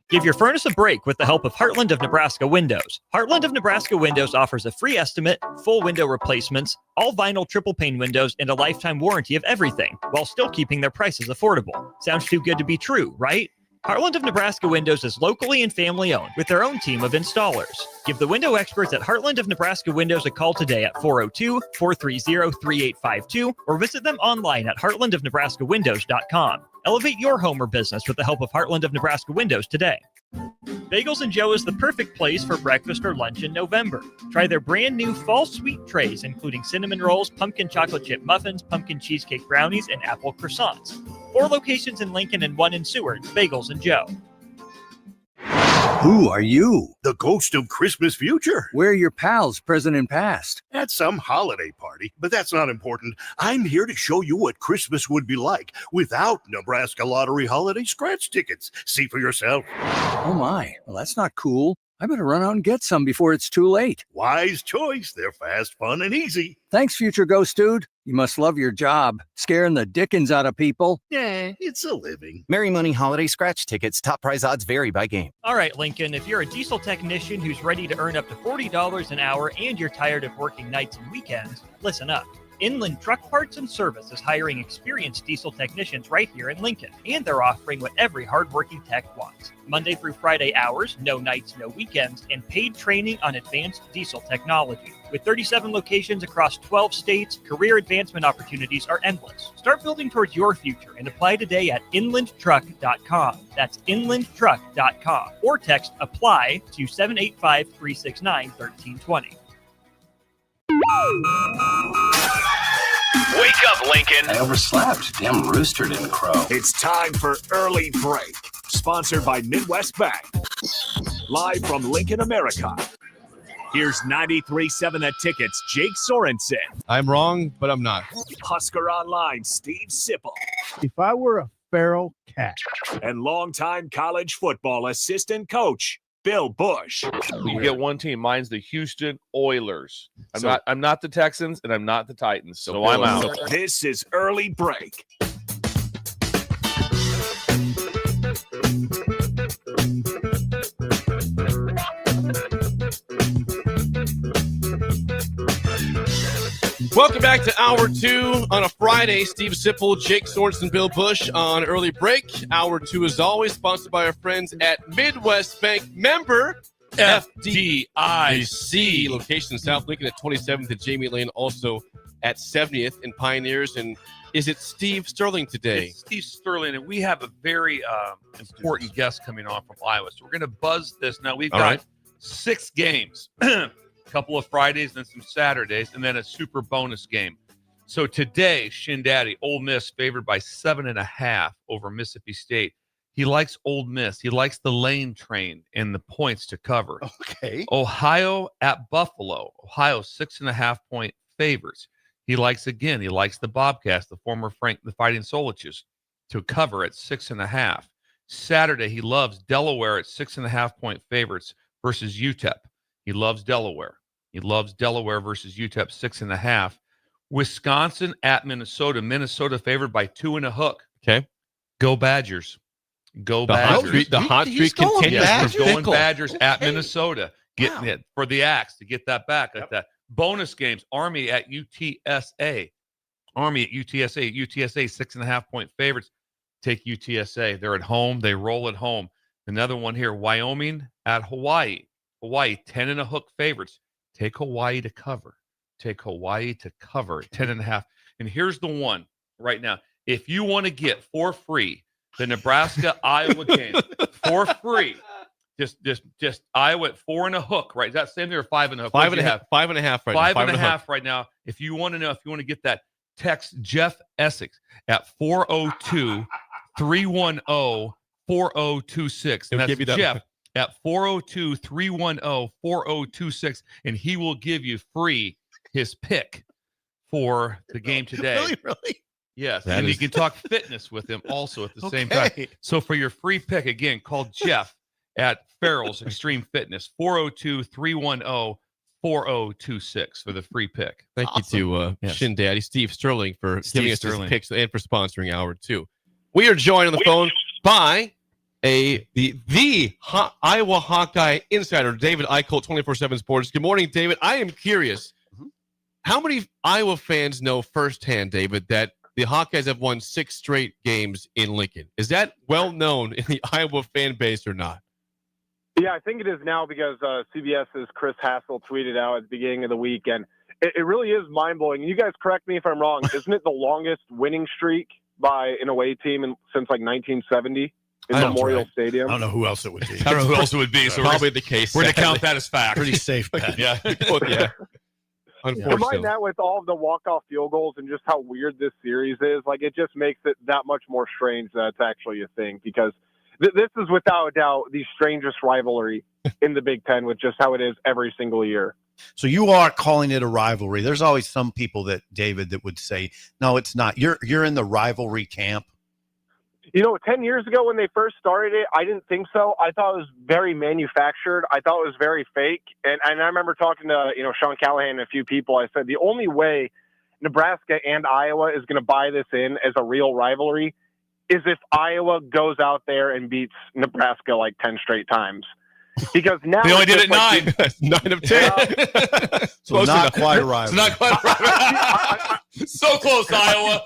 Speaker 10: Give your furnace a break with the help of Heartland of Nebraska Windows. Heartland of Nebraska Windows offers a free estimate, full window replacements, all vinyl triple pane windows, and a lifetime warranty of everything, while still keeping their prices affordable. Sounds too good to be true, right? Heartland of Nebraska Windows is locally and family owned with their own team of installers. Give the window experts at Heartland of Nebraska Windows a call today at 402-430-3852 or visit them online at heartlandofnebraskawindows.com. Elevate your home or business with the help of Heartland of Nebraska Windows today. Bagels and Joe is the perfect place for breakfast or lunch in November. Try their brand new fall sweet trays, including cinnamon rolls, pumpkin chocolate chip muffins, pumpkin cheesecake brownies, and apple croissants. 4 locations in Lincoln and 1 in Seward. Bagels and Joe.
Speaker 6: Who are you? The ghost of Christmas future. Where are your pals, present and past? At some holiday party, but that's not important. I'm here to show you what Christmas would be like without Nebraska Lottery holiday scratch tickets. See for yourself.
Speaker 7: Oh my, well that's not cool. I better run out and get some before it's too late.
Speaker 6: Wise choice. They're fast, fun, and easy.
Speaker 7: Thanks, future ghost dude. You must love your job, scaring the dickens out of people.
Speaker 6: Yeah, it's a living.
Speaker 23: Merry Money Holiday Scratch Tickets. Top prize odds vary by game.
Speaker 10: All right, Lincoln, if you're a diesel technician who's ready to earn up to $40 an hour and you're tired of working nights and weekends, listen up. Inland Truck Parts and Service is hiring experienced diesel technicians right here in Lincoln, and they're offering what every hardworking tech wants. Monday through Friday hours, no nights, no weekends, and paid training on advanced diesel technology. With 37 locations across 12 states, career advancement opportunities are endless. Start building towards your future and apply today at inlandtruck.com. That's inlandtruck.com. Or text APPLY to 785-369-1320.
Speaker 1: Wake up, Lincoln.
Speaker 22: I overslept. Damn rooster didn't crow.
Speaker 1: It's time for Early Break, sponsored by Midwest Bank. Live from Lincoln, America. Here's 93.7 The Ticket's Jake Sorensen.
Speaker 3: I'm wrong, but I'm not.
Speaker 1: Husker Online, Steve Sipple.
Speaker 24: If I were a feral cat.
Speaker 1: And longtime college football assistant coach, Bill Busch.
Speaker 25: You get one team. Mine's the Houston Oilers. I'm not the Texans, and I'm not the Titans, so I'm out.
Speaker 1: This is Early Break.
Speaker 3: Welcome back to Hour 2 on a Friday. Steve Sipple, Jake Sorensen, Bill Busch on Early Break. Hour 2, as always, sponsored by our friends at Midwest Bank. Member FDIC. Location in South Lincoln at 27th and Jamie Lane, also at 70th in Pioneers. And is it Steve Sterling today?
Speaker 5: It's Steve Sterling, and we have a very important guest coming on from Iowa. So we're going to buzz this. Now, we've got 6 games. Couple of Fridays, then some Saturdays, and then a super bonus game. So today, Shindaddy, Ole Miss favored by 7.5 over Mississippi State. He likes Ole Miss. He likes the lane train and the points to cover.
Speaker 8: Okay.
Speaker 5: Ohio at Buffalo. Ohio 6.5-point favorites. He likes the Bobcats, the former the Fighting Soliches, to cover at 6.5. Saturday, he loves Delaware at 6.5-point favorites versus UTEP. He loves Delaware. He loves Delaware versus UTEP 6.5. Wisconsin at Minnesota. Minnesota favored by 2.5.
Speaker 3: Okay.
Speaker 5: Go Badgers. Go Badgers.
Speaker 3: The hot streak continues.
Speaker 5: Yes, we're going Badgers at Minnesota. Getting it for the Axe to get that back like that. Bonus games. Army at UTSA. UTSA 6.5-point favorites. Take UTSA. They're at home. They roll at home. Another one here. Wyoming at Hawaii. Hawaii, 10.5 favorites. Take Hawaii to cover. 10.5. And here's the one right now. If you want to get for free the Nebraska-Iowa game for free, just Iowa at 4.5, right? Is that same there or 5.5?
Speaker 3: 5.5. 5.5 right now.
Speaker 5: 5.5 right now. If you want to get that, text Jeff Essex at 402-310-4026. And that's Jeff at 402-310-4026, and he will give you free his pick for the game today. Really? Yes, and you can talk fitness with him also at the same time. So for your free pick, again, call Jeff at Farrell's Extreme Fitness, 402-310-4026 for the free pick.
Speaker 3: Thank you to Shindaddy, Steve Sterling, for giving us his picks and for sponsoring Hour 2. We are joined on the phone by the Iowa Hawkeye insider, David Eichel, 24/7 Sports. Good morning, David. I am curious, how many Iowa fans know firsthand, David, that the Hawkeyes have won 6 straight games in Lincoln? Is that well known in the Iowa fan base or not?
Speaker 9: Yeah, I think it is now because CBS's Chris Hassel tweeted out at the beginning of the week, and it really is mind-blowing. You guys correct me if I'm wrong. Isn't it the longest winning streak by an away team since like 1970 in Memorial Stadium?
Speaker 8: I don't know who else it would be.
Speaker 5: I don't know who else it would be. So
Speaker 3: probably the case.
Speaker 5: We're going to count that as fact.
Speaker 8: Pretty safe bet.
Speaker 5: Yeah.
Speaker 3: Yeah.
Speaker 9: Combine that with all of the walk-off field goals and just how weird this series is, like it just makes it that much more strange that it's actually a thing, because this is without a doubt the strangest rivalry in the Big Ten, with just how it is every single year.
Speaker 8: So you are calling it a rivalry. There's always some people David, that would say, no, it's not. You're in the rivalry camp.
Speaker 9: 10 years ago when they first started it, I didn't think so. I thought it was very manufactured. I thought it was very fake. And I remember talking to, Sean Callahan and a few people. I said, the only way Nebraska and Iowa is going to buy this in as a real rivalry is if Iowa goes out there and beats Nebraska like 10 straight times. Because now
Speaker 5: they only did it 9.
Speaker 3: 9 of 10.
Speaker 8: So not quite a rivalry.
Speaker 5: It's not quite a rivalry. So close, Iowa.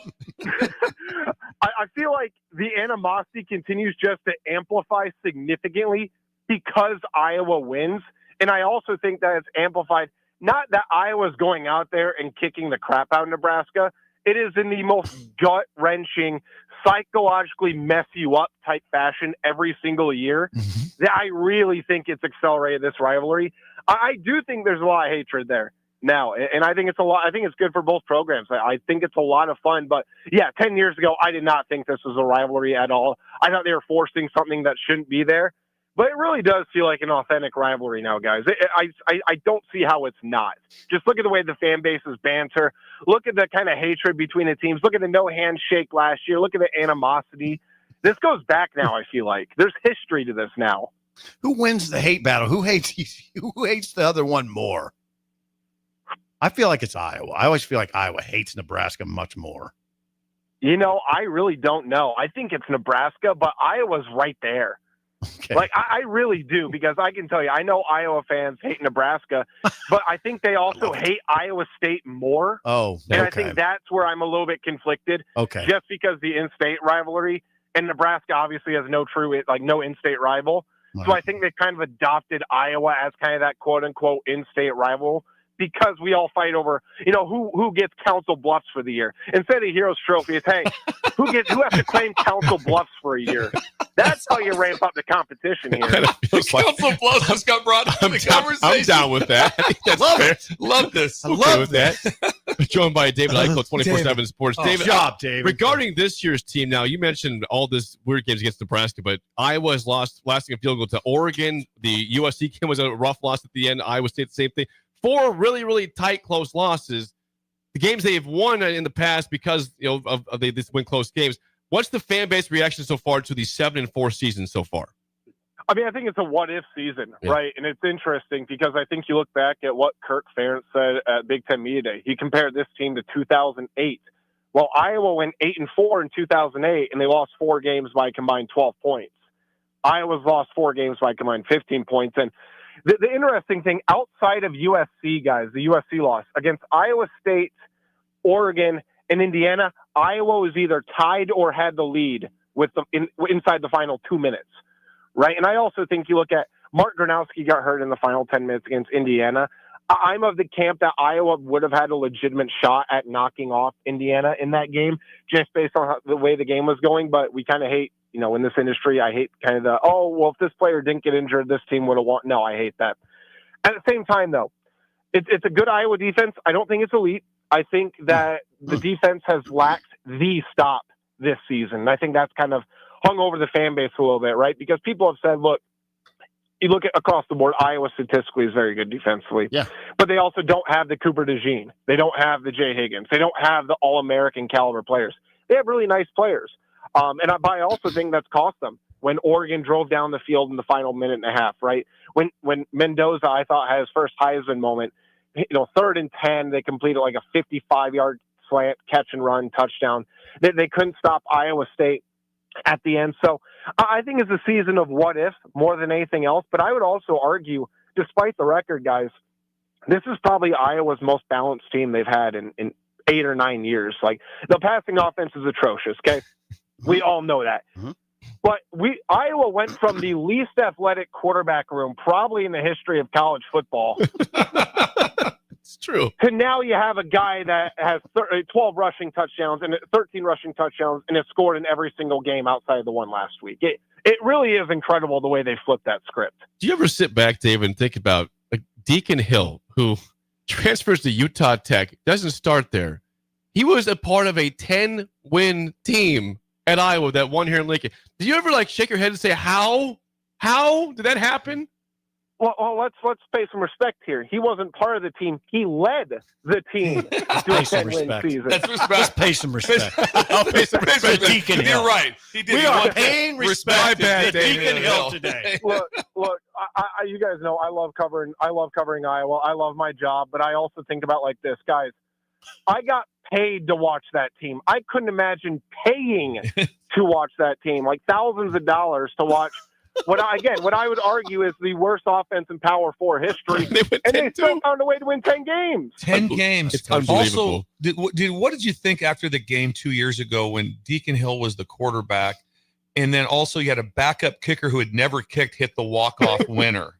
Speaker 9: I feel like the animosity continues just to amplify significantly because Iowa wins. And I also think that it's amplified, not that Iowa's going out there and kicking the crap out of Nebraska. It is in the most gut-wrenching, psychologically mess you up type fashion every single year that I really think it's accelerated this rivalry. I do think there's a lot of hatred there now, and I think it's a lot. I think it's good for both programs. I think it's a lot of fun. But yeah, 10 years ago, I did not think this was a rivalry at all. I thought they were forcing something that shouldn't be there. But it really does feel like an authentic rivalry now, guys. I don't see how it's not. Just look at the way the fan bases banter. Look at the kind of hatred between the teams. Look at the no handshake last year. Look at the animosity. This goes back now, I feel like. There's history to this now.
Speaker 8: Who wins the hate battle? Who hates the other one more? I feel like it's Iowa. I always feel like Iowa hates Nebraska much more.
Speaker 9: I really don't know. I think it's Nebraska, but Iowa's right there.
Speaker 8: Okay.
Speaker 9: Like, I really do, because I can tell you, I know Iowa fans hate Nebraska, but I think they also hate Iowa State more.
Speaker 8: Oh, okay.
Speaker 9: And I think that's where I'm a little bit conflicted.
Speaker 8: Okay.
Speaker 9: Just because the in-state rivalry, and Nebraska obviously has no in-state rival.
Speaker 8: Right.
Speaker 9: So I think they've kind of adopted Iowa as kind of that quote-unquote in-state rival, because we all fight over, who gets Council Bluffs for the year. Instead of Heroes Trophy, it's, hey, who has to claim Council Bluffs for a year? That's how you ramp up the competition here.
Speaker 5: Council Bluffs just got brought up in the conversation.
Speaker 3: I'm down with that. That's fair.
Speaker 5: Love this.
Speaker 3: I love that. Joined by David Eichel, 24/7 Sports.
Speaker 8: David, David.
Speaker 3: Regarding this year's team, now you mentioned all this weird games against Nebraska, but Iowa has lost lasting a field goal to Oregon. The USC game was a rough loss at the end. Iowa State, same thing. 4 really, really tight, close losses. The games they've won in the past because of they just win close games. What's the fan base reaction so far to the 7-4 season so far?
Speaker 9: I mean, I think it's a what-if season, right? And it's interesting because I think you look back at what Kirk Ferentz said at Big Ten Media Day. He compared this team to 2008. Well, Iowa went 8-4 in 2008, and they lost 4 games by a combined 12 points. Iowa's lost 4 games by a combined 15 points. And the interesting thing, outside of USC, guys, the USC loss against Iowa State, Oregon, and Indiana, Iowa was either tied or had the lead with them inside the final 2 minutes, right? And I also think you look at Mark Gronowski got hurt in the final 10 minutes against Indiana. I'm of the camp that Iowa would have had a legitimate shot at knocking off Indiana in that game, just based on the way the game was going. But we kind of hate, in this industry, I hate kind of if this player didn't get injured, this team would have won. No, I hate that. At the same time, though, it's a good Iowa defense. I don't think it's elite. I think that the defense has lacked the stop this season. And I think that's kind of hung over the fan base a little bit, right? Because people have said, look, you look at across the board, Iowa statistically is very good defensively.
Speaker 8: Yeah.
Speaker 9: But they also don't have the Cooper DeJean. They don't have the Jay Higgins. They don't have the All-American caliber players. They have really nice players. And I also think that's cost them. When Oregon drove down the field in the final minute and a half, right? When Mendoza, I thought, had his first Heisman moment, 3rd and 10, they completed like a 55-yard slant, catch and run, touchdown. They couldn't stop Iowa State at the end. So I think it's a season of what if more than anything else. But I would also argue, despite the record, guys, this is probably Iowa's most balanced team they've had in 8 or 9 years. Like, the passing offense is atrocious. Okay. We all know that.
Speaker 8: Mm-hmm.
Speaker 9: But Iowa went from the least athletic quarterback room probably in the history of college football.
Speaker 3: It's true.
Speaker 9: To now you have a guy that has 12 rushing touchdowns and 13 rushing touchdowns and has scored in every single game outside of the one last week. It really is incredible the way they flipped that script.
Speaker 3: Do you ever sit back, Dave, and think about like Deacon Hill, who transfers to Utah Tech, doesn't start there. He was a part of a 10-win team at Iowa that won here in Lincoln. Did you ever like shake your head and say, how did that happen?
Speaker 9: Well, let's pay some respect here. He wasn't part of the team. He led the team to a 10-win season.
Speaker 3: That's respect.
Speaker 8: Let's pay some respect.
Speaker 3: I'll pay some respect.
Speaker 8: Deacon Hill.
Speaker 3: You're right. He did.
Speaker 8: We are paying respect to Deacon Hill today.
Speaker 9: Look, I you guys know I love covering Iowa. I love my job, but I also think about like this, guys. I got paid to watch that team. I couldn't imagine paying to watch that team, like thousands of dollars to watch what I would argue is the worst offense in Power 4 history. And they still found a way to win 10 games.
Speaker 5: 10 games.
Speaker 3: It's unbelievable.
Speaker 5: Also, what did you think after the game 2 years ago when Deacon Hill was the quarterback, and then also you had a backup kicker who had never kicked hit the walk-off winner?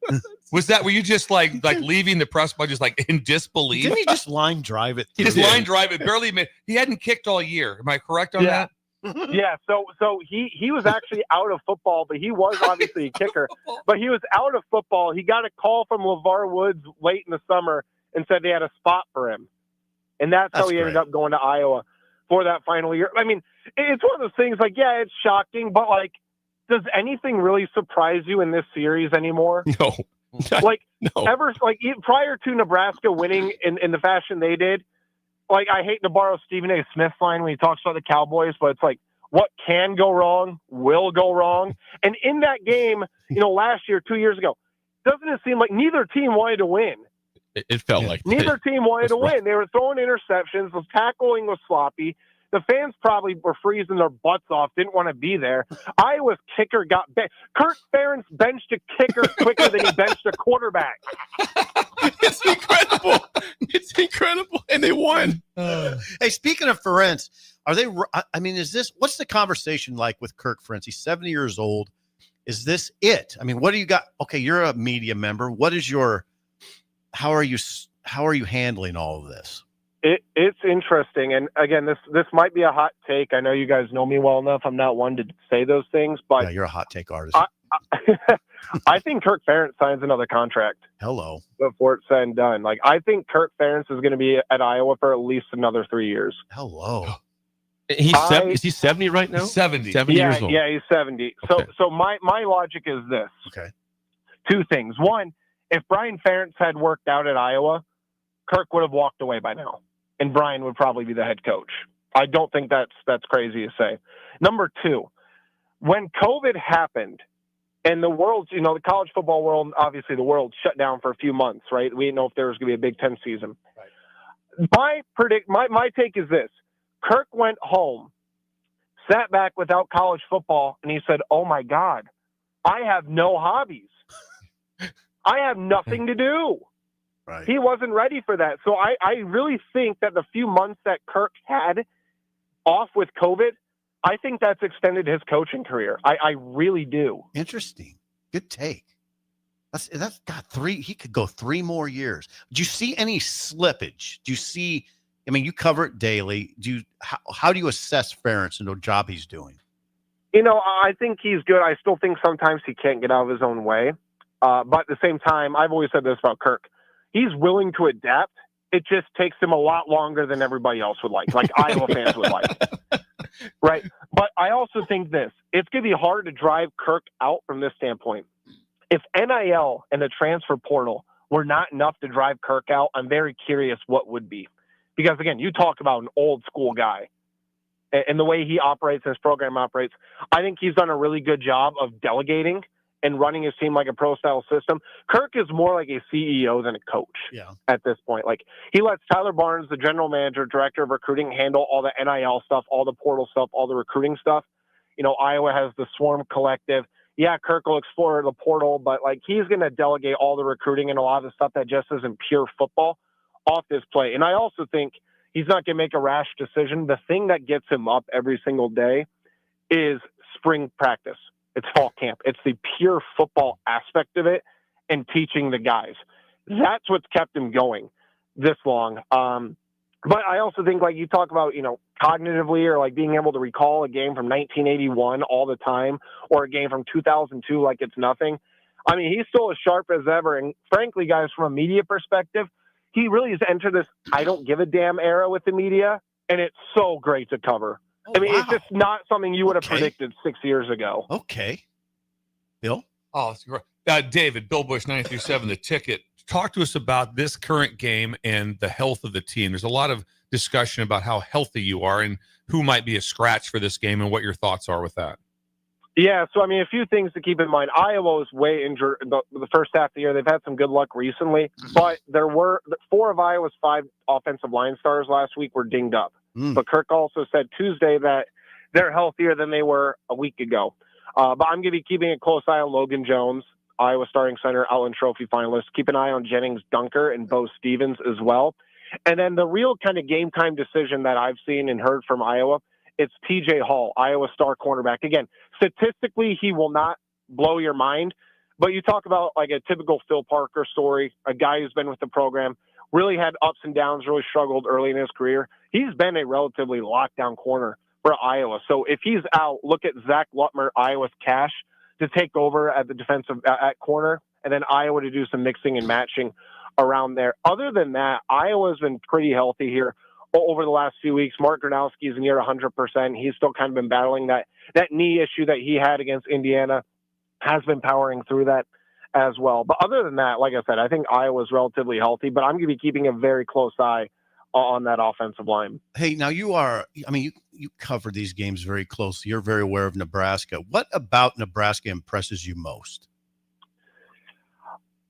Speaker 5: Were you just like leaving the press box just like in disbelief?
Speaker 8: Didn't he just line drive it?
Speaker 5: He just line drive it, barely made. He hadn't kicked all year. Am I correct on that?
Speaker 9: Yeah, so he was actually out of football, but he was obviously a kicker. But he was out of football. He got a call from LeVar Woods late in the summer and said they had a spot for him. And that's how he ended up going to Iowa for that final year. I mean, it's one of those things like, yeah, it's shocking, but like, does anything really surprise you in this series anymore?
Speaker 3: No.
Speaker 9: Ever prior to Nebraska winning in the fashion they did, like, I hate to borrow Stephen A. Smith's line when he talks about the Cowboys, but it's like, what can go wrong will go wrong. And in that game, last year, 2 years ago, doesn't it seem like neither team wanted to win?
Speaker 3: It felt like
Speaker 9: neither team wanted to win. They were throwing interceptions. The tackling was sloppy. The fans probably were freezing their butts off, didn't want to be there. Iowa's kicker got benched. Kirk Ferentz benched a kicker quicker than he benched a quarterback.
Speaker 3: It's incredible. It's incredible. And they won.
Speaker 8: Hey, speaking of Ferentz, what's the conversation like with Kirk Ferentz? He's 70 years old. Is this it? I mean, what do you got? Okay, you're a media member. How are you handling all of this?
Speaker 9: It's interesting. And again, this might be a hot take. I know you guys know me well enough. I'm not one to say those things, but
Speaker 8: yeah, you're a hot take artist.
Speaker 9: I think Kirk Ferentz signs another contract.
Speaker 8: Hello.
Speaker 9: Before it's said and done. Like, I think Kirk Ferentz is going to be at Iowa for at least another 3 years.
Speaker 8: Hello.
Speaker 3: Is he 70 right now?
Speaker 5: 70.
Speaker 3: 70 years old.
Speaker 9: Yeah, he's 70.
Speaker 3: Okay.
Speaker 9: So my logic is this.
Speaker 8: Okay.
Speaker 9: Two things. One, if Brian Ferentz had worked out at Iowa, Kirk would have walked away by now, and Brian would probably be the head coach. I don't think that's crazy to say. Number two, when COVID happened and the world, the college football world, obviously the world shut down for a few months, right? We didn't know if there was going to be a Big Ten season. Right. My take is this. Kirk went home, sat back without college football, and he said, oh my God, I have no hobbies. I have nothing to do.
Speaker 8: Right.
Speaker 9: He wasn't ready for that. So I really think that the few months that Kirk had off with COVID, I think that's extended his coaching career. I really do.
Speaker 8: Interesting. Good take. That's got three. He could go 3 more years. Do you see any slippage? Do you see? I mean, you cover it daily. How do you assess Ferentz and the job he's doing?
Speaker 9: I think he's good. I still think sometimes he can't get out of his own way. But at the same time, I've always said this about Kirk. He's willing to adapt. It just takes him a lot longer than everybody else would like Iowa fans would like. Right. But I also think this. It's going to be hard to drive Kirk out from this standpoint. If NIL and the transfer portal were not enough to drive Kirk out, I'm very curious what would be. Because, again, you talk about an old school guy and the way he operates and his program operates. I think he's done a really good job of delegating and running his team like a pro-style system. Kirk is more like a CEO than a coach at this point. Like, he lets Tyler Barnes, the general manager, director of recruiting, handle all the NIL stuff, all the portal stuff, all the recruiting stuff. Iowa has the Swarm Collective. Yeah, Kirk will explore the portal, but like he's going to delegate all the recruiting and a lot of the stuff that just isn't pure football off this play. And I also think he's not going to make a rash decision. The thing that gets him up every single day is spring practice. It's fall camp. It's the pure football aspect of it and teaching the guys. That's what's kept him going this long. But I also think, like you talk about, cognitively or like being able to recall a game from 1981 all the time or a game from 2002 like it's nothing. I mean, he's still as sharp as ever. And frankly, guys, from a media perspective, he really has entered this I don't give a damn era with the media, and it's so great to cover. It's just not something you would have predicted 6 years ago.
Speaker 8: Okay. Bill?
Speaker 5: Oh, that's great. David, Bill Busch, 93.7 The Ticket. Talk to us about this current game and the health of the team. There's a lot of discussion about how healthy you are and who might be a scratch for this game and what your thoughts are with that.
Speaker 9: Yeah, so, a few things to keep in mind. Iowa was way injured the first half of the year. They've had some good luck recently, but there were 4 of Iowa's 5 offensive line stars last week were dinged up. But Kirk also said Tuesday that they're healthier than they were a week ago. But I'm going to be keeping a close eye on Logan Jones, Iowa starting center, Outland Trophy finalist. Keep an eye on Jennings Dunker and Bo Stevens as well. And then the real kind of game time decision that I've seen and heard from Iowa, it's TJ Hall, Iowa star cornerback. Again, statistically, he will not blow your mind, but you talk about like a typical Phil Parker story, a guy who's been with the program, really had ups and downs, really struggled early in his career. He's been a relatively lockdown corner for Iowa. So if he's out, look at Zach Lutmer, Iowa's cash, to take over at the defensive at corner, and then Iowa to do some mixing and matching around there. Other than that, Iowa's been pretty healthy here over the last few weeks. Mark Gronowski is near 100%. He's still kind of been battling that knee issue that he had against Indiana, has been powering through that as well. But other than that, like I said, I think Iowa's relatively healthy, but I'm going to be keeping a very close eye on that offensive line.
Speaker 8: Hey, now you cover these games very closely. You're very aware of Nebraska. What about Nebraska impresses you most?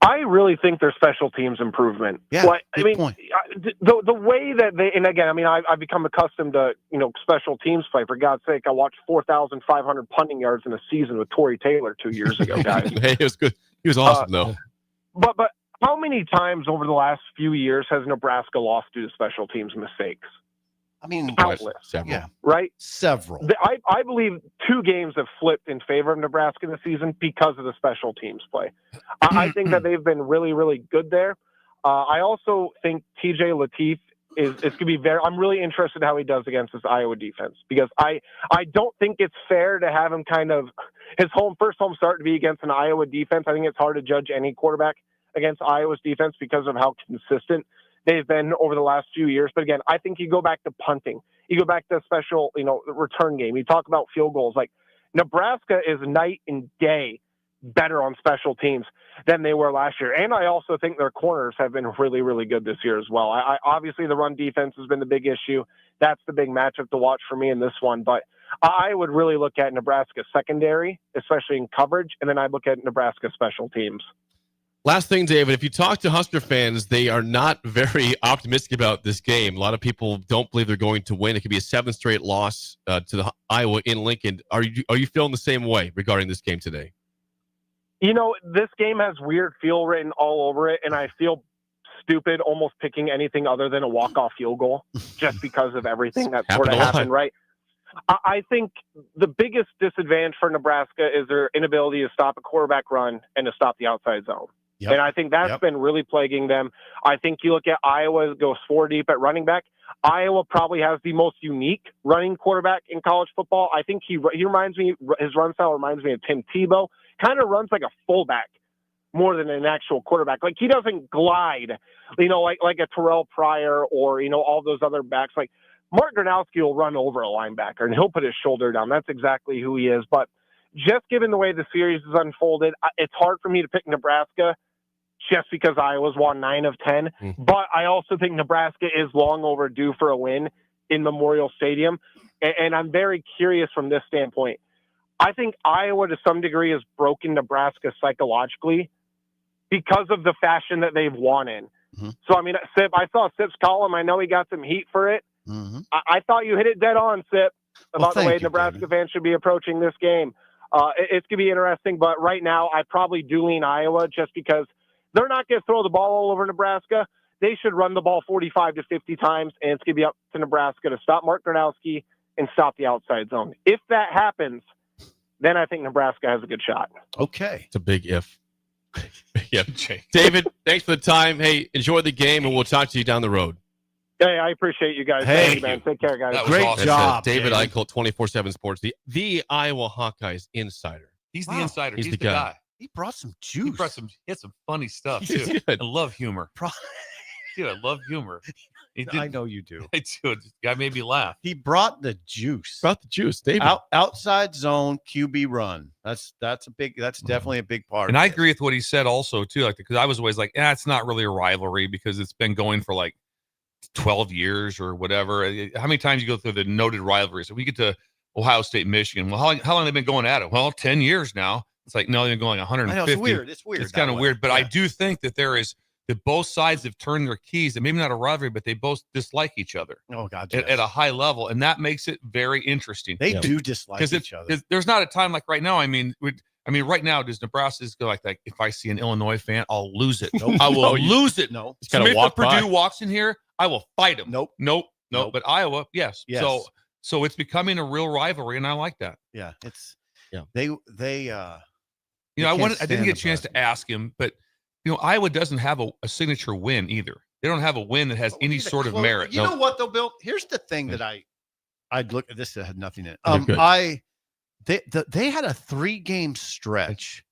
Speaker 9: I really think their special teams improvement.
Speaker 8: Yeah, point.
Speaker 9: The way that they, and again, I've become accustomed to, special teams play. For God's sake, I watched 4,500 punting yards in a season with Torrey Taylor 2 years ago, guys.
Speaker 3: Hey, it was good. He was awesome, though.
Speaker 9: But how many times over the last few years has Nebraska lost due to special teams mistakes? Countless.
Speaker 3: Several.
Speaker 8: Yeah.
Speaker 9: Right?
Speaker 8: Several.
Speaker 9: I believe 2 games have flipped in favor of Nebraska this season because of the special teams play. I think that they've been really, really good there. I also think TJ Lateef is going to be I'm really interested how he does against this Iowa defense, because I don't think it's fair to have him kind of his first home start to be against an Iowa defense. I think it's hard to judge any quarterback against Iowa's defense because of how consistent they've been over the last few years. But again, I think you go back to punting, you go back to special, return game. You talk about field goals. Like Nebraska is night and day better on special teams than they were last year. And I also think their corners have been really, really good this year as well. I obviously the run defense has been the big issue. That's the big matchup to watch for me in this one. But I would really look at Nebraska secondary, especially in coverage. And then I look at Nebraska special teams.
Speaker 3: Last thing, David, if you talk to Husker fans, they are not very optimistic about this game. A lot of people don't believe they're going to win. It could be a 7th straight loss to the Iowa in Lincoln. Are you feeling the same way regarding this game today?
Speaker 9: This game has weird feel written all over it, and I feel stupid almost picking anything other than a walk-off field goal just because of everything that sort of happened, right? I think the biggest disadvantage for Nebraska is their inability to stop a quarterback run and to stop the outside zone. Yep. And I think that's been really plaguing them. I think you look at Iowa goes 4 deep at running back. Iowa probably has the most unique running quarterback in college football. I think he reminds me, his run style reminds me of Tim Tebow. Kind of runs like a fullback more than an actual quarterback. Like he doesn't glide, like a Terrell Pryor or, all those other backs. Like Mark Gronowski will run over a linebacker and he'll put his shoulder down. That's exactly who he is. But just given the way the series is unfolded, it's hard for me to pick Nebraska just because Iowa's won 9 of 10. But I also think Nebraska is long overdue for a win in Memorial Stadium. And I'm very curious from this standpoint. I think Iowa to some degree has broken Nebraska psychologically because of the fashion that they've won in. So, Sip, I saw Sip's column. I know he got some heat for it. I thought you hit it dead on, Sip. about the way Nebraska fans should be approaching this game. It's going to be interesting, but right now I probably do lean Iowa just because they're not going to throw the ball all over Nebraska. They should run the ball 45 to 50 times, and it's going to be up to Nebraska to stop Mark Gronowski and stop the outside zone. If that happens, then I think Nebraska has a good shot.
Speaker 8: Okay.
Speaker 3: It's a big if. Yep. David, thanks for the time. Hey, enjoy the game, and we'll talk to you down the road.
Speaker 9: Hey, I appreciate you guys.
Speaker 8: Hey,
Speaker 9: Thank you, man. Take care, guys.
Speaker 8: Great
Speaker 3: Awesome.
Speaker 8: job,
Speaker 3: David Eichel, 24/7 Sports, the Iowa Hawkeyes insider.
Speaker 5: He's the insider.
Speaker 3: He's
Speaker 5: He's
Speaker 3: the
Speaker 5: the
Speaker 3: guy.
Speaker 5: guy.
Speaker 8: He brought some juice.
Speaker 5: He had some funny stuff
Speaker 3: He
Speaker 5: too.
Speaker 3: did.
Speaker 5: I love humor. Dude, I love humor.
Speaker 8: I know you do.
Speaker 5: I do. This guy made me laugh.
Speaker 8: He brought the juice.
Speaker 3: David.
Speaker 8: Outside zone QB run. That's definitely a big part.
Speaker 5: And I agree with what he said also too. Like, because I was always like, it's not really a rivalry because it's been going for like 12 years or whatever. How many times you go through the noted rivalries? So we get to Ohio State, Michigan. Well, how long have they been going at it? Well, 10 years now. It's like, no, they've been going 150.
Speaker 8: I know, it's weird. It's weird.
Speaker 5: It's kind of
Speaker 8: way.
Speaker 5: weird. But
Speaker 8: Yeah.
Speaker 5: I do think that that both sides have turned their keys, and maybe not a rivalry, but they both dislike each other.
Speaker 8: Oh, God.
Speaker 5: At a high level. And that makes it very interesting.
Speaker 8: They do dislike each other.
Speaker 5: There's not a time like right now. I mean, right now, does Nebraska go like that? If I see an Illinois fan, I'll lose it.
Speaker 8: Nope.
Speaker 5: I will lose it.
Speaker 8: No.
Speaker 3: He's gotta
Speaker 5: If
Speaker 3: walk
Speaker 5: Purdue
Speaker 3: by.
Speaker 5: walks in here, I will fight him.
Speaker 8: Nope.
Speaker 5: But Iowa, yes.
Speaker 8: Yes.
Speaker 5: So it's becoming a real rivalry, and I like that.
Speaker 8: Yeah. It's
Speaker 3: Yeah.
Speaker 5: I didn't get a chance to ask him, but Iowa doesn't have a signature win either. They don't have a win that has any sort of merit.
Speaker 8: You know what though, Bill? Here's the thing that I'd look at this that had nothing in
Speaker 3: You're
Speaker 8: it. They had a 3-game stretch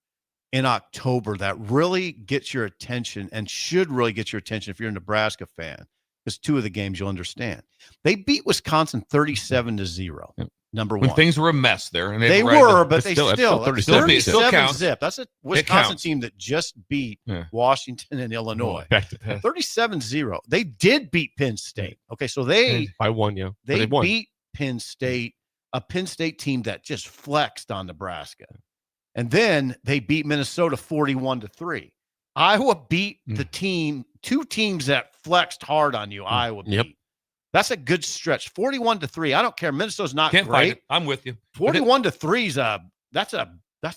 Speaker 8: in October that really gets your attention and should really get your attention if you're a Nebraska fan, because 2 of the games you'll understand. They beat Wisconsin 37-0. Number
Speaker 5: when
Speaker 8: one.
Speaker 5: things were a mess there, and
Speaker 8: they were, but they still
Speaker 5: 37
Speaker 8: counts. Zip. That's a Wisconsin team that just beat Washington and Illinois. 37-0. They did beat Penn State. Okay, so they
Speaker 3: by 1, yeah.
Speaker 8: They
Speaker 3: won.
Speaker 8: beat Penn State, a Penn State team that just flexed on Nebraska. And then they beat Minnesota 41-3. Iowa beat the 2 teams that flexed hard on you. Iowa beat.
Speaker 3: Yep.
Speaker 8: That's a good stretch. 41-3. I don't care. Minnesota's not
Speaker 5: Can't
Speaker 8: great.
Speaker 5: fight it. I'm with you.
Speaker 8: 41-3 is that's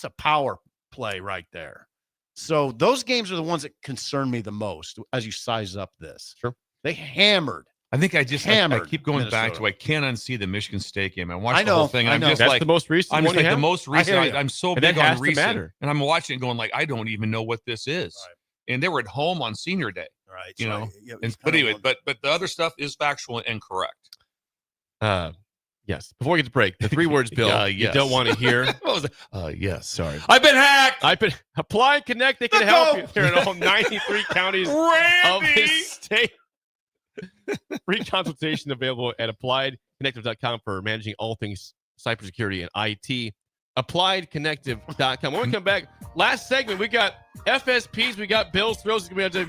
Speaker 8: a power play right there. So those games are the ones that concern me the most as you size up this.
Speaker 3: Sure.
Speaker 8: They hammered.
Speaker 5: I think I keep going back
Speaker 8: Minnesota.
Speaker 5: to I can't unsee the Michigan State game. I watched the whole thing. And I'm just
Speaker 3: That's
Speaker 5: like
Speaker 3: the most recent.
Speaker 5: I'm just
Speaker 3: one
Speaker 5: like
Speaker 3: you
Speaker 5: the
Speaker 3: have?
Speaker 5: most recent. I'm so
Speaker 3: And
Speaker 5: big
Speaker 3: that has
Speaker 5: on
Speaker 3: to
Speaker 5: recent,
Speaker 3: matter.
Speaker 5: and I'm watching it going like I don't even know what this is.
Speaker 8: Right.
Speaker 5: And they were at home on Senior Day.
Speaker 8: Right.
Speaker 5: You know.
Speaker 8: Yeah,
Speaker 5: But anyway, but the other stuff is factual and correct.
Speaker 3: Yes. Before we get to break, the 3 words, Bill, you
Speaker 5: yes.
Speaker 3: don't want to hear.
Speaker 5: What was it? Yes.
Speaker 3: Sorry.
Speaker 5: I've been hacked.
Speaker 3: Apply and Connect. They can help you. They're in all 93 counties of the state. Free consultation available at appliedconnective.com for managing all things cybersecurity and IT. Appliedconnective.com. When we come back, last segment, we got FSPs, we got Bill's Thrills. We got to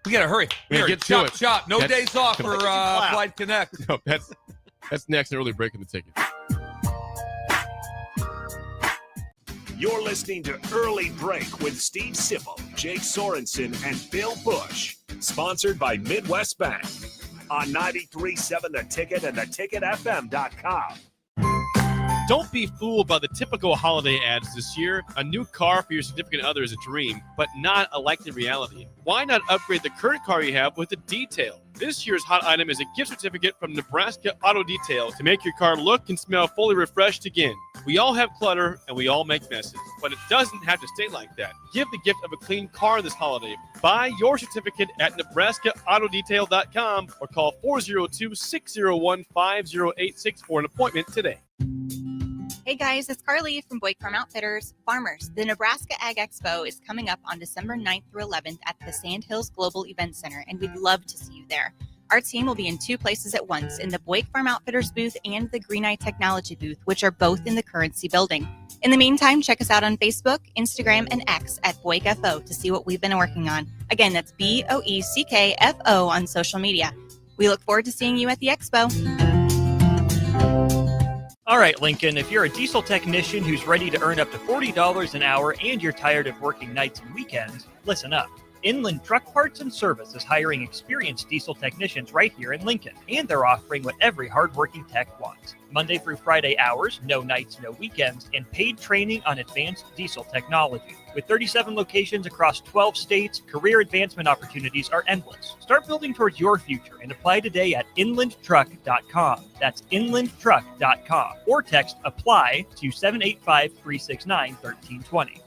Speaker 5: hurry.
Speaker 3: We gotta get to it.
Speaker 5: Chop. No days off for Applied Connect.
Speaker 3: No, that's next. An early break in the ticket.
Speaker 1: You're listening to Early Break with Steve Sipple, Jake Sorensen, and Bill Busch. Sponsored by Midwest Bank on 93.7 The Ticket and theticketfm.com.
Speaker 15: Don't be fooled by the typical holiday ads this year. A new car for your significant other is a dream, but not a likely reality. Why not upgrade the current car you have with a detail? This year's hot item is a gift certificate from Nebraska Auto Detail to make your car look and smell fully refreshed again. We all have clutter and we all make messes, but it doesn't have to stay like that. Give the gift of a clean car this holiday. Buy your certificate at NebraskaAutoDetail.com or call 402-601-5086 for an appointment today.
Speaker 11: Hey guys, it's Carly from Buick Farm Outfitters. Farmers, the Nebraska Ag Expo is coming up on December 9th through 11th at the Sandhills Global Event Center, and we'd love to see you there. Our team will be in 2 places at once, in the Buick Farm Outfitters booth and the Green Eye Technology booth, which are both in the Currency building. In the meantime, check us out on Facebook, Instagram, and X at BuickFO to see what we've been working on. Again, that's BOECKFO on social media. We look forward to seeing you at the Expo.
Speaker 10: All right, Lincoln, if you're a diesel technician who's ready to earn up to $40 an hour and you're tired of working nights and weekends, listen up. Inland Truck Parts and Service is hiring experienced diesel technicians right here in Lincoln, and they're offering what every hardworking tech wants. Monday through Friday hours, no nights, no weekends, and paid training on advanced diesel technology. With 37 locations across 12 states, career advancement opportunities are endless. Start building towards your future and apply today at inlandtruck.com. That's inlandtruck.com. Or text APPLY to 785-369-1320.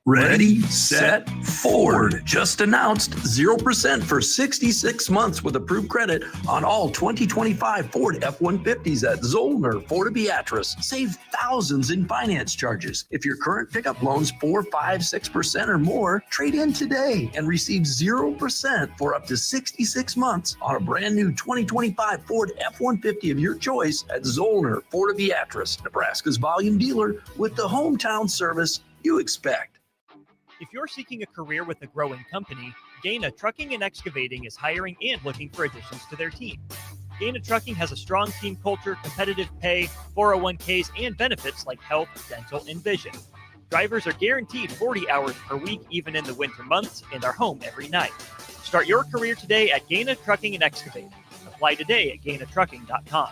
Speaker 22: Ready, set, Ford. Just announced 0% for 66 months with approved credit on all 2025 Ford F-150s at Zollner, Fort Beatrice. Save thousands in finance charges. If your current pickup loan's 4, 5, 6% or more, trade in today and receive 0% for up to 66 months on a brand new 2025 Ford F-150 of your choice at Zollner, Fort Beatrice, Nebraska's volume dealer with the hometown service you expect.
Speaker 10: If you're seeking a career with a growing company, Gaina Trucking and Excavating is hiring and looking for additions to their team. Gaina Trucking has a strong team culture, competitive pay, 401ks, and benefits like health, dental, and vision. Drivers are guaranteed 40 hours per week, even in the winter months, and are home every night. Start your career today at Gaina Trucking and Excavating. Apply today at gainatrucking.com.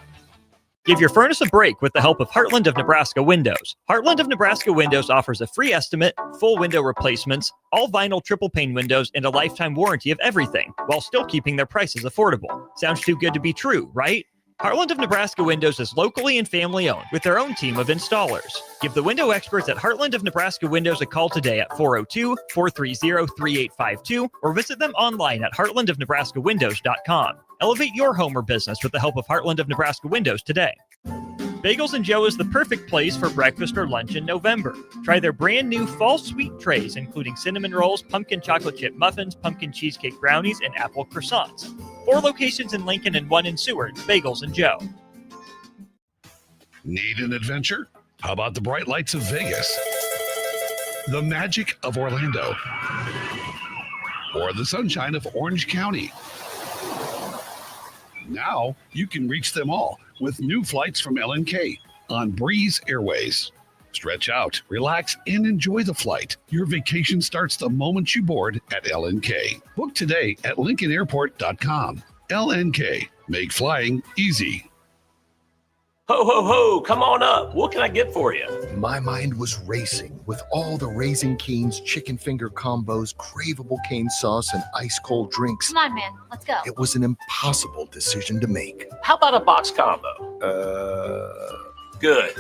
Speaker 10: Give your furnace a break with the help of Heartland of Nebraska Windows. Heartland of Nebraska Windows offers a free estimate, full window replacements, all vinyl triple pane windows, and a lifetime warranty of everything, while still keeping their prices affordable. Sounds too good to be true, right? Heartland of Nebraska Windows is locally and family owned with their own team of installers. Give the window experts at Heartland of Nebraska Windows a call today at 402-430-3852 or visit them online at heartlandofnebraskawindows.com. Elevate your home or business with the help of Heartland of Nebraska Windows today. Bagels and Joe is the perfect place for breakfast or lunch in November. Try their brand new fall sweet trays, including cinnamon rolls, pumpkin chocolate chip muffins, pumpkin cheesecake brownies, and apple croissants. 4 locations in Lincoln and 1 in Seward. Bagels and Joe.
Speaker 21: Need an adventure? How about the bright lights of Vegas? The magic of Orlando? Or the sunshine of Orange County? Now you can reach them all with new flights from LNK on Breeze Airways. Stretch out, relax, and enjoy the flight. Your vacation starts the moment you board at LNK. Book today at LincolnAirport.com. LNK, make flying easy.
Speaker 12: Ho, ho, ho, come on up. What can I get for you?
Speaker 13: My mind was racing with all the Raising Cane's chicken finger combos, craveable cane sauce, and ice cold drinks.
Speaker 14: Come on, man, let's go.
Speaker 13: It was an impossible decision to make.
Speaker 12: How about a box combo? Good.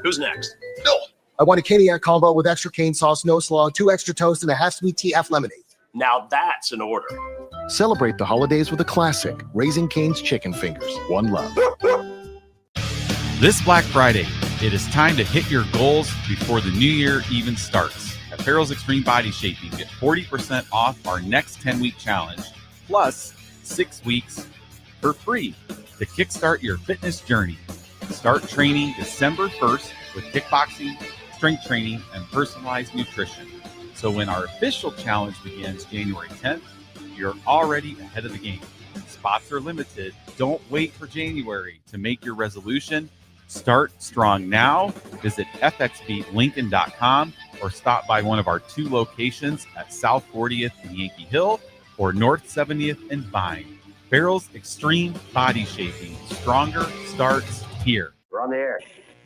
Speaker 12: Who's next?
Speaker 13: No. I want a Caniac combo with extra cane sauce, no slaw, 2 extra toast, and a half sweet TF lemonade.
Speaker 12: Now that's an order.
Speaker 13: Celebrate the holidays with a classic Raising Cane's chicken fingers. One love.
Speaker 2: This Black Friday, it is time to hit your goals before the new year even starts. At Farrell's Extreme Body Shaping, get 40% off our next 10-week challenge, plus 6 weeks for free to kickstart your fitness journey. Start training December 1st with kickboxing, strength training, and personalized nutrition. So when our official challenge begins January 10th, you're already ahead of the game. Spots are limited. Don't wait for January to make your resolution. Start strong now. Visit fxbeatlincoln.com or stop by one of our 2 locations at South 40th and Yankee Hill or North 70th and Vine. Farrell's Extreme Body Shaping. Stronger starts here.
Speaker 12: We're on the air.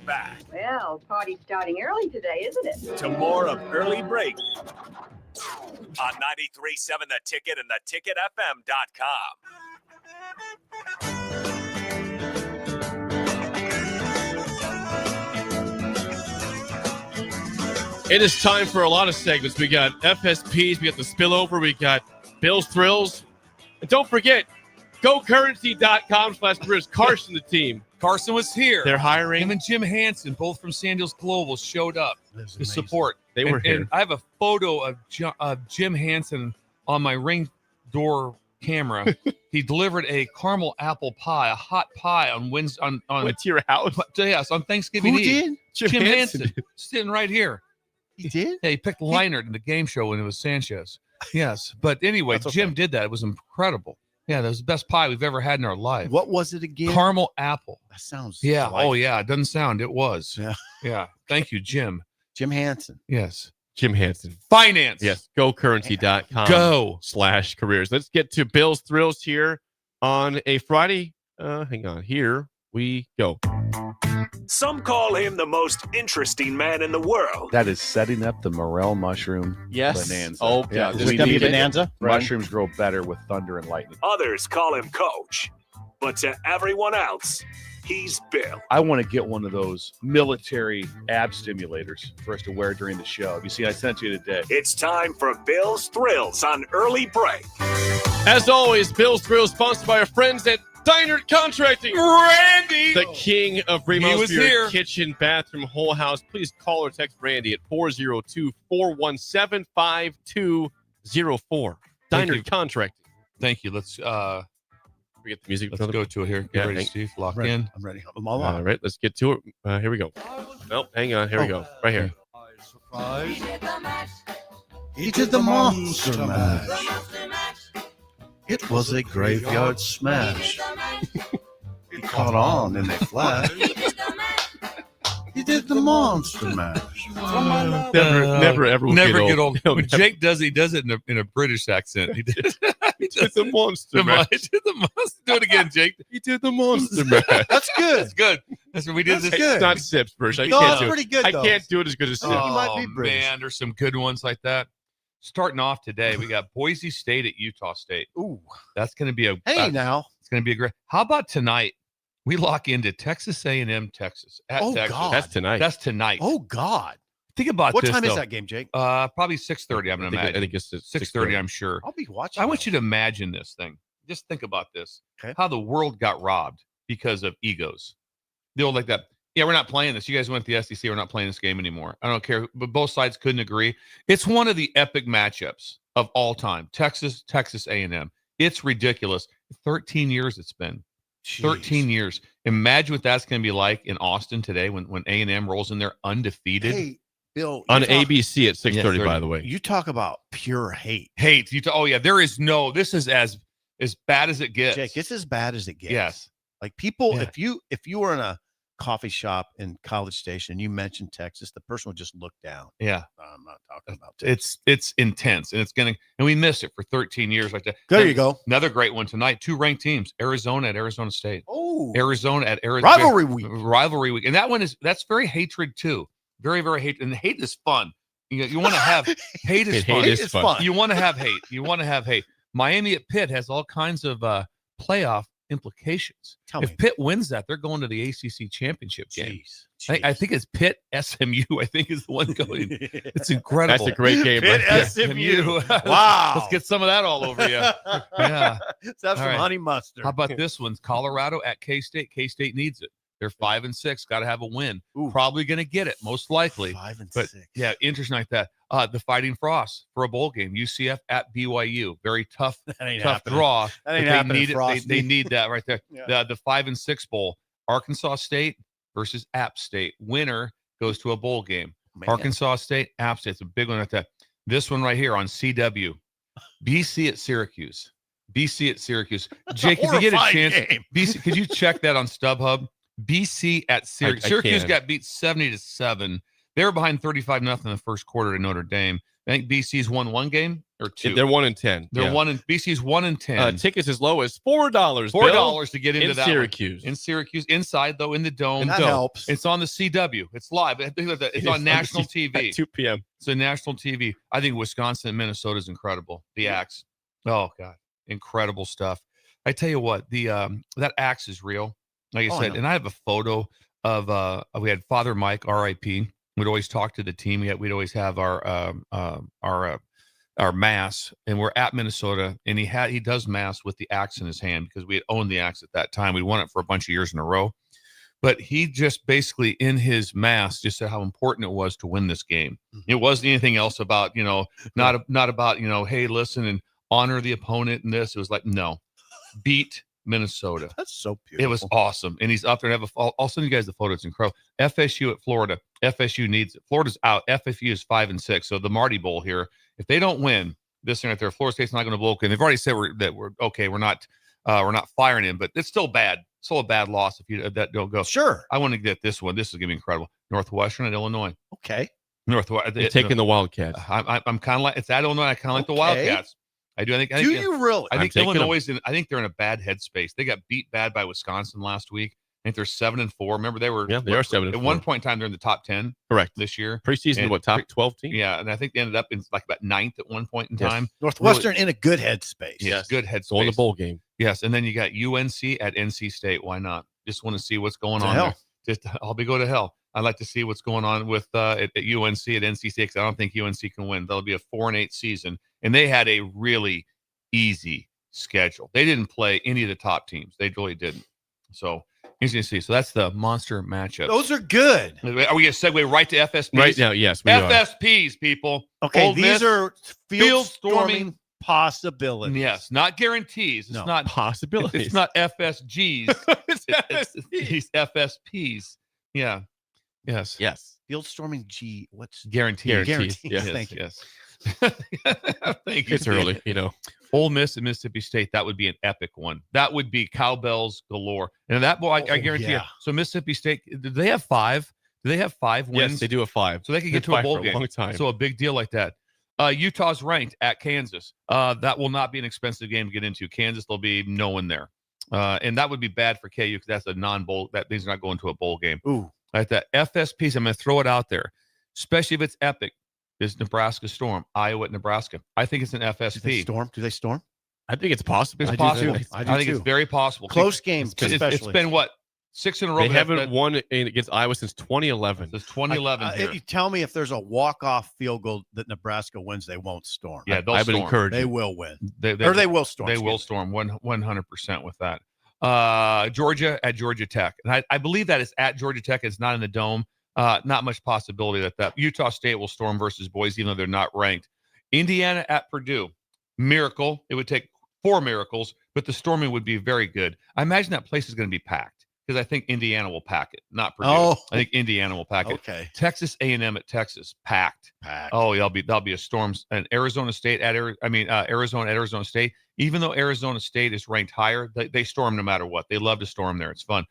Speaker 16: Back. Well, party's starting early today, isn't it?
Speaker 1: To more of Early Break on 93.7 The Ticket and theticketfm.com.
Speaker 3: It is time for a lot of segments. We got FSPs, we got the spillover, we got Bill's Thrills. And don't forget, gocurrency.com/Bruce. Carson, the team.
Speaker 5: Carson was here.
Speaker 3: They're hiring.
Speaker 5: Him and Jim Hansen, both from Sandals Global, showed up to support.
Speaker 3: They were here.
Speaker 5: And I have a photo of Jim Hansen on my Ring door camera. He delivered a caramel apple pie, a hot pie on Wednesday.
Speaker 3: Went to your house?
Speaker 5: Yes, on Thanksgiving
Speaker 3: Who
Speaker 5: Eve.
Speaker 3: did?
Speaker 5: Jim Hansen, sitting right here.
Speaker 3: He did?
Speaker 5: Yeah, he picked Leinart in the game show when it was Sanchez. Yes, but anyway, Jim did that. It was incredible. Yeah, that was the best pie we've ever had in our life.
Speaker 8: What was it again?
Speaker 5: Caramel apple.
Speaker 8: That sounds.
Speaker 5: Yeah.
Speaker 8: delightful.
Speaker 5: Oh, yeah. It doesn't sound. It was.
Speaker 8: Yeah.
Speaker 5: Yeah. Thank you, Jim.
Speaker 8: Jim Hansen.
Speaker 5: Yes.
Speaker 3: Jim Hansen.
Speaker 5: Finance.
Speaker 3: Yes. GoCurrency.com. /careers. Let's get to Bill's Thrills here on a Friday. Hang on. Here we go.
Speaker 1: Some call him the most interesting man in the world.
Speaker 4: That is setting up the morel mushroom bonanza.
Speaker 8: Oh,
Speaker 4: yeah.
Speaker 8: is it going to be bonanza?
Speaker 4: Mushrooms grow better with thunder and lightning.
Speaker 1: Others call him Coach. But to everyone else, he's Bill.
Speaker 14: I want to get one of those military ab stimulators for us to wear during the show. Have you seen? I sent you today.
Speaker 1: It's time for Bill's Thrills on Early Break.
Speaker 3: As always, Bill's Thrills sponsored by our friends at Diner Contracting.
Speaker 5: Randy!
Speaker 3: The king of
Speaker 5: He
Speaker 3: remodels
Speaker 5: was
Speaker 3: for your
Speaker 5: here.
Speaker 3: kitchen, bathroom, whole house. Please call or text Randy at 402-417-5204. Diner
Speaker 5: you.
Speaker 3: Contracting.
Speaker 5: Thank you. Let's
Speaker 3: forget the music.
Speaker 5: Let's go to it here. Get ready, Steve. Lock in.
Speaker 8: I'm ready. I'm all on.
Speaker 3: All right, let's get to it. Here we go. Nope, hang on. Here we go. Right here.
Speaker 24: He did the Monster Mash. It was a graveyard smash. He caught on in a flash. He did the Monster Mash.
Speaker 3: Never ever
Speaker 5: get old. When Jake does it, he does it in a British accent. He did. He
Speaker 3: did the Monster Mash.
Speaker 5: He did the monster. Do it again, Jake.
Speaker 3: He did the Monster Mash.
Speaker 8: That's good.
Speaker 5: That's good. That's what we did.
Speaker 8: That's good.
Speaker 3: It's not Sips, Busch. I
Speaker 8: No,
Speaker 3: can't
Speaker 8: it's
Speaker 3: do
Speaker 8: pretty
Speaker 3: it.
Speaker 8: good,
Speaker 3: I
Speaker 8: though.
Speaker 3: can't do it as good as Sips.
Speaker 8: Oh, might be British.
Speaker 5: Man, there's some good ones like that. Starting off today, we got Boise State at Utah State.
Speaker 8: Ooh,
Speaker 5: that's going to be a.
Speaker 8: now.
Speaker 5: It's going to be a great. How about tonight? We lock into Texas A&M, Texas at Texas.
Speaker 8: God.
Speaker 3: That's tonight.
Speaker 5: That's tonight.
Speaker 8: Oh God.
Speaker 5: Think about
Speaker 8: What
Speaker 5: this,
Speaker 8: time is
Speaker 5: though.
Speaker 8: that game, Jake?
Speaker 5: Probably 6:30. I'm going to imagine.
Speaker 3: I think it's
Speaker 5: 6:30. I'm sure.
Speaker 8: I'll be watching.
Speaker 5: I want you to imagine this thing. Just think about this.
Speaker 8: Okay.
Speaker 5: How the world got robbed because of egos. The old like that. Yeah, we're not playing this. You guys went to the SEC. We're not playing this game anymore. I don't care. But both sides couldn't agree. It's one of the epic matchups of all time. Texas A&M. It's ridiculous. 13 years it's been.
Speaker 8: Jeez.
Speaker 5: 13 years. Imagine what that's going to be like in Austin today when A&M rolls in there undefeated.
Speaker 8: Hey, Bill.
Speaker 3: On ABC at 6:30, by the way.
Speaker 8: You talk about pure hate.
Speaker 5: Hate. Oh yeah, there is no. This is as bad as it gets.
Speaker 8: Jake, it's as bad as it gets.
Speaker 5: Yes.
Speaker 8: Like people,
Speaker 5: Yeah.
Speaker 8: if you were in a coffee shop in College Station and you mentioned Texas, the person would just look down.
Speaker 5: Yeah.
Speaker 8: I'm not talking about Texas.
Speaker 5: It's intense, and and we missed it for 13 years like that.
Speaker 8: There you go.
Speaker 5: Another great one tonight. Two ranked teams: Arizona at Arizona State.
Speaker 8: Oh,
Speaker 5: Arizona at Arizona.
Speaker 8: Rivalry week,
Speaker 5: and that's very hatred too. Very, very hate, and hate is fun. You want to have hate is fun.
Speaker 3: Hate is fun.
Speaker 5: You want to have hate. You want to have hate. Miami at Pitt has all kinds of playoff implications. If Pitt wins that, they're going to the ACC championship game. I think it's Pitt SMU. I think is the one going. It's incredible.
Speaker 3: That's a great game.
Speaker 8: Pitt
Speaker 3: right?
Speaker 8: SMU. Wow.
Speaker 5: Let's get some of that all over you. Yeah.
Speaker 8: Let's have some
Speaker 5: All right.
Speaker 8: honey mustard.
Speaker 5: How about this one? Colorado at K-State. K-State needs it. They're 5-6. Got to have a win.
Speaker 8: Ooh.
Speaker 5: Probably going to get it, most likely.
Speaker 8: 5 and
Speaker 5: But
Speaker 8: 6.
Speaker 5: yeah, interesting like that. The Fighting Frosts for a bowl game. UCF at BYU. Very tough,
Speaker 8: That ain't
Speaker 5: tough
Speaker 8: happening.
Speaker 5: draw.
Speaker 8: That ain't
Speaker 5: but
Speaker 8: happening,
Speaker 5: they need it.
Speaker 8: Frosty.
Speaker 5: They need that right there.
Speaker 8: Yeah.
Speaker 5: The 5-6 bowl. Arkansas State versus App State. Winner goes to a bowl game.
Speaker 8: Man.
Speaker 5: Arkansas State, App State. It's a big one like that. This one right here on CW. BC at Syracuse. BC at Syracuse. Jake, if you get a
Speaker 8: horrifying
Speaker 5: chance,
Speaker 8: game.
Speaker 5: BC, could you check that on StubHub? BC at Syracuse.
Speaker 3: I
Speaker 5: Syracuse
Speaker 3: can.
Speaker 5: got beat 70-7. They were behind 35-0 in the first quarter to Notre Dame. I think BC's won one game or two.
Speaker 3: They're 1-10.
Speaker 5: They're BC's 1-10.
Speaker 3: Tickets as low as $4.
Speaker 5: $4 to get into
Speaker 3: in
Speaker 5: that
Speaker 3: Syracuse.
Speaker 5: one. In Syracuse, inside though, in the dome.
Speaker 8: That helps.
Speaker 5: It's on the CW. It's live. It's on national TV.
Speaker 3: At 2 p.m.
Speaker 5: It's on national TV. I think Wisconsin and Minnesota is incredible. The axe. Oh God, incredible stuff. I tell you what, that axe is real. Like I said, and I have a photo of we had Father Mike, R.I.P. We'd always talk to the team. We'd always have our mass, and we're at Minnesota, and he does mass with the axe in his hand because we had owned the axe at that time. We'd won it for a bunch of years in a row, but he just basically in his mass just said how important it was to win this game.
Speaker 8: Mm-hmm.
Speaker 5: It wasn't anything else about not about hey, listen and honor the opponent and this. It was like no, beat Minnesota.
Speaker 8: That's so beautiful.
Speaker 5: It was awesome. And he's up there and I'll send you guys the photo. It's incredible. FSU at Florida. FSU needs it. Florida's out. FSU is 5-6. So the Marty Bowl here, if they don't win this thing right there, Florida State's not going to blow. And they've already said we're okay. We're not firing him, but it's still bad. Still a bad loss if that don't go.
Speaker 8: Sure.
Speaker 5: I want to get this one. This is going to be incredible. Northwestern at Illinois.
Speaker 8: Okay.
Speaker 3: They're taking the Wildcats.
Speaker 5: I'm kind of like it's at Illinois. I kind of like the Wildcats. I do. I think.
Speaker 8: Do you really?
Speaker 5: I think Illinois is. I think they're in a bad headspace. They got beat bad by Wisconsin last week. I think they're 7-4. Remember, they were.
Speaker 3: Yeah, they are 7-4.
Speaker 5: At one point in time, they're in the top 10.
Speaker 3: Correct.
Speaker 5: This year,
Speaker 3: preseason, top 12 team?
Speaker 5: Yeah, and I think they ended up in like about 9th at one point in time.
Speaker 8: Northwestern in a good headspace.
Speaker 5: Yes, good headspace.
Speaker 3: Going the bowl game.
Speaker 5: Yes, and then you got UNC at NC State. Why not? Just want to see what's going on there. Just I'll be go to hell. I'd like to see what's going on with at UNC at NC State. I don't think UNC can win. That'll be a 4-8 season, and they had a really easy schedule. They didn't play any of the top teams. They really didn't. So easy to see. So that's the monster matchup.
Speaker 8: Those are good.
Speaker 5: Are we going to segue right to FSPs?
Speaker 3: Right now, yes, we are.
Speaker 5: FSPs, people.
Speaker 8: Okay,
Speaker 5: Old
Speaker 8: these
Speaker 5: Miss,
Speaker 8: are field storming possibilities.
Speaker 5: Yes, not guarantees. It's not
Speaker 3: possibilities.
Speaker 5: It's not FSGs. It's FSPs. Yeah. Yes.
Speaker 8: Yes. Field storming G. What's
Speaker 5: guarantees?
Speaker 8: Guarantees.
Speaker 5: Yes.
Speaker 8: Thank you.
Speaker 5: Yes. Thank you.
Speaker 3: It's early,
Speaker 5: Ole Miss and Mississippi State. That would be an epic one. That would be cowbells galore. And that, I guarantee you. So Mississippi State, do they have 5? Do they have 5 wins?
Speaker 3: Yes, they do have 5.
Speaker 5: So they could get to a bowl game.
Speaker 3: Long time.
Speaker 5: So a big deal like that. Utah's ranked at Kansas. That will not be an expensive game to get into. Kansas, there'll be no one there. And that would be bad for KU because that's a non-bowl. That means they're not going to a bowl game.
Speaker 8: Ooh.
Speaker 5: Like that. FSPs, I'm going to throw it out there, especially if it's epic. Is Nebraska Storm, Iowa at Nebraska. I think it's an FSP.
Speaker 8: Do they storm?
Speaker 3: I think it's possible.
Speaker 5: It's possible. I think it's very possible.
Speaker 8: Close games,
Speaker 5: it's been what? 6 in a row.
Speaker 3: They haven't won against Iowa since 2011.
Speaker 5: Since 2011.
Speaker 8: You tell me if there's a walk-off field goal that Nebraska wins, they won't storm.
Speaker 5: Yeah, they'll storm.
Speaker 3: Encourage
Speaker 8: they will win.
Speaker 5: They
Speaker 8: will storm.
Speaker 5: They will storm 100% with that. Georgia at Georgia Tech. And I believe that is at Georgia Tech. It's not in the dome. Not much possibility that Utah State will storm versus Boise, even though they're not ranked. Indiana at Purdue. Miracle. It would take 4 miracles, but the storming would be very good. I imagine that place is going to be packed because I think Indiana will pack it, not Purdue. I think Indiana will pack it.
Speaker 8: Okay.
Speaker 5: Texas A&M at Texas, packed. Oh, that'll be a storm. And Arizona State at Arizona at Arizona State. Even though Arizona State is ranked higher, they storm no matter what. They love to storm there. It's fun.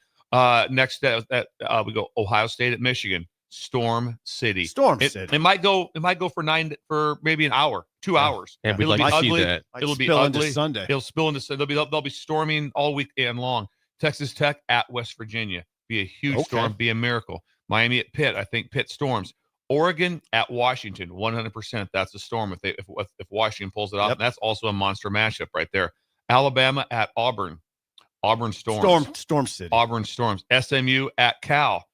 Speaker 5: Next we go Ohio State at Michigan. Storm City.
Speaker 8: City.
Speaker 5: It might go for maybe an hour, 2 hours.
Speaker 3: Yeah,
Speaker 5: it'll be ugly. It'll be ugly.
Speaker 8: Sunday.
Speaker 5: It'll spill into Sunday. They'll be storming all weekend long. Texas Tech at West Virginia. Be a huge storm. Be a miracle. Miami at Pitt. I think Pitt storms. Oregon at Washington. 100%. That's a storm if Washington pulls it off.
Speaker 8: Yep.
Speaker 5: That's also a monster matchup right there. Alabama at Auburn. Auburn storms.
Speaker 8: Storm City.
Speaker 5: Auburn storms. SMU at Cal.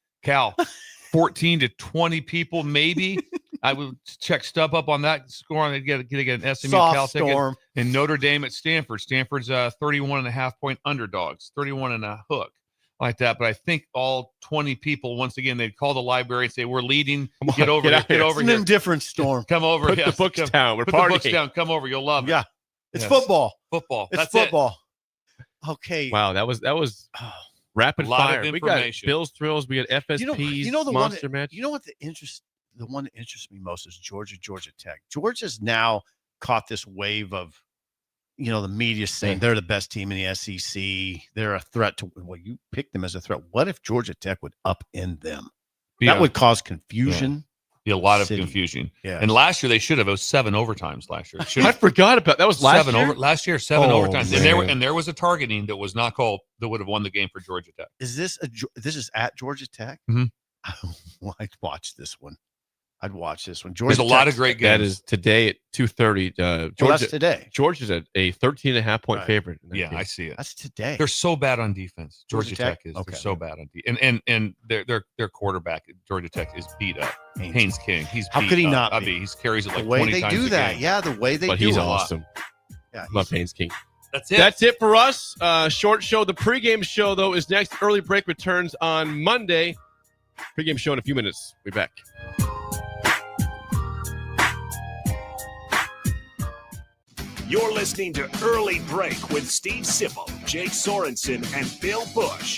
Speaker 5: 14 to 20 people, maybe. I would check StubHub on that score. I'd get an SMU Cal
Speaker 8: storm.
Speaker 5: ticket. And Notre Dame at Stanford. Stanford's 31.5-point underdogs, 31 and a hook like that. But I think all 20 people, once again, they'd call the library and say, "We're leading. Get over here. Get over
Speaker 8: here. It's an indifferent storm.
Speaker 5: Come over.
Speaker 3: Put the books down. We're
Speaker 5: Put
Speaker 3: partying.
Speaker 5: the books down. Come over. You'll love it.
Speaker 8: Yeah. It's football.
Speaker 5: Football.
Speaker 8: It's football. Okay.
Speaker 3: Wow, that was rapid fire. We got Bills thrills. We got FSPs.
Speaker 8: You know the
Speaker 3: monster
Speaker 8: one.
Speaker 3: match.
Speaker 8: You know what the one that interests me most is Georgia Tech. Georgia's now caught this wave of, the media saying they're the best team in the SEC. They're a threat to. Well, you picked them as a threat. What if Georgia Tech would upend them? That would cause confusion.
Speaker 5: Be a lot of confusion.
Speaker 8: Yeah.
Speaker 5: And last year they should have. It was 7 overtimes last year.
Speaker 3: I forgot about that. Was last year?
Speaker 5: Last year, 7 overtimes. And there was a targeting that was not called that would have won the game for Georgia Tech.
Speaker 8: Is this at Georgia Tech?
Speaker 5: Mm-hmm.
Speaker 8: Well, I'd watch this one. Georgia
Speaker 5: There's a lot of great games.
Speaker 3: That is today at 2:30. Georgia,
Speaker 8: that's today.
Speaker 3: Georgia's at a 13.5-point favorite.
Speaker 5: Yeah, I see it.
Speaker 8: That's today.
Speaker 5: They're so bad on defense. Georgia Tech is.
Speaker 8: Okay.
Speaker 5: They're so bad on defense. And their quarterback at Georgia Tech is beat up. Haynes King.
Speaker 8: How could he not be?
Speaker 5: He carries it like
Speaker 8: the way
Speaker 5: 20
Speaker 8: they
Speaker 5: times
Speaker 8: do
Speaker 5: a
Speaker 8: that.
Speaker 5: game.
Speaker 8: Yeah, the way they do it.
Speaker 3: But he's awesome.
Speaker 8: Yeah,
Speaker 3: love Haynes King.
Speaker 5: That's it.
Speaker 3: That's it for us. Short show. The pregame show, though, is next. Early break returns on Monday. Pregame show in a few minutes. We'll be back.
Speaker 1: You're listening to Early Break with Steve Sipple, Jake Sorensen, and Bill Busch